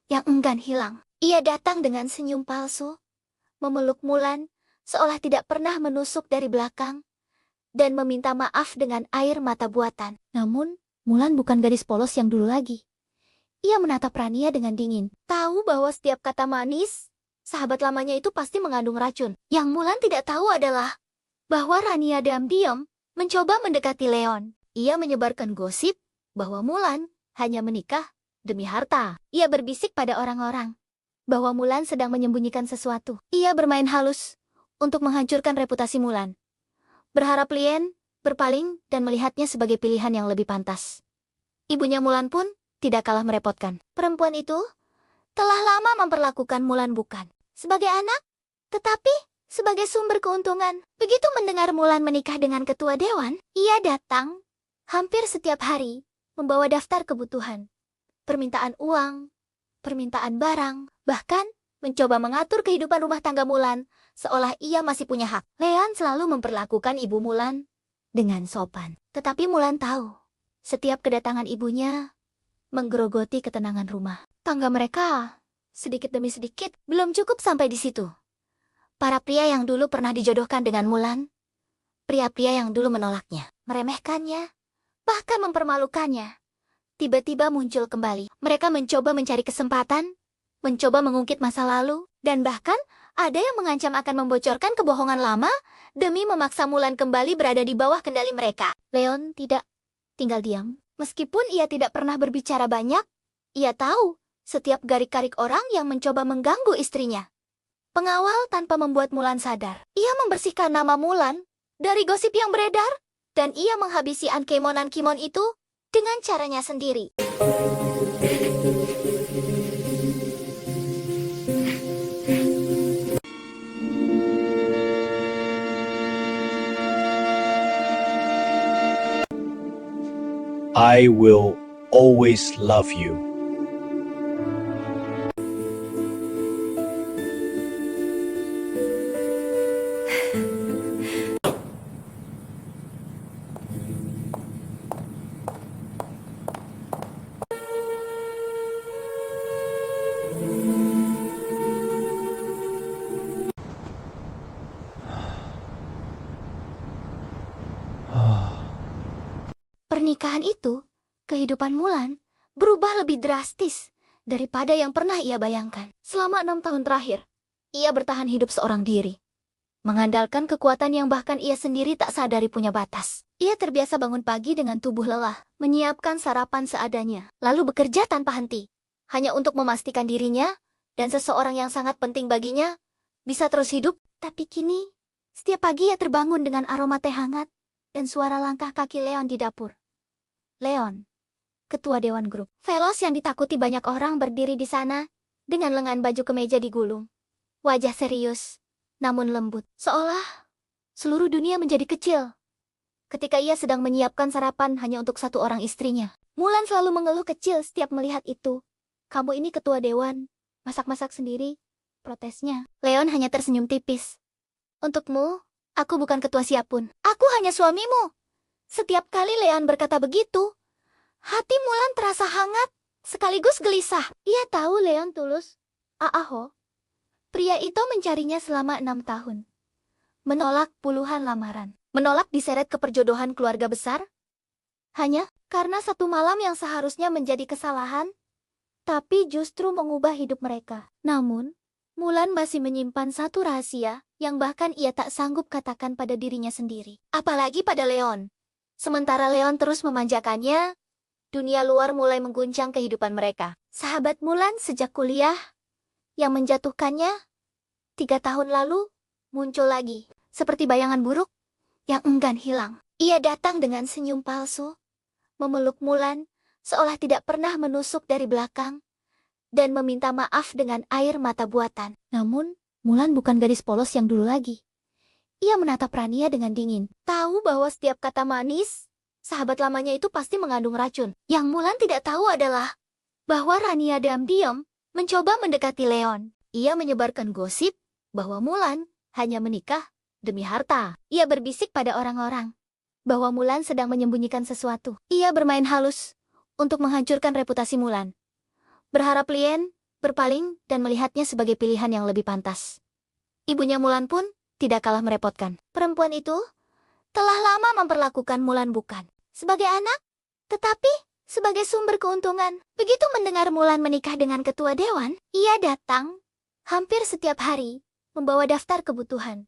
yang enggan hilang. Ia datang dengan senyum palsu, memeluk Mulan, seolah tidak pernah menusuk dari belakang, dan meminta maaf dengan air mata buatan. Namun, Mulan bukan gadis polos yang dulu lagi. Ia menatap Rania dengan dingin, tahu bahwa setiap kata manis, sahabat lamanya itu pasti mengandung racun. Yang Mulan tidak tahu adalah bahwa Rania diam-diam mencoba mendekati Leon. Ia menyebarkan gosip bahwa Mulan hanya menikah demi harta. Ia berbisik pada orang-orang bahwa Mulan sedang menyembunyikan sesuatu. Ia bermain halus untuk menghancurkan reputasi Mulan, berharap Lien berpaling dan melihatnya sebagai pilihan yang lebih pantas. Ibunya Mulan pun tidak kalah merepotkan. Perempuan itu telah lama memperlakukan Mulan bukan sebagai anak, tetapi sebagai sumber keuntungan. Begitu mendengar Mulan menikah dengan ketua dewan, ia datang hampir setiap hari, membawa daftar kebutuhan, permintaan uang, permintaan barang, bahkan mencoba mengatur kehidupan rumah tangga Mulan, seolah ia masih punya hak. Leon selalu memperlakukan ibu Mulan dengan sopan. Tetapi Mulan tahu, setiap kedatangan ibunya menggerogoti ketenangan rumah tangga mereka. Sedikit demi sedikit, belum cukup sampai di situ. Para pria yang dulu pernah dijodohkan dengan Mulan, pria-pria yang dulu menolaknya, meremehkannya, bahkan mempermalukannya, tiba-tiba muncul kembali. Mereka mencoba mencari kesempatan, mencoba mengungkit masa lalu, dan bahkan ada yang mengancam akan membocorkan kebohongan lama demi memaksa Mulan kembali berada di bawah kendali mereka. Leon tidak tinggal diam. Meskipun ia tidak pernah berbicara banyak, ia tahu setiap garik-garik orang yang mencoba mengganggu istrinya. Pengawal tanpa membuat Mulan sadar. Ia membersihkan nama Mulan dari gosip yang beredar, dan ia menghabisi ankemonan Kimon itu dengan caranya sendiri. I will always love you. Pernikahan itu, kehidupan Mulan berubah lebih drastis daripada yang pernah ia bayangkan. Selama 6 tahun terakhir, ia bertahan hidup seorang diri, mengandalkan kekuatan yang bahkan ia sendiri tak sadari punya batas. Ia terbiasa bangun pagi dengan tubuh lelah, menyiapkan sarapan seadanya, lalu bekerja tanpa henti, hanya untuk memastikan dirinya dan seseorang yang sangat penting baginya bisa terus hidup. Tapi kini, setiap pagi ia terbangun dengan aroma teh hangat dan suara langkah kaki Leon di dapur. Leon, ketua Dewan Grup. Velos yang ditakuti banyak orang berdiri di sana, dengan lengan baju kemeja digulung. Wajah serius, namun lembut, seolah seluruh dunia menjadi kecil. ketika ia sedang menyiapkan sarapan hanya untuk satu orang istrinya. Mulan selalu mengeluh kecil setiap melihat itu. Kamu ini ketua dewan, masak-masak sendiri, protesnya. Leon hanya tersenyum tipis. Untukmu, aku bukan ketua siapapun. Aku hanya suamimu. Setiap kali Leon berkata begitu, hati Mulan terasa hangat, sekaligus gelisah. Ia tahu Leon tulus. Aaho, pria itu mencarinya selama 6 tahun. Menolak puluhan lamaran. Menolak diseret ke perjodohan keluarga besar. Hanya karena satu malam yang seharusnya menjadi kesalahan, tapi justru mengubah hidup mereka. Namun, Mulan masih menyimpan satu rahasia yang bahkan ia tak sanggup katakan pada dirinya sendiri. Apalagi pada Leon. Sementara Leon terus memanjakannya, dunia luar mulai mengguncang kehidupan mereka. Sahabat Mulan sejak kuliah, yang menjatuhkannya, 3 tahun lalu, muncul lagi. Seperti bayangan buruk, yang enggan hilang. Ia datang dengan senyum palsu, memeluk Mulan, seolah tidak pernah menusuk dari belakang, dan meminta maaf dengan air mata buatan. Namun, Mulan bukan gadis polos yang dulu lagi. Ia menatap Rania dengan dingin. Tahu bahwa setiap kata manis, sahabat lamanya itu pasti mengandung racun. Yang Mulan tidak tahu adalah bahwa Rania diam-diam mencoba mendekati Leon. Ia menyebarkan gosip bahwa Mulan hanya menikah demi harta. Ia berbisik pada orang-orang bahwa Mulan sedang menyembunyikan sesuatu. Ia bermain halus untuk menghancurkan reputasi Mulan. Berharap Lien berpaling dan melihatnya sebagai pilihan yang lebih pantas. Ibunya Mulan pun tidak kalah merepotkan. Perempuan itu telah lama memperlakukan Mulan bukan sebagai anak, tetapi sebagai sumber keuntungan. Begitu mendengar Mulan menikah dengan ketua dewan, ia datang hampir setiap hari membawa daftar kebutuhan.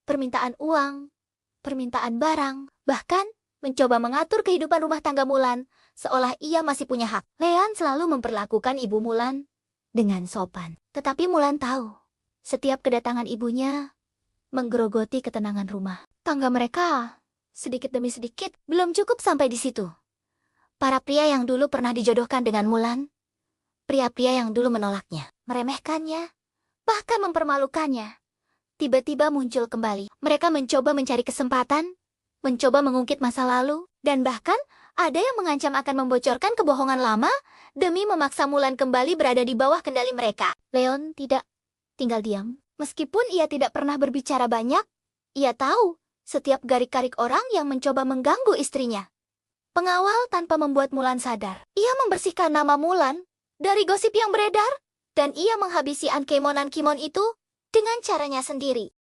Permintaan uang, permintaan barang, bahkan mencoba mengatur kehidupan rumah tangga Mulan, seolah ia masih punya hak. Leon selalu memperlakukan ibu Mulan dengan sopan. Tetapi Mulan tahu, setiap kedatangan ibunya menggerogoti ketenangan rumah. Tangga mereka, sedikit demi sedikit, belum cukup sampai di situ. Para pria yang dulu pernah dijodohkan dengan Mulan, pria-pria yang dulu menolaknya, meremehkannya, bahkan mempermalukannya, tiba-tiba muncul kembali. Mereka mencoba mencari kesempatan, mencoba mengungkit masa lalu, dan bahkan ada yang mengancam akan membocorkan kebohongan lama demi memaksa Mulan kembali berada di bawah kendali mereka. Leon tidak tinggal diam. Meskipun ia tidak pernah berbicara banyak, ia tahu setiap garik-garik orang yang mencoba mengganggu istrinya. Pengawal tanpa membuat Mulan sadar. Ia membersihkan nama Mulan dari gosip yang beredar, dan ia menghabisi Ankemon-Ankemon itu dengan caranya sendiri.